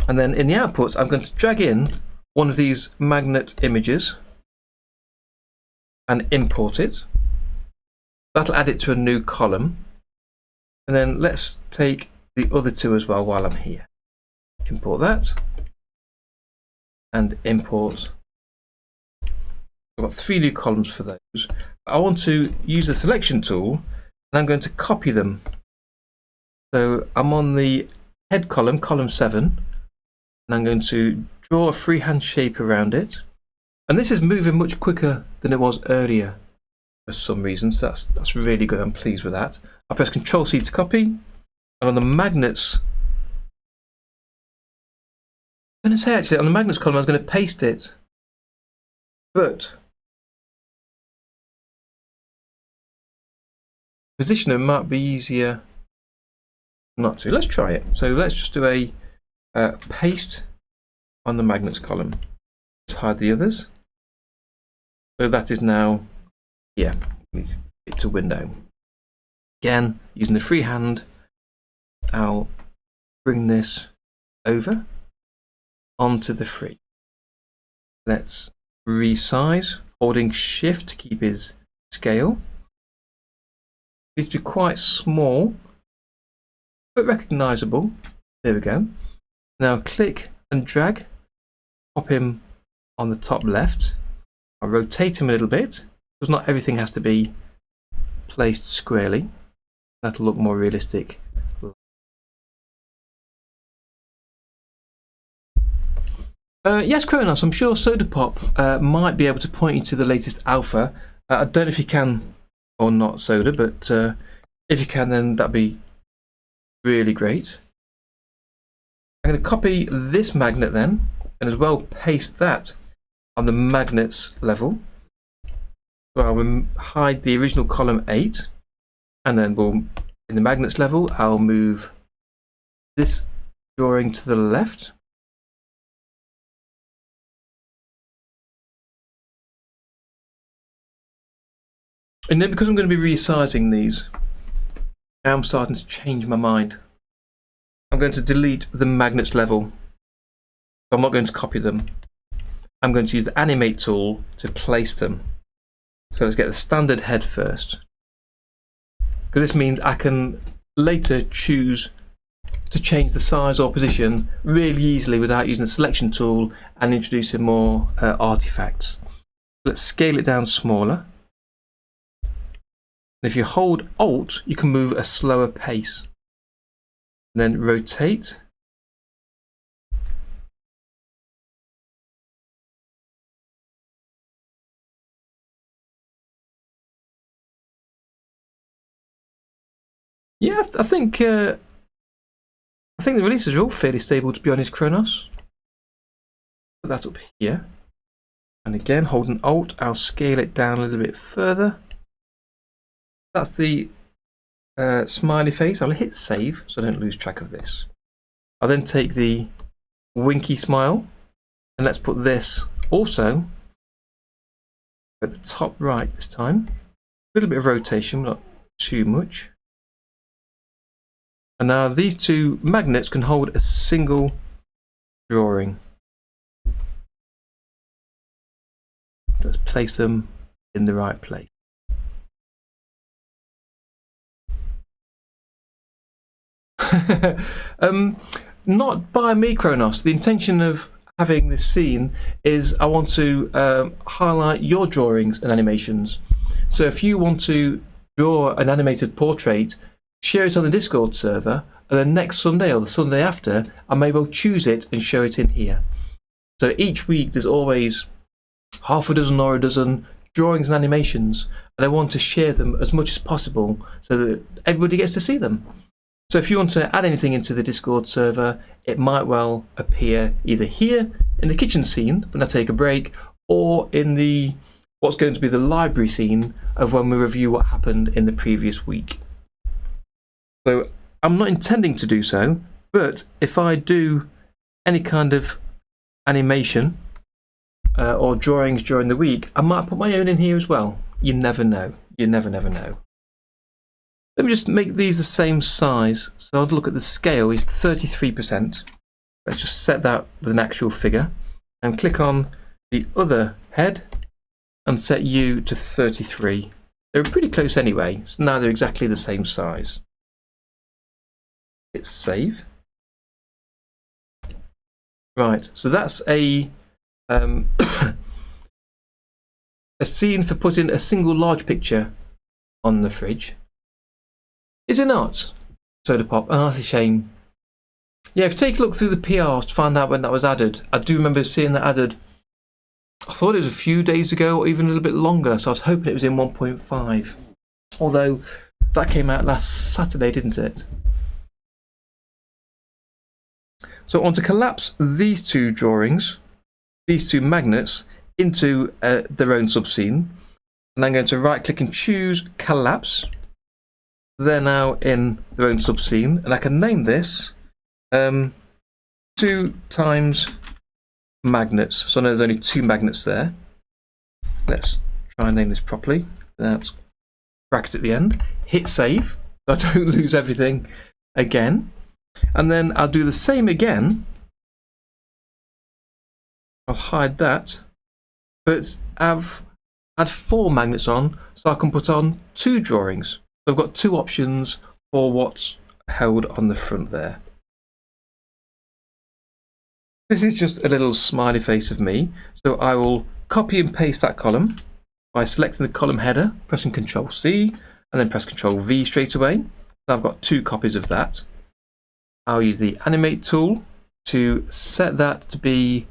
And then in the outputs, I'm going to drag in one of these magnet images and import it. That'll add it to a new column. And then let's take the other 2 as well while I'm here. Import that and import. I've got 3 new columns for those. I want to use the selection tool and I'm going to copy them. So I'm on the head column, column 7, and I'm going to draw a freehand shape around it. And this is moving much quicker than it was earlier for some reason, so that's really good. I'm pleased with that. I'll press Ctrl+C to copy, and on the magnets, I'm going to say actually on the magnets column I was going to paste it, but positioner might be easier not to. Let's try it. So let's just do a paste on the magnets column. Let's hide the others. So that is now, yeah, it's a window. Again, using the freehand, I'll bring this over onto the free. Let's resize, holding Shift to keep his scale. It needs to be quite small, but recognizable. There we go. Now click and drag, pop him on the top left. I'll rotate him a little bit, because not everything has to be placed squarely. That'll look more realistic. Yes, Kronos, I'm sure Soda Pop might be able to point you to the latest alpha. I don't know if you can or not, Soda, but if you can, then that'd be really great. I'm going to copy this magnet then, and as well paste that on the magnets level. So I will hide the original column 8, and then in the magnets level, I'll move this drawing to the left. And then because I'm going to be resizing these, I'm starting to change my mind. I'm going to delete the magnets level. I'm not going to copy them. I'm going to use the Animate tool to place them. So let's get the standard head first. Because this means I can later choose to change the size or position really easily without using the selection tool and introducing more artifacts. Let's scale it down smaller. And if you hold Alt, you can move at a slower pace. And then rotate. Yeah, I think the releases are all fairly stable, to be honest, Kronos. Put that up here. And again, holding Alt, I'll scale it down a little bit further. That's the smiley face. I'll hit save so I don't lose track of this. I'll then take the winky smile, and let's put this also at the top right this time. A little bit of rotation, not too much. And now these two magnets can hold a single drawing. Let's place them in the right place. Not by me, Kronos. The intention of having this scene is I want to highlight your drawings and animations. So if you want to draw an animated portrait, share it on the Discord server, and then next Sunday or the Sunday after, I may well choose it and show it in here. So each week there's always half a dozen or a dozen drawings and animations, and I want to share them as much as possible so that everybody gets to see them. So if you want to add anything into the Discord server, it might well appear either here in the kitchen scene when I take a break, or in the what's going to be the library scene of when we review what happened in the previous week. So I'm not intending to do so, but if I do any kind of animation or drawings during the week, I might put my own in here as well. You never know. You never know. Let me just make these the same size. So I'll look at the scale is 33%. Let's just set that with an actual figure and click on the other head and set you to 33. They're pretty close anyway, so now they're exactly the same size. Hit save. Right, so that's a scene for putting a single large picture on the fridge. Is it not? Soda Pop. Oh, that's a shame. Yeah, if you take a look through the PR to find out when that was added, I do remember seeing that added. I thought it was a few days ago or even a little bit longer, so I was hoping it was in 1.5. Although that came out last Saturday, didn't it? So I want to collapse these two drawings, these two magnets, into their own subscene. And I'm going to right click and choose collapse. They're now in their own subscene, and I can name this 2 times magnets. So I know there's only 2 magnets there. Let's try and name this properly. That's brackets at the end. Hit save, so I don't lose everything again. And then I'll do the same again. I'll hide that, but add 4 magnets on, so I can put on 2 drawings. So I've got 2 options for what's held on the front there. This is just a little smiley face of me, so I will copy and paste that column by selecting the column header, pressing Ctrl C, and then press Ctrl V straight away. So I've got 2 copies of that. I'll use the Animate tool to set that to be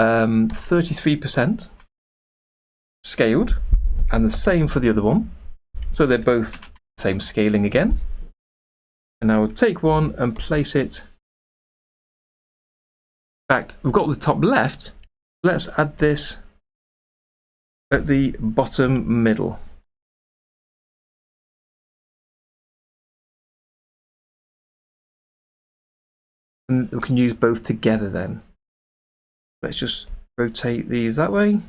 33% scaled, and the same for the other one. So they're both the same scaling again. And I will take one and place it fact, we've got the top left. Let's add this at the bottom middle. And we can use both together then. Let's just rotate these that way.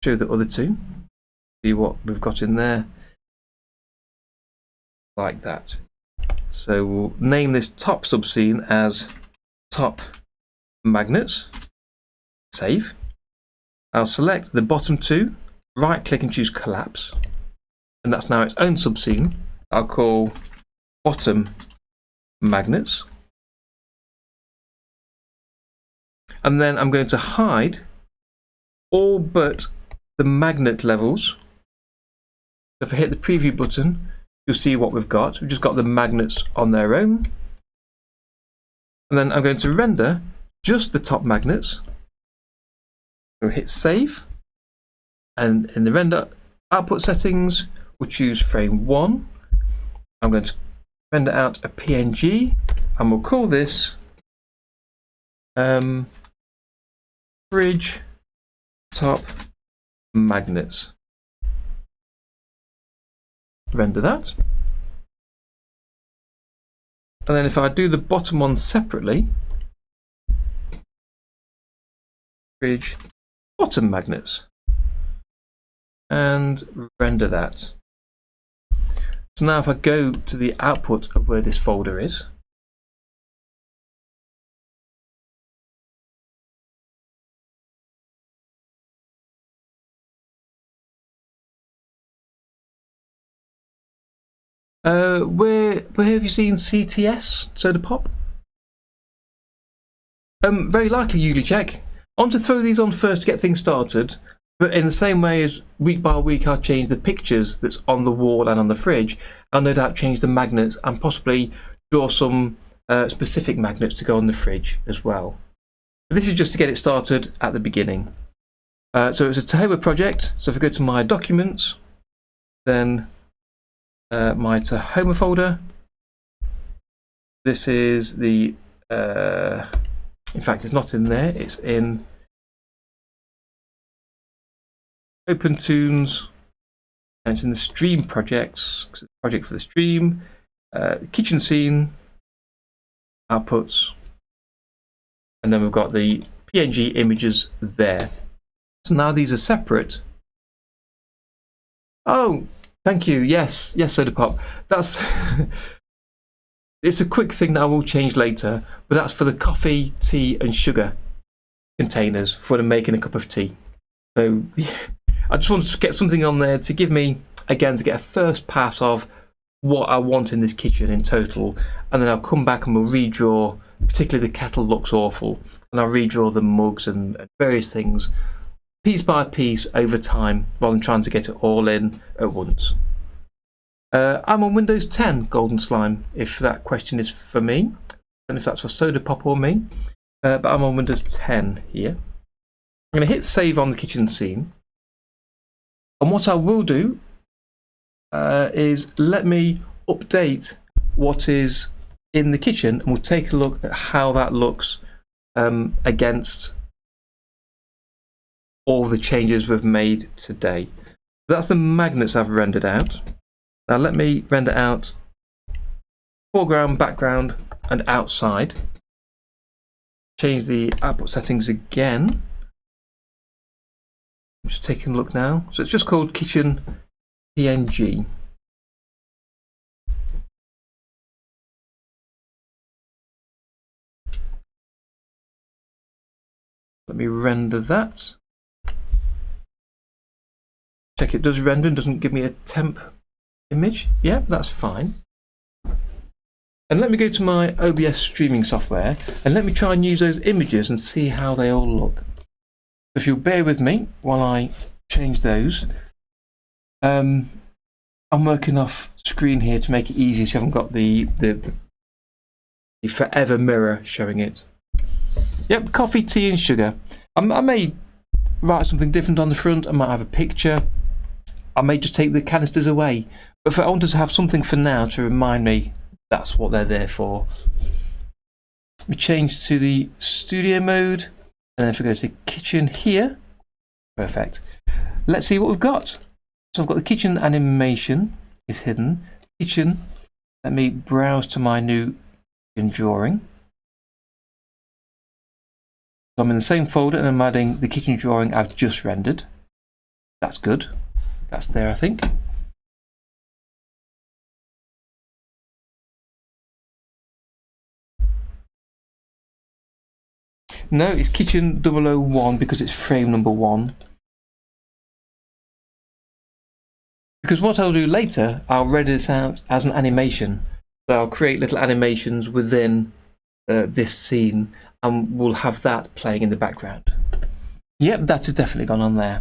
Show the other two. See what we've got in there. Like that. So we'll name this top subscene as top magnets. Save. I'll select the bottom two, right click and choose collapse. And that's now its own subscene. I'll call bottom magnets. And then I'm going to hide all but the magnet levels. So if I hit the preview button, you'll see what we've got. We've just got the magnets on their own. And then I'm going to render just the top magnets. We'll hit save. And in the render output settings, we'll choose frame 1. I'm going to render out a PNG, and we'll call this fridge top magnets. Render that. And then if I do the bottom one separately, fridge bottom magnets, and render that. So now if I go to the output of where this folder is, where have you seen CTS soda pop? Very likely UliCheck. I want to throw these on first to get things started, but in the same way as week by week I'll change the pictures that's on the wall and on the fridge, I'll no doubt change the magnets and possibly draw some specific magnets to go on the fridge as well. But this is just to get it started at the beginning. So it's a Tahoma project, so if I go to my documents, then my Tahoma folder. This is the, in fact it's not in there, it's in OpenToonz, and it's in the stream projects, project for the stream, kitchen scene, outputs, and then we've got the PNG images there. So now these are separate. Oh, thank you. Yes, Soda Pop. That's it's a quick thing that I will change later, but that's for the coffee, tea, and sugar containers for when I'm making a cup of tea. So I just wanted to get something on there to give me, again, to get a first pass of what I want in this kitchen in total, and then I'll come back and we'll redraw. Particularly the kettle looks awful, and I'll redraw the mugs and various things piece by piece over time, rather than trying to get it all in at once. I'm on Windows 10 Golden Slime, if that question is for me, and if that's for Soda Pop or me, but I'm on Windows 10 here. I'm going to hit save on the kitchen scene, and what I will do is let me update what is in the kitchen, and we'll take a look at how that looks against all the changes we've made today. That's the magnets I've rendered out. Now let me render out foreground, background, and outside. Change the output settings again. I'm just taking a look now. So it's just called kitchen PNG. Let me render that. Check it does render and doesn't give me a temp image. Yeah, that's fine. And let me go to my OBS streaming software and let me try and use those images and see how they all look. If you'll bear with me while I change those. I'm working off screen here to make it easy so you haven't got the forever mirror showing it. Yep, coffee, tea and sugar. I may write something different on the front. I might have a picture. I may just take the canisters away. But if I wanted to have something for now to remind me that's what they're there for. We change to the studio mode, and then if we go to the kitchen here, perfect. Let's see what we've got. So I've got the kitchen animation is hidden. Kitchen, let me browse to my new kitchen drawing. So I'm in the same folder and I'm adding the kitchen drawing I've just rendered. That's good. That's there, I think. No, it's kitchen 001 because it's frame number 1. Because what I'll do later, I'll render this out as an animation. So I'll create little animations within this scene, and we'll have that playing in the background. Yep, that has definitely gone on there.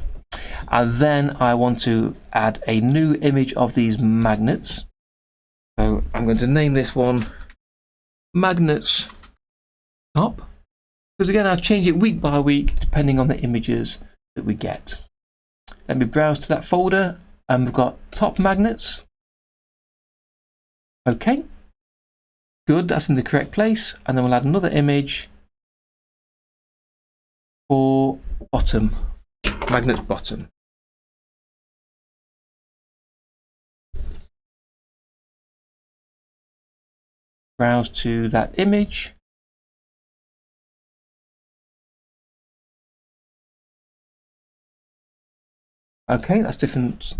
And then I want to add a new image of these magnets. So I'm going to name this one Magnets Top. Because again, I'll change it week by week depending on the images that we get. Let me browse to that folder, and we've got top magnets. Okay, good, that's in the correct place. And then we'll add another image for bottom, magnet bottom. Browse to that image. Okay, that's different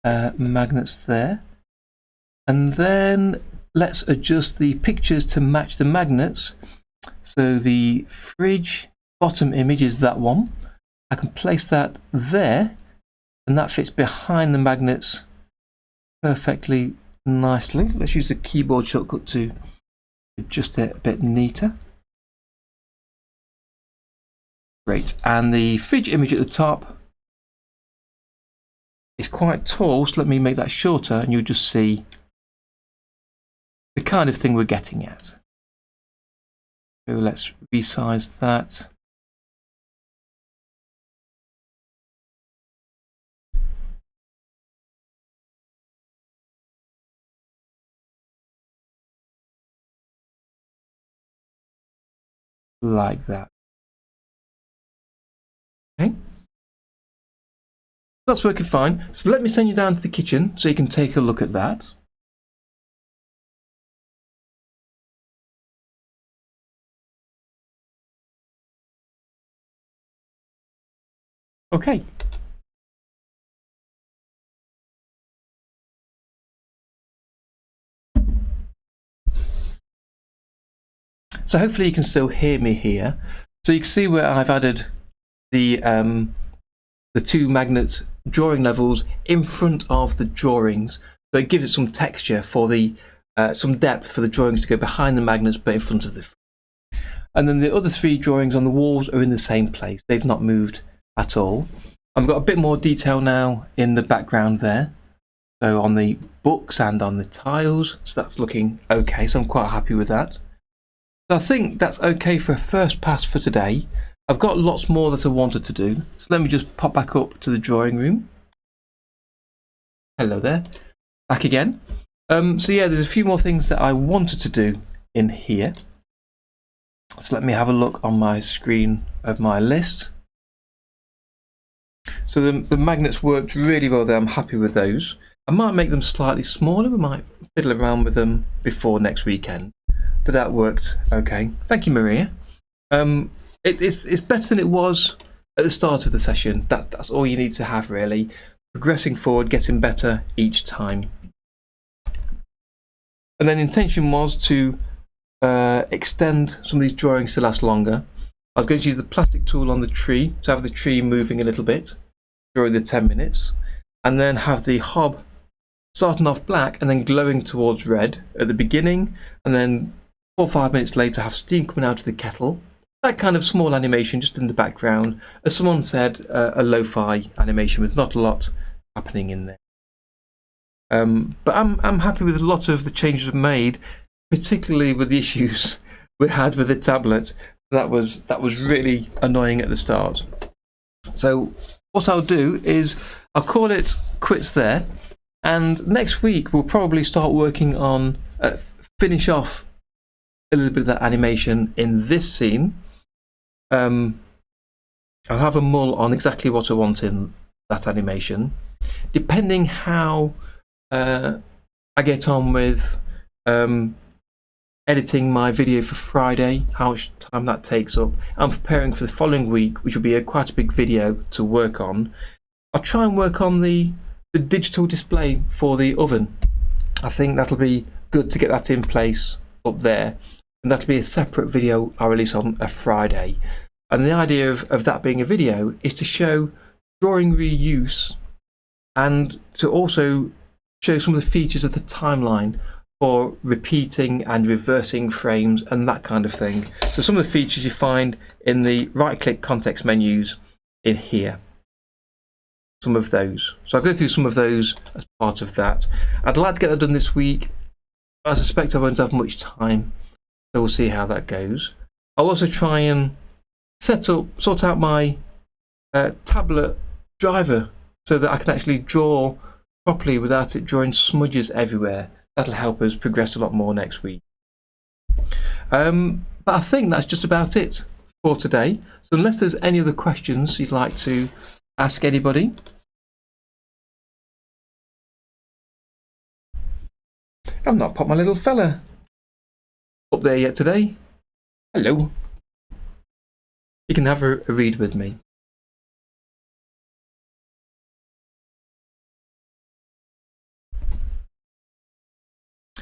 magnets there. And then let's adjust the pictures to match the magnets. So the fridge bottom image is that one. I can place that there, and that fits behind the magnets perfectly nicely. Let's use the keyboard shortcut to adjust it a bit neater. Great, and the fridge image at the top is quite tall, so let me make that shorter and you'll just see the kind of thing we're getting at. So let's resize that. Like that. Okay. That's working fine. So let me send you down to the kitchen so you can take a look at that. Okay. So hopefully you can still hear me here. So you can see where I've added the two magnet drawing levels in front of the drawings. So it gives it some texture for the some depth for the drawings to go behind the magnets but in front of the. And then the other three drawings on the walls are in the same place. They've not moved at all. I've got a bit more detail now in the background there. So on the books and on the tiles. So that's looking okay. So I'm quite happy with that. So I think that's okay for a first pass for today. I've got lots more that I wanted to do. So let me just pop back up to the drawing room. Hello there. Back again. So yeah, there's a few more things that I wanted to do in here. So let me have a look on my screen of my list. So the magnets worked really well there. I'm happy with those. I might make them slightly smaller. We might fiddle around with them before next weekend. But that worked okay. Thank you, Maria. It's better than it was at the start of the session. That's all you need to have, really. Progressing forward, getting better each time. And then the intention was to extend some of these drawings to last longer. I was going to use the plastic tool on the tree to have the tree moving a little bit during the 10 minutes. And then have the hob starting off black and then glowing towards red at the beginning. And then 4 or 5 minutes later have steam coming out of the kettle. That kind of small animation just in the background. As someone said, a lo-fi animation with not a lot happening in there. But I'm happy with a lot of the changes I've made, particularly with the issues we had with the tablet. That was really annoying at the start. So what I'll do is I'll call it quits there, and next week we'll probably start working on finish off a little bit of that animation in this scene. I'll have a mull on exactly what I want in that animation, depending how I get on with editing my video for Friday, how much time that takes up. I'm preparing for the following week, which will be quite a big video to work on. I'll try and work on the digital display for the oven. I think that'll be good to get that in place up there, and that'll be a separate video I'll release on a Friday. And the idea of that being a video is to show drawing reuse and to also show some of the features of the timeline for repeating and reversing frames and that kind of thing. So some of the features you find in the right-click context menus in here. Some of those. So I'll go through some of those as part of that. I'd like to get that done this week. I suspect I won't have much time, so we'll see how that goes. I'll also try and sort out my tablet driver so that I can actually draw properly without it drawing smudges everywhere. That'll help us progress a lot more next week. But I think that's just about it for today. So unless there's any other questions you'd like to ask anybody. I've not popped my little fella up there yet today. Hello. You can have a read with me.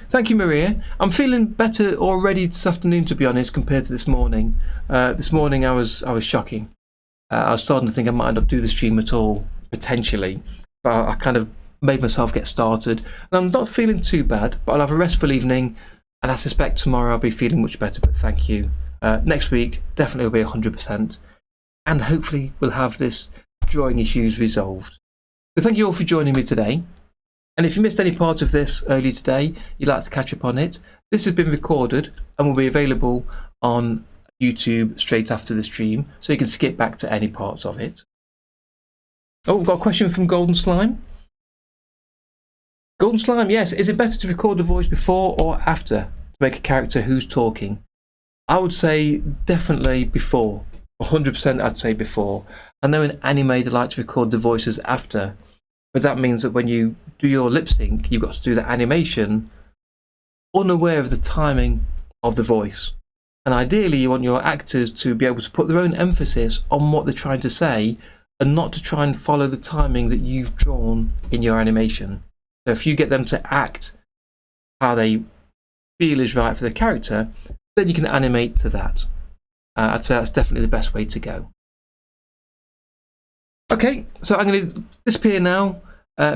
Thank you, Maria. I'm feeling better already this afternoon, to be honest, compared to this morning. This morning I was shocking. I was starting to think I might not do the stream at all, potentially. But I kind of made myself get started. And I'm not feeling too bad, but I'll have a restful evening. And I suspect tomorrow I'll be feeling much better, but thank you. Next week, definitely will be 100%. And hopefully we'll have this drawing issues resolved. So thank you all for joining me today. And if you missed any part of this earlier today, you'd like to catch up on it, this has been recorded and will be available on YouTube straight after the stream, so you can skip back to any parts of it. Oh, we've got a question from Golden Slime. Golden Slime, yes. Is it better to record the voice before or after to make a character who's talking? I would say definitely before. 100% I'd say before. I know in anime they like to record the voices after, but that means that when you do your lip sync, you've got to do the animation unaware of the timing of the voice. And ideally you want your actors to be able to put their own emphasis on what they're trying to say and not to try and follow the timing that you've drawn in your animation. So if you get them to act how they feel is right for the character, then you can animate to that. I'd say that's definitely the best way to go. Okay, so I'm going to disappear now,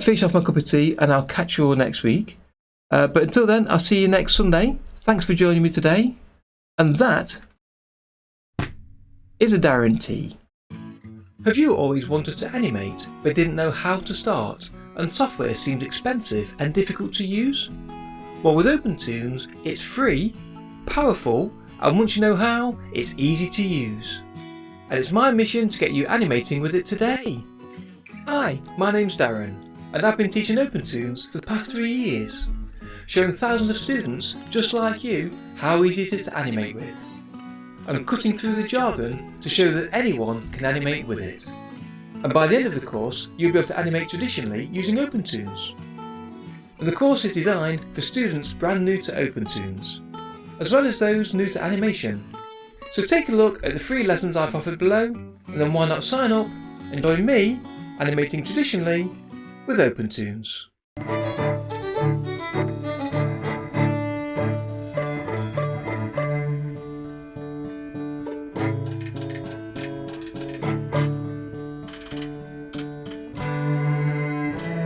finish off my cup of tea, and I'll catch you all next week. But until then, I'll see you next Sunday. Thanks for joining me today. And that is a Darren Tea. Have you always wanted to animate but didn't know how to start, and software seemed expensive and difficult to use? Well, with OpenToonz, it's free, powerful, and once you know how, it's easy to use. And it's my mission to get you animating with it today. Hi, my name's Darren, and I've been teaching OpenToonz for the past 3 years, showing thousands of students just like you how easy it is to animate with. I'm cutting through the jargon to show that anyone can animate with it. And by the end of the course, you'll be able to animate traditionally using OpenToonz. And the course is designed for students brand new to OpenToonz, as well as those new to animation. So take a look at the free lessons I've offered below, and then why not sign up and join me animating traditionally with OpenToonz.